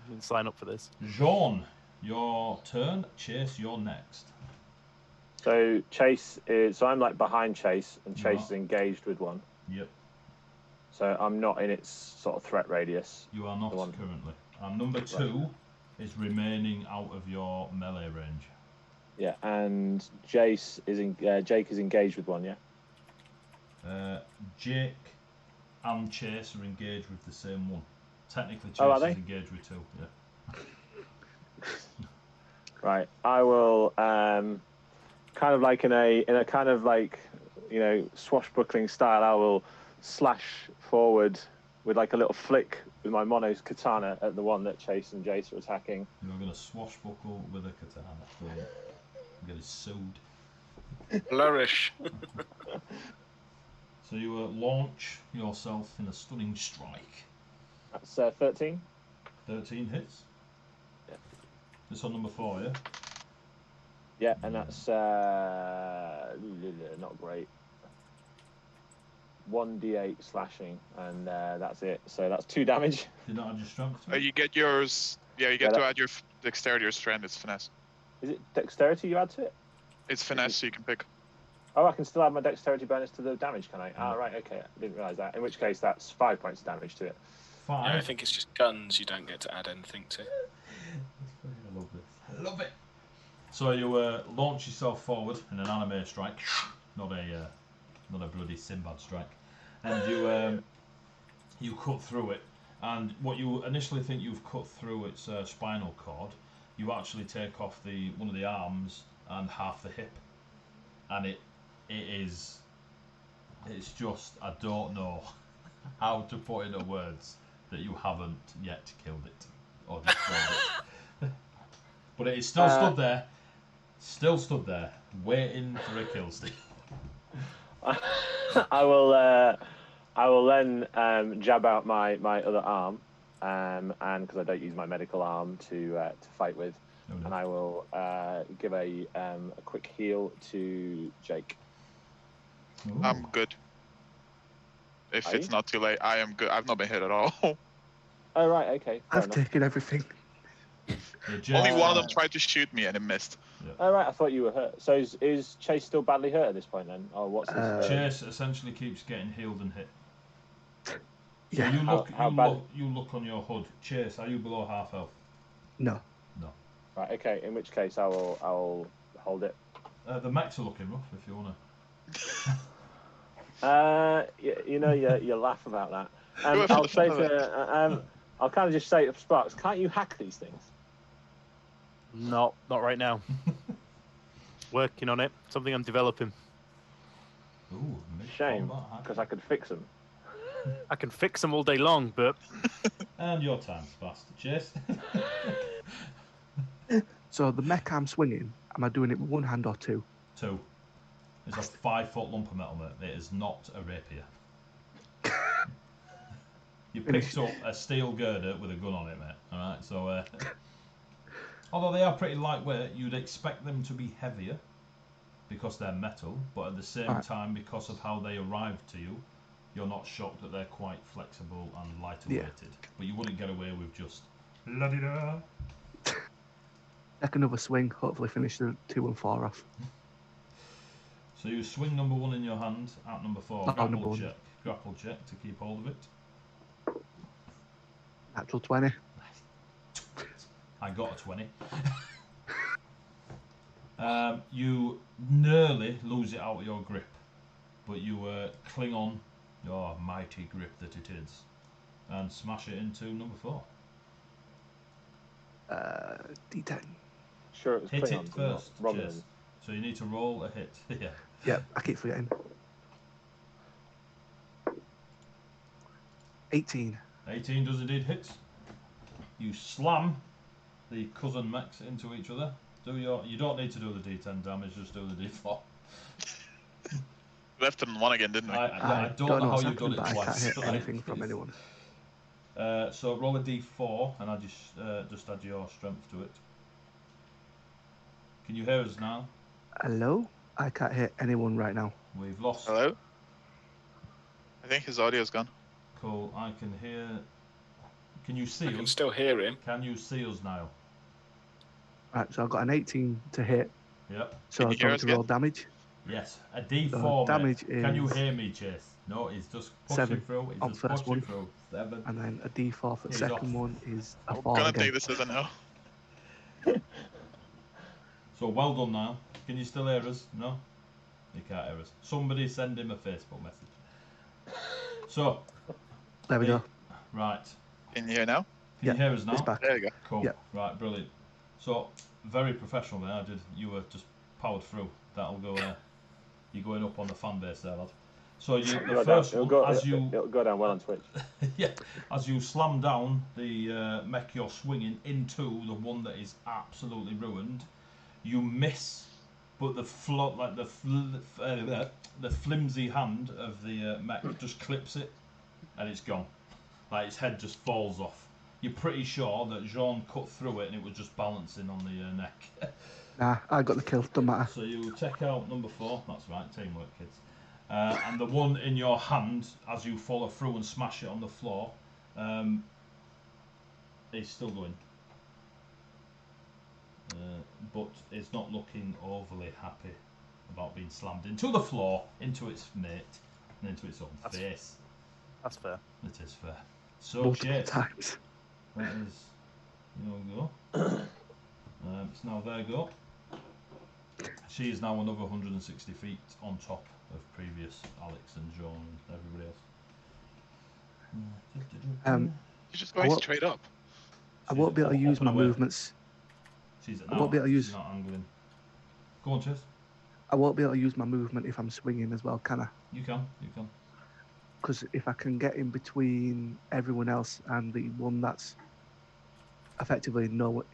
I didn't sign up for this. Jean, your turn. Chase, you're next. So Chase is. So I'm like behind Chase, and Chase is engaged with one. Yep. So I'm not in its sort of threat radius. You are not currently. And number 2 is remaining out of your melee range. Yeah, and Jake is engaged with one. Yeah. Jake and Chase are engaged with the same one. Technically, Chase are is they? engaged with 2. Yeah. Right. I will kind of like in a kind of like swashbuckling style. I will slash forward with like a little flick with my mono katana at the one that Chase and Jace are attacking. You're going to swashbuckle with a katana. So I'm getting sued. Flourish. So you launch yourself in a stunning strike. That's 13. 13 hits. Yeah. It's on number 4, yeah? Yeah, and that's not great. 1d8 slashing, and that's it. So that's 2 damage. Did not add your strength to it? You get yours. Yeah, you get to add your dexterity or strength. It's finesse. Is it dexterity you add to it? It's finesse, so you can pick. Oh, I can still add my dexterity bonus to the damage, can I? Ah, right, okay. I didn't realise that. In which case, that's 5 points of damage to it. 5. Yeah, I think it's just guns you don't get to add anything to. I love this. I love it. So you launch yourself forward in an anime strike, not a bloody Sinbad strike, and you cut through it. And what you initially think you've cut through its spinal cord, you actually take off one of the arms and half the hip, and it's just, I don't know how to put into words that you haven't yet killed it or destroyed it. But it is still stood there, waiting for a kill steal. I will then jab out my other arm and because I don't use my medical arm to fight with, and I will give a quick heal to Jake. Ooh. I'm good. If Are it's you? not too late, I am good. I've not been hit at all. Oh right, okay. Fair I've enough. taken everything. Yeah, Only Jake's one of fine. them tried to shoot me and it missed. Oh right, I thought you were hurt. So is Chase still badly hurt at this point then? Or what's this? Chase essentially keeps getting healed and hit. So Yeah. you look, How bad? you look on your HUD. Chase, are you below half health? No. No. Right, okay. In which case, I will hold it. The mechs are looking rough. If you wanna. You laugh about that. Do it for I'll the say fun of to I'll kind of just say to Sparks, can't you hack these things? Not right now. Working on it. Something I'm developing. Ooh, mid Shame, combat hack. because I could fix them. I can fix them all day long, but And your time's fast, Chase. So the mech I'm swinging, am I doing it with one hand or two? 2. It's a 5-foot lump of metal, mate. It is not a rapier. You picked up a steel girder with a gun on it, mate. Alright, so although they are pretty lightweight, you'd expect them to be heavier because they're metal, but at the same time, because of how they arrived to you, you're not shocked that they're quite flexible and lighter weighted. But you wouldn't get away with just la-di-da. Take another swing, hopefully finish the 2 and 4 off. So you swing number 1 in your hand at number 4. Oh, number 1. Grapple check to keep hold of it. Natural 20. I got a 20. You nearly lose it out of your grip, but you cling on, your mighty grip that it is, and smash it into number 4. D10. Sure, it was Hit Klingons, it first, not Chase. Romulans. So you need to roll a hit. Yeah. Yep, I keep forgetting. 18. 18 does indeed hit. You slam the cousin mechs into each other. You don't need to do the D10 damage, just do the D4. Left them one again, didn't we? I don't know how what's you've done happening, it but I twice. can't hit anything from anyone. So roll a D4, and I just add your strength to it. Can you hear us now? Hello? I can't hit anyone right now. We've lost. Hello? I think his audio's gone. Cool. I can hear. Can you see I can us? still hear him. Can you see us now? Right, so I've got an 18 to hit. Yep. So Can I'm you hear going us to again? roll damage. Yes. A D4. So damage mate. Can you is hear me, Chase? No, he's just pushing 7 through. He's on just first pushing one. through. 7. And then a D4 for the He's second off. one is a I'm 4 gonna again. take this as a no. So well done now. Can you still hear us? No? You can't hear us. Somebody send him a Facebook message. So. There we go. Right. Can you hear now? Can you hear us now? It's back. There you go. Cool. Yep. Right, brilliant. So, very professional there. You were just powered through. That'll go. You're going up on the fan base there, lad. So the first one, it'll go down well on Twitch. yeah, as you slam down the mech you're swinging into the one that is absolutely ruined, you miss, but the flimsy hand of the mech just clips it, and it's gone. Like its head just falls off. You're pretty sure that Jean cut through it and it was just balancing on the neck. Nah, I got the kill, don't matter. So you take out number 4, that's right, teamwork kids. And the one in your hand, as you follow through and smash it on the floor, is still going. But it's not looking overly happy about being slammed into the floor, into its mate, and into its own face. that's fair. It is fair. So, Multiple Chase, times. that is your go. It's now their go. She is now another 160 feet on top of previous Alex and John and everybody else. You're just going straight up. I won't be able to use my movements. I won't be able to use. She's not angling. Go on, Chase. I won't be able to use my movement if I'm swinging as well, can I? You can. Because if I can get in between everyone else and the one that's effectively number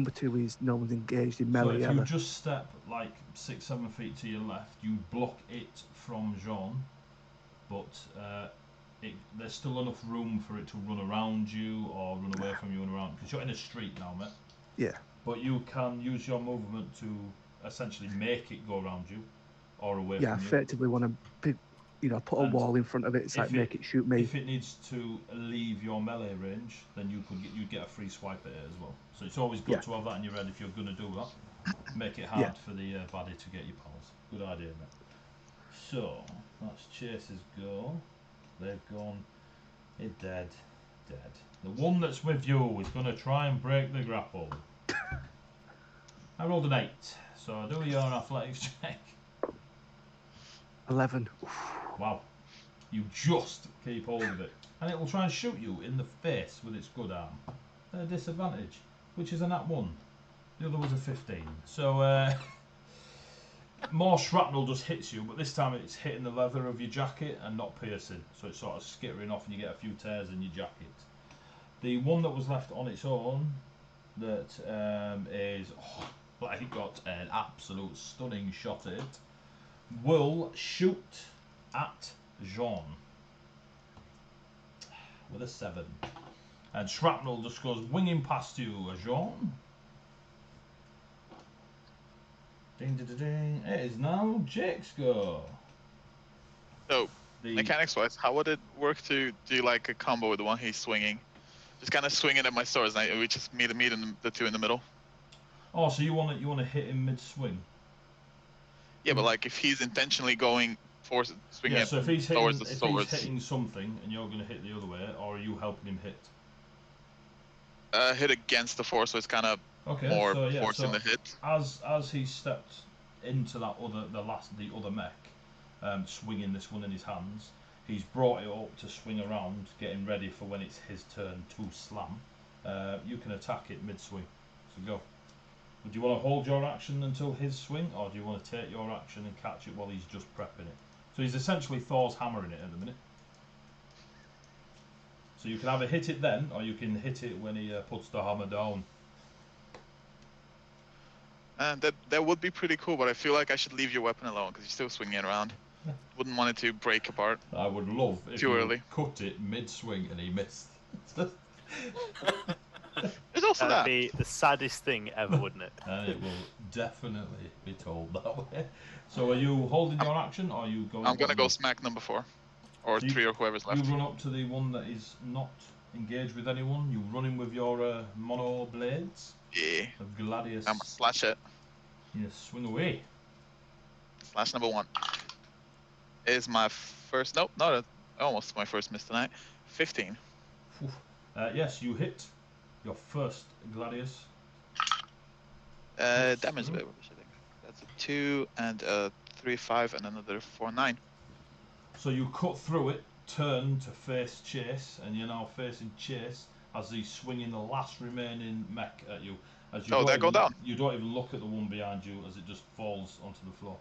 2 is no one's engaged in melee. So if you just step like 6-7 feet to your left, you block it from Jean, but there's still enough room for it to run around you or run away from you and around, because you're in a street now, mate. Yeah. But you can use your movement to essentially make it go around you or away Yeah, from you. effectively want to, put a And wall in front of it. It's like make it shoot me. If it needs to leave your melee range, then you'd get a free swipe at it as well. So it's always good to have that in your head if you're going to do that. Make it hard for the baddie to get your pals. Good idea, mate. So that's Chase's go. They've gone. He's dead. Dead. The one that's with you is going to try and break the grapple. I rolled an 8, so do your athletics check. 11. Wow. You just keep hold of it. And it will try and shoot you in the face with its good arm. At a disadvantage, which is a nat 1. The other was a 15. So, more shrapnel just hits you, but this time it's hitting the leather of your jacket and not piercing. So it's sort of skittering off and you get a few tears in your jacket. The one that was left on its own, that is, like, got an absolute stunning shot at it, will shoot at Jean with a 7. And shrapnel just goes winging past you, Jean. Ding, ding, ding, ding. It is now Jake's go. So, mechanics-wise, how would it work to do like a combo with the one he's swinging? Just kind of swinging at my swords, and we just meet the two in the middle. Oh, so you want to hit him mid-swing? Yeah, but like if he's intentionally going swinging so if he's towards the swords, he's hitting something and you're going to hit the other way, or are you helping him hit? Hit against the force, so it's kind of more force in the hit. As he stepped into that the other mech, swinging this one in his hands, he's brought it up to swing around, getting ready for when it's his turn to slam. You can attack it mid-swing. So go. Do you want to hold your action until his swing, or do you want to take your action and catch it while he's just prepping it? So he's essentially Thor's hammering it at the minute. So you can either hit it then, or you can hit it when he puts the hammer down. And that would be pretty cool, but I feel like I should leave your weapon alone because you're still swinging it around. Wouldn't want it to break apart. I would love if too you early. cut it mid-swing and he missed. There's also That'd be the saddest thing ever, wouldn't it? And it will definitely be told that way. So are you holding your action, or are you going? I'm gonna go smack number 4, or So 3, or whoever's left. You run up to the one that is not engaged with anyone. You run in with your mono blades. Yeah. Of Gladius. I'm gonna slash it. You swing away. Slash number 1 is my first. Nope, not almost my first miss tonight. 15. Yes, you hit your first Gladius. Damage a bit rubbish, I think. That's a 2 and a 3, 5, and another 4, 9. So you cut through it, turn to face Chase, and you're now facing Chase as he's swinging the last remaining mech at you. As you go down. You don't even look at the one behind you as it just falls onto the floor.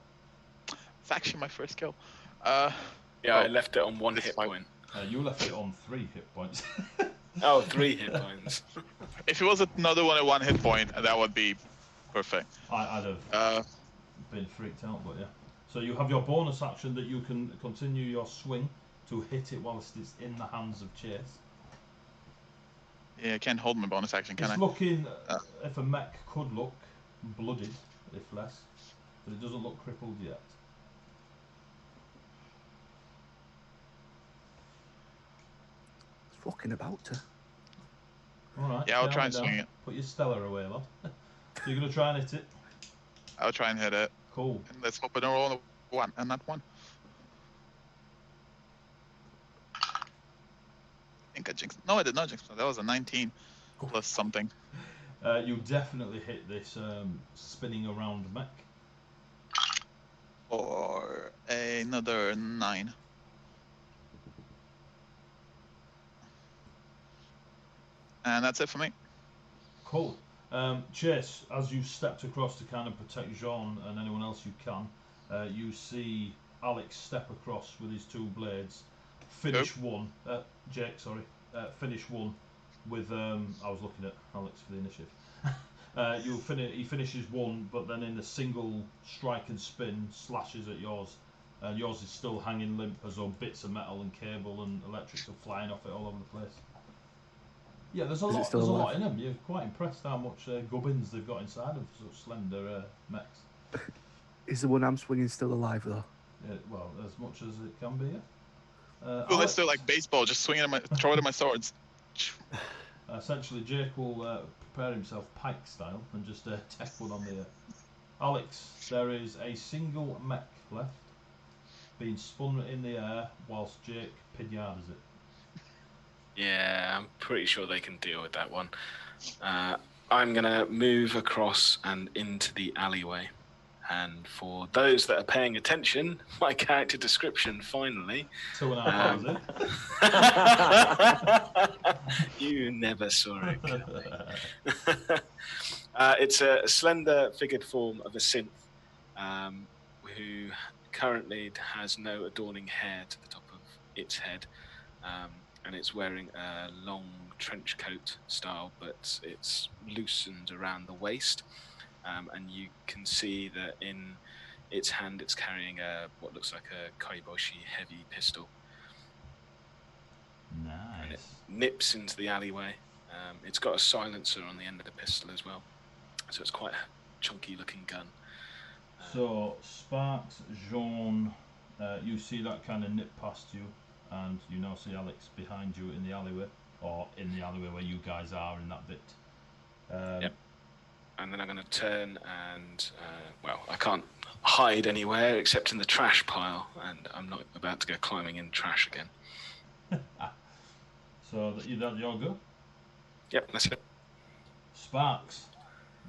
It's actually my first kill. Yeah, I left it on 1 hit point. You left it on 3 hit points. Oh, 3 hit points. If it was another one at 1 hit point, that would be perfect. I'd have been freaked out, but yeah. So you have your bonus action that you can continue your swing to hit it whilst it's in the hands of Chase. Yeah, I can't hold my bonus action, can It's I? looking, if a mech could look bloodied, if less, but it doesn't look crippled yet. It's fucking about to. Alright. Yeah, I'll try and swing it. Put your Stellar away, lad. So you're going to try and hit it? I'll try and hit it. Cool. And let's hope I don't roll a 1, and not 1. I think I jinxed. No, I did not jinx. That was a 19 plus something. You definitely hit this spinning around mech. Or another 9. And that's it for me. Cool. Chase, as you stepped across to kind of protect Jean and anyone else you can, you see Alex step across with his 2 blades, finish one. Jake, sorry. Finish one with. I was looking at Alex for the initiative. He finishes one, but then in a single strike and spin, slashes at yours and yours is still hanging limp as though bits of metal and cable and electrics are flying off it all over the place. Yeah, there's a lot. There's a lot in them. You're quite impressed how much gubbins they've got inside of such slender mechs. Is the one I'm swinging still alive though? Yeah, well, as much as it can be. Yeah. Well, let's do like baseball, just swinging throwing at my swords. Essentially, Jake will prepare himself pike style and just tech one on the air. Alex, there is a single mech left, being spun in the air whilst Jake pinatas it. Yeah, I'm pretty sure they can deal with that one. I'm going to move across and into the alleyway. And for those that are paying attention, my character description finally. 2.5 hours in. You never saw it coming. It's a slender figured form of a synth who currently has no adorning hair to the top of its head. And it's wearing a long trench coat style, but it's loosened around the waist. And you can see that in its hand it's carrying what looks like a Kaiboshi heavy pistol. Nice. And it nips into the alleyway. It's got a silencer on the end of the pistol as well. So it's quite a chunky looking gun. So, Sparks, Jean, you see that kind of nip past you, and you now see Alex behind you in the alleyway, or in the alleyway where you guys are in that bit. Yep. And then I'm going to turn and, well, I can't hide anywhere except in the trash pile, and I'm not about to go climbing in trash again. So, you're good? Yep, that's it. Sparks,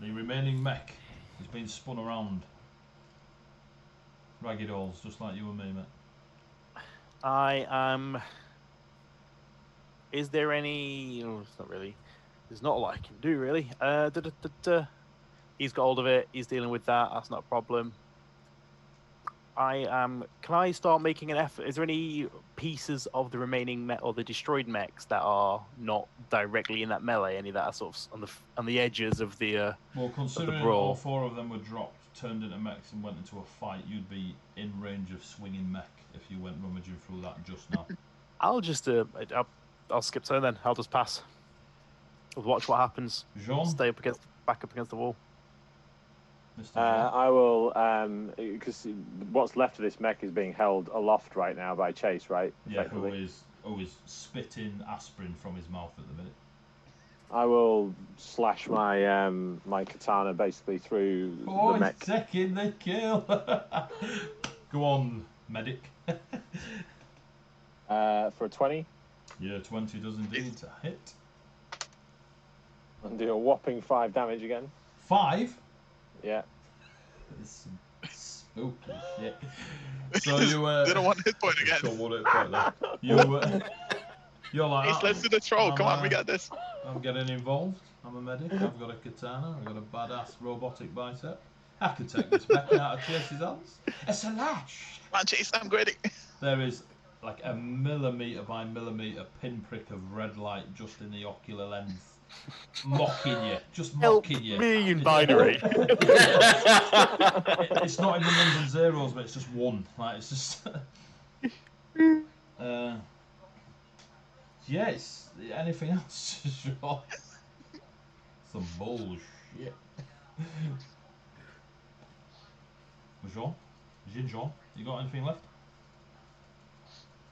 the remaining mech is being spun around. Ragged dolls, just like you and me, mate. I am. Is there any? Oh, it's not really. There's not a lot I can do really. He's got hold of it. He's dealing with that. That's not a problem. I am. Can I start making an effort? Is there any pieces of the remaining mech or the destroyed mechs that are not directly in that melee? Any that are sort of on the edges of the well, considering all 4 of them were dropped, turned into mechs, and went into a fight, you'd be in range of swinging mech if you went rummaging through that just now. I'll just I'll skip turn then. I'll just pass. I'll watch what happens. Jean? Stay back up against the wall. I will, because what's left of this mech is being held aloft right now by Chase, right? Yeah, who is spitting aspirin from his mouth at the minute. I will slash my my katana basically through the mech. Oh, taking the kill! Go on, medic. For a 20. Yeah, 20 does indeed hit. And do a whopping 5 damage again. 5? Yeah. It's spooky shit. So you did a 1 hit point again. Got 1 hit point there. You're like, Ace, let's do the troll. Come on, we got this. I'm getting involved. I'm a medic. I've got a katana. I've got a badass robotic bicep. I can take this back out of Chase's hands. It's a lash. Come on, Chase, I'm gritty. There is like a millimetre by millimetre pinprick of red light just in the ocular lens. Mocking you, just mocking you. Me in binary. It's not even ones and zeros, but it's just 1. Like it's just. Yes. Anything else? Sure. Some bullshit. Jean, you got anything left?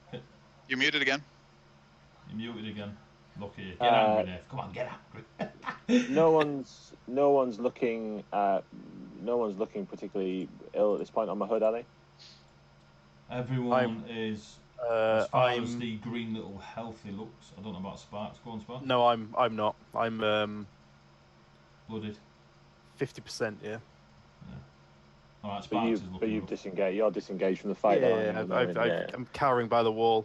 Okay. You're muted again. You're muted again. Look here. Get angry, Dave. Come on, get angry. No one's looking particularly ill at this point on my hood, are they? Everyone is as far as the green little healthy looks. I don't know about Sparks. Go on, Sparks. No, I'm not. I'm Blooded. 50%. Yeah. All right, Sparks is looking. But you've disengaged. You're disengaged from the fight. Yeah, I'm cowering by the wall.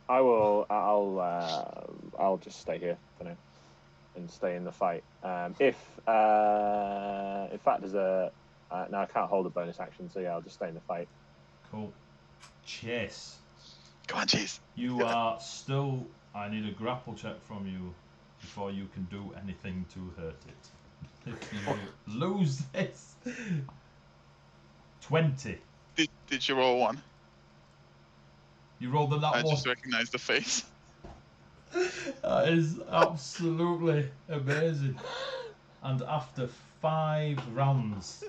I'll just stay here for now and stay in the fight. If in fact there's a now I can't hold a bonus action, so yeah, I'll just stay in the fight. Cool. Chase. Come on, Chase. You are still. I need a grapple check from you before you can do anything to hurt it. If you lose this, 20. Did you roll one? You rolled the nat I one. just recognized the face. That is absolutely amazing. And after 5 rounds,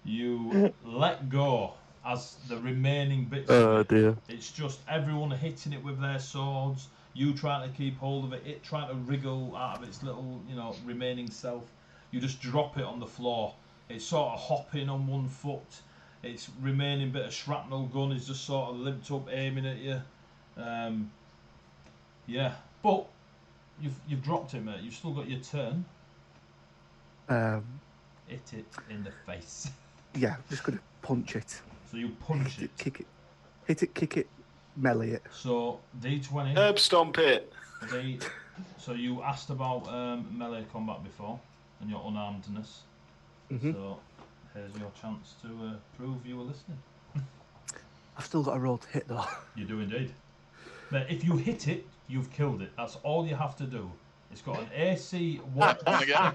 you let go as the remaining bits of it. Dear. It's just everyone hitting it with their swords, you trying to keep hold of it, it trying to wriggle out of its little, remaining self. You just drop it on the floor. It's sort of hopping on one foot. Its remaining bit of shrapnel gun is just sort of limped up, aiming at you. Yeah, but you've dropped it, mate. You've still got your turn. Hit it in the face. Yeah, I'm just gonna punch it. So you punch Hit it. it, kick it, hit it, kick it, melee it. So D20. Herb stomp it. So you asked about melee combat before and your unarmedness. Mhm. So here's your chance to prove you were listening. I've still got a roll to hit though. You do indeed. Mate, if you hit it, you've killed it. That's all you have to do. It's got an AC 1. One again.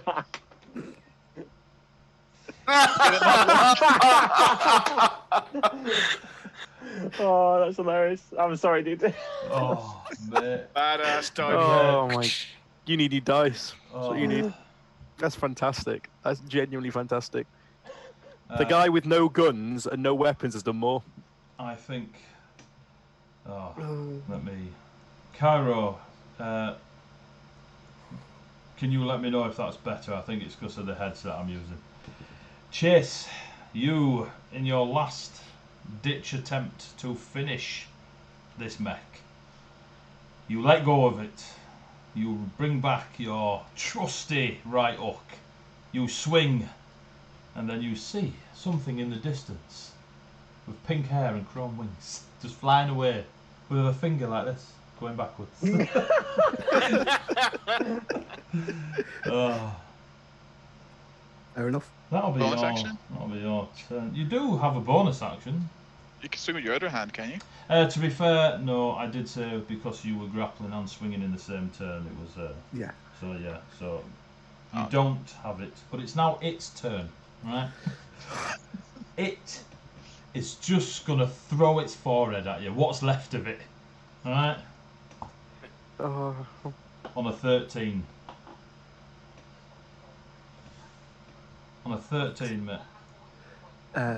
Oh, that's hilarious. I'm sorry, dude. Oh, mate. Badass dog. Oh my! You need your dice. That's what you need. Oh. That's fantastic. That's genuinely fantastic. The Uh, guy with no guns and no weapons has done more. I think. Let me. Cairo, can you let me know if that's better? I think it's because of the headset I'm using. Chase, you, in your last ditch attempt to finish this mech, you let go of it. You bring back your trusty right hook. You swing, and then you see something in the distance with pink hair and chrome wings, just flying away with a finger like this, going backwards. Oh, Fair enough. that'll be Bonus your, action? That'll be your turn. You do have a bonus action. You can swing with your other hand, can you? To be fair, no, I did say because you were grappling and swinging in the same turn. It was Yeah. so yeah. So you Oh. don't have it, but it's now its turn, right? It is just gonna throw its forehead at you. What's left of it, right? Oh, On a 13. On a 13, mate.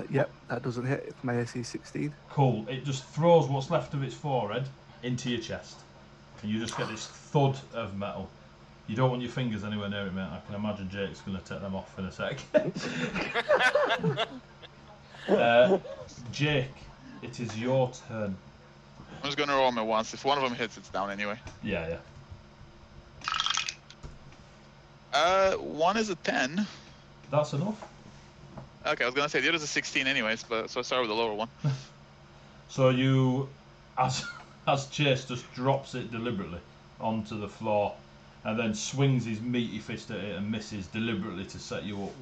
Yep, that doesn't hit if my AC is 16. Cool. It just throws what's left of its forehead into your chest, and you just get this thud of metal. You don't want your fingers anywhere near it, mate. I can imagine Jake's going to take them off in a sec. Jake, it is your turn. I'm just gonna roll my once. If one of them hits, it's down anyway. Yeah. One is a 10. That's enough. Okay, I was gonna say the other's a 16 anyways, but so I start with the lower one. So you, as Chase just drops it deliberately onto the floor, and then swings his meaty fist at it and misses deliberately to set you up.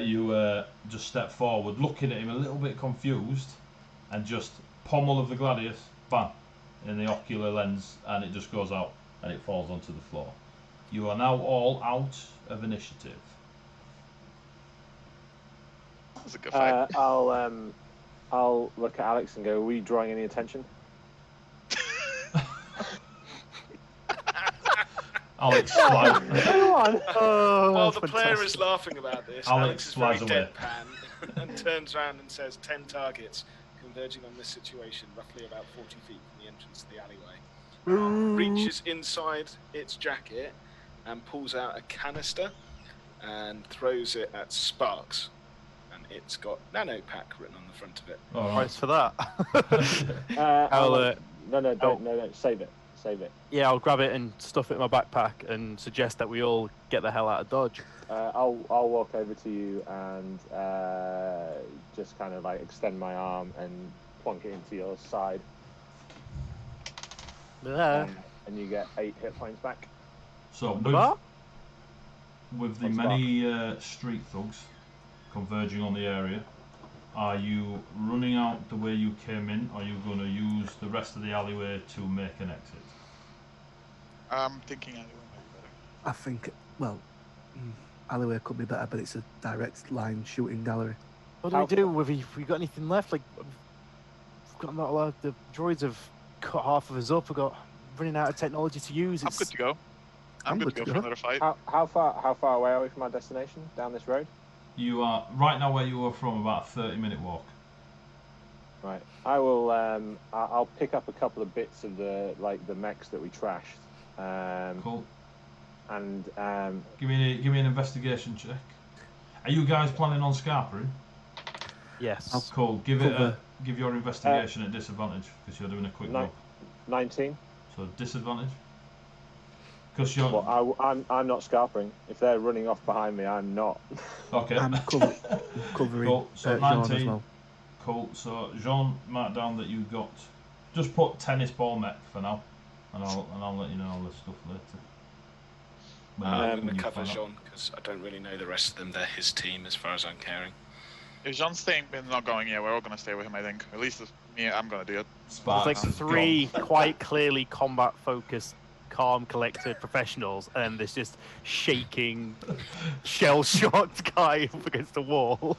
You just step forward, looking at him a little bit confused, and just pommel of the gladius, bang, in the ocular lens, and it just goes out and it falls onto the floor. You are now all out of initiative. That was a good fight. I'll look at Alex and go, "Were you drawing any attention?" Alex flies. While the player fantastic. is laughing about this, Alex Alex is very flies away. deadpan and turns around and says 10 targets converging on this situation, roughly about 40 feet from the entrance to the alleyway. Reaches inside its jacket and pulls out a canister and throws it at Sparks. And it's got nanopack written on the front of it. All right. Price for that. No, save it. Yeah, I'll grab it and stuff it in my backpack and suggest that we all get the hell out of Dodge. I'll walk over to you and just kind of like extend my arm and plonk it into your side, Yeah. and you get 8 hit points back. So What? with the What's many street thugs converging on the area, are you running out the way you came in, or are you going to use the rest of the alleyway to make an exit? I'm thinking alleyway might be better. I think, well, alleyway could be better, but it's a direct line shooting gallery. What do we do? Have we got anything left? Like, we've got not a lot. The droids have cut half of us up. We've got running out of technology to use. I'm good to go. I'm good to go for another fight. How far away are we from our destination? Down this road? You are right now where you were from, about a 30-minute walk. Right. I will. I'll pick up a couple of bits of the mechs that we trashed. Cool. And give me an investigation check. Are you guys planning on scarpering? Yes. Cool. Give your investigation at disadvantage because you're doing a quick look. 19. So disadvantage. Because you're. Well, I'm not scarpering. If they're running off behind me, I'm not. Okay. I'm covering. Cool. So Jean 19. as well. Cool. So Jean, mark down that you got. Just put tennis ball mech for now, and I'll let you know all this stuff later. I'm going to cover Jean because I don't really know the rest of them. They're his team as far as I'm caring. If Jean's staying, we're not going. Yeah, we're all going to stay with him. I think. At least me, I'm going to do it. There's like 3 quite clearly combat-focused, calm, collected professionals, and there's just shaking, shell-shocked guy up against the wall.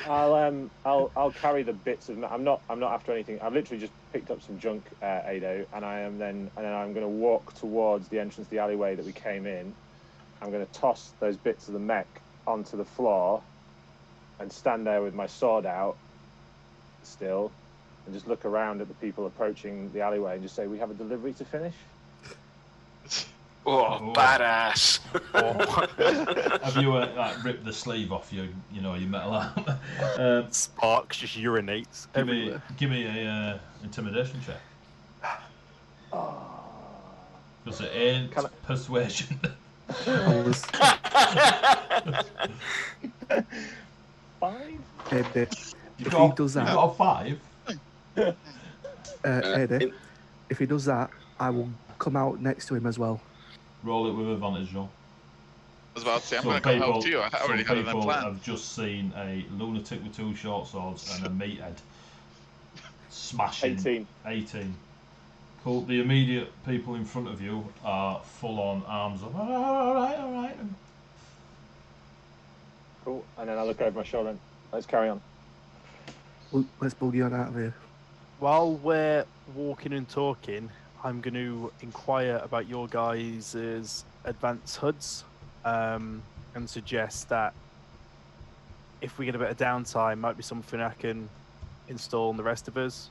I'll carry the bits of. I'm not after anything. I've literally just picked up some junk, Ado, and I'm going to walk towards the entrance to the alleyway that we came in. I'm going to toss those bits of the mech onto the floor, and stand there with my sword out, still, and just look around at the people approaching the alleyway and just say, "We have a delivery to finish." Oh, badass! Have you ripped the sleeve off your metal arm? Sparks just urinates everywhere. Give me a intimidation check. Because it ain't persuasion. Five? If he does that, you got a 5? Eddie, if he does that, I will come out next to him as well. Roll it with advantage, John. I was about to say, I'm going to come help too. I already had it in People plan. have just seen a lunatic with 2 short swords and a meathead smashing. 18. Cool. The immediate people in front of you are full on arms up. All right. Cool. And then I look over my shoulder and let's carry on. Let's boogie on out of here. While we're walking and talking, I'm going to inquire about your guys' advanced HUDs and suggest that if we get a bit of downtime, might be something I can install on the rest of us,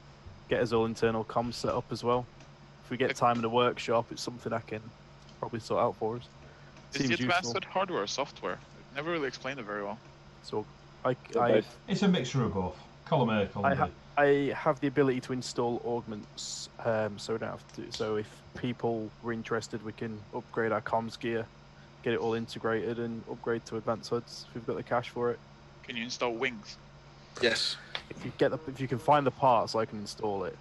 get us all internal comms set up as well. If we get time in the workshop, it's something I can probably sort out for us. Is the advanced HUD hardware or software? I've never really explained it very well. So it's a mixture of both. Column A, column B. I have the ability to install augments, so we don't have to. So if people were interested, we can upgrade our comms gear, get it all integrated, and upgrade to advanced HUDs if we've got the cash for it. Can you install wings? Yes. If you can find the parts, I can install it.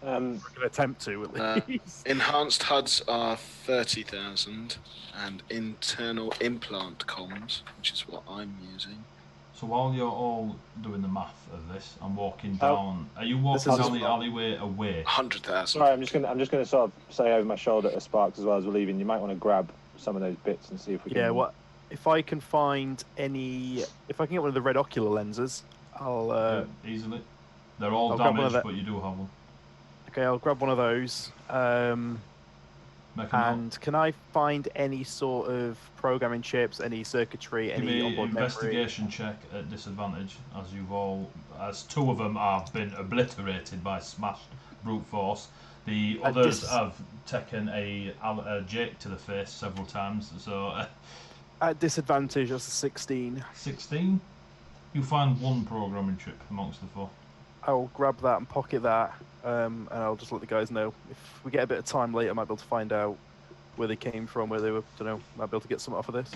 I can attempt to at least. Enhanced HUDs are 30,000, and internal implant comms, which is what I'm using. So while you're all doing the math of this, I'm walking down. Are you walking down the alleyway away? 100,000. Sorry, I'm just gonna sort of say over my shoulder to Sparks as well as we're leaving. You might want to grab some of those bits and see if we can. Yeah. What if I can find any? If I can get one of the red ocular lenses, I'll easily. They're all I'll grab one of damaged, but you do have one. Okay, I'll grab one of those. And can I find any sort of programming chips, any circuitry, Give any me onboard investigation memory? check at disadvantage, as 2 of them have been obliterated by smashed brute force. The others have taken a Jake to the face several times. So at disadvantage, that's a 16. 16. You find 1 programming chip amongst the 4. I'll grab that and pocket that, and I'll just let the guys know. If we get a bit of time later, I might be able to find out where they came from, where they were, might be able to get something off of this.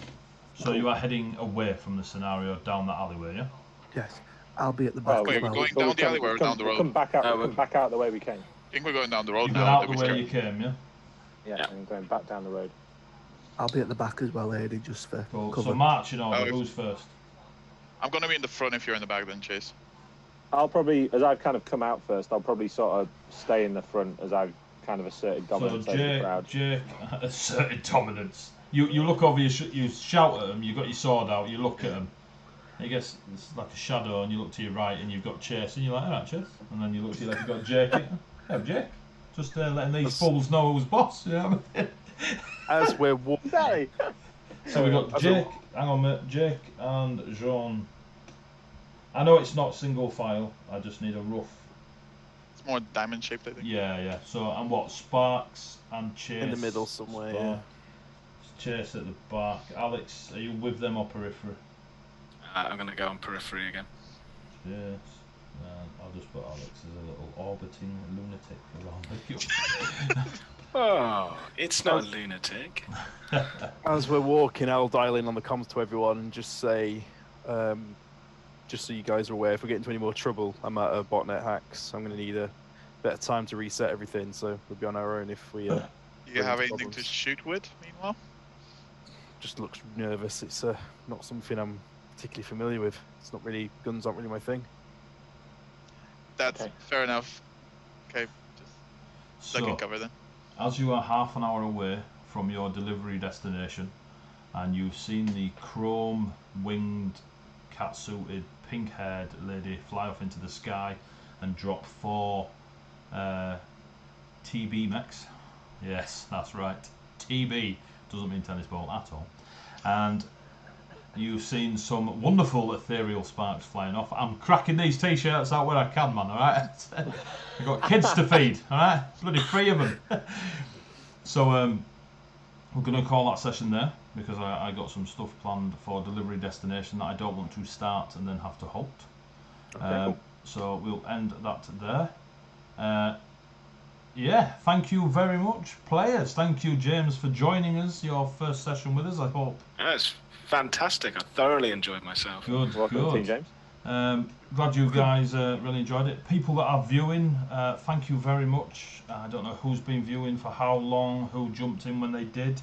So you are heading away from the scenario down that alleyway, yeah? Yes. I'll be at the back. Wait, we're going down the alleyway or down the road? Come back out the way we came. I think we're going down the road You've now. been out the way you came, yeah? Yeah, and going back down the road. I'll be at the back as well, Eddie, just for cover. So march in order. Who's first? I'm going to be in the front if you're in the back then, Chase. I'll probably, as I've kind of come out first, I'll probably sort of stay in the front as I've kind of asserted dominance over the crowd. Jake asserted dominance. You look over, you shout at him, you got your sword out, you look at him, I guess it's like a shadow, and you look to your right, and you've got Chase, and you're like, all right, Chase. And then you look to your left, you've got Jake. Yeah, Jake. Just letting these fools know who's boss. You know what I mean? As we're walking, Exactly. So we got Jake. Hang on, mate. Jake and Jean. I know it's not single file. I just need a rough. It's more diamond shaped, I think. Yeah. So and what? Sparks and Chase in the middle somewhere. Yeah. Chase at the back. Alex, are you with them or periphery? I'm going to go on periphery again. Yes. And I'll just put Alex as a little orbiting lunatic around the queue. Oh, it's not a lunatic. As we're walking, I'll dial in on the comms to everyone and just say, just so you guys are aware, if we get into any more trouble, I'm at a botnet hacks. I'm going to need a better time to reset everything, so we'll be on our own if we. Do you have into anything to problems. shoot with, meanwhile? Just looks nervous. It's not something I'm particularly familiar with. It's not really, guns aren't really my thing. That's Okay. fair enough. Okay, just duck So, and cover then. as you are half an hour away from your delivery destination, and you've seen the chrome-winged, cat-suited, pink-haired lady fly off into the sky and drop 4 TB mechs. Yes, that's right. TB doesn't mean tennis ball at all. And you've seen some wonderful ethereal sparks flying off. I'm cracking these t-shirts out where I can, man, alright? I've got kids to feed, alright? Bloody 3 of them. So we're going to call that session there, because I got some stuff planned for delivery destination that I don't want to start and then have to halt. Cool. So we'll end that there. Yeah, thank you very much, players. Thank you, James, for joining us, your first session with us, I hope. That's fantastic. I thoroughly enjoyed myself. Good, Welcome to the team, good. James. Glad you guys really enjoyed it. People that are viewing, thank you very much. I don't know who's been viewing for how long, who jumped in when they did.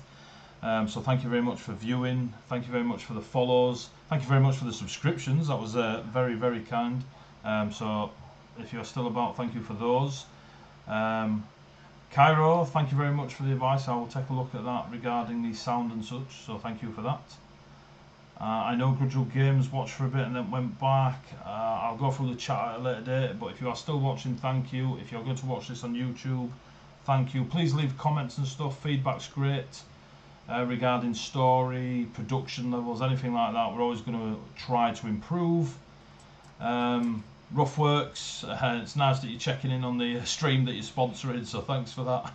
So thank you very much for viewing. Thank you very much for the follows. Thank you very much for the subscriptions. That was very, very kind. So if you're still about, thank you for those. Cairo, thank you very much for the advice. I will take a look at that regarding the sound and such. So thank you for that. I know Grudgel Games watched for a bit and then went back. I'll go through the chat at a later date, but if you are still watching, thank you. If you're going to watch this on YouTube, thank you. Please leave comments and stuff. Feedback's great regarding story, production levels, anything like that. We're always going to try to improve. Roughworks, it's nice that you're checking in on the stream that you're sponsoring, so thanks for that.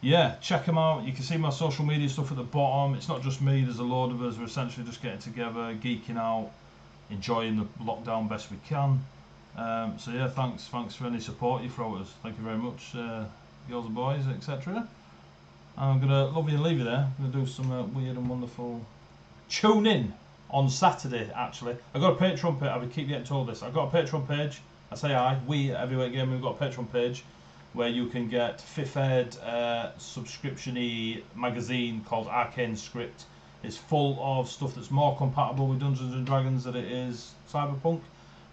Yeah, check them out. You can see my social media stuff at the bottom. It's not just me, there's a load of us. We're essentially just getting together, geeking out, enjoying the lockdown best we can. So yeah, thanks for any support you throw at us. Thank you very much, girls and boys, etc. I'm going to love you and leave you there. I'm going to do some weird and wonderful. Tune in on Saturday, actually. I've got a Patreon page. I would keep getting told this. I've got a Patreon page. I say we at Heavyweight Gaming, we've got a Patreon page where you can get Fifth Ed subscription-y magazine called Arcane Script. It's full of stuff that's more compatible with Dungeons and Dragons than it is Cyberpunk,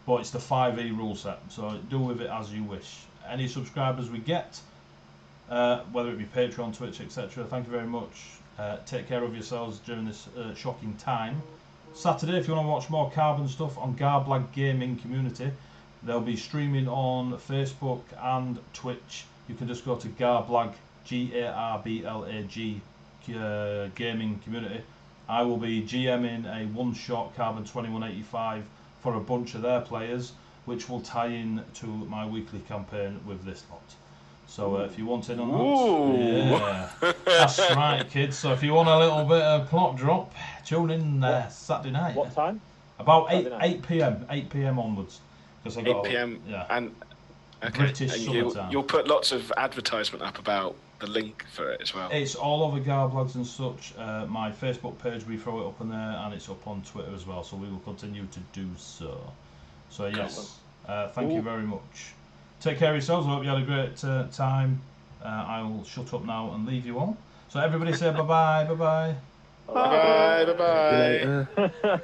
but it's the 5e rule set, so do with it as you wish. Any subscribers we get, whether it be Patreon, Twitch, etc., thank you very much. Take care of yourselves during this shocking time. Saturday, if you want to watch more Carbon stuff on Garblag Gaming Community, they'll be streaming on Facebook and Twitch. You can just go to Garblag, Garblag Gaming Community. I will be GMing a one-shot Carbon 2185 for a bunch of their players, which will tie in to my weekly campaign with this lot. So if you want in on that, yeah, that's right, kids. So if you want a little bit of plot drop, tune in Saturday night. What time? About Saturday 8 p.m. onwards. Because I got 8 p.m. Yeah. And okay, British and summertime. you'll put lots of advertisement up about the link for it as well. It's all over Garblags and such. My Facebook page, we throw it up on there, and it's up on Twitter as well. So we will continue to do so. So yes, thank you very much. Take care of yourselves. I hope you had a great time. I will shut up now and leave you all. So everybody say bye bye, bye bye. Bye bye. See you later.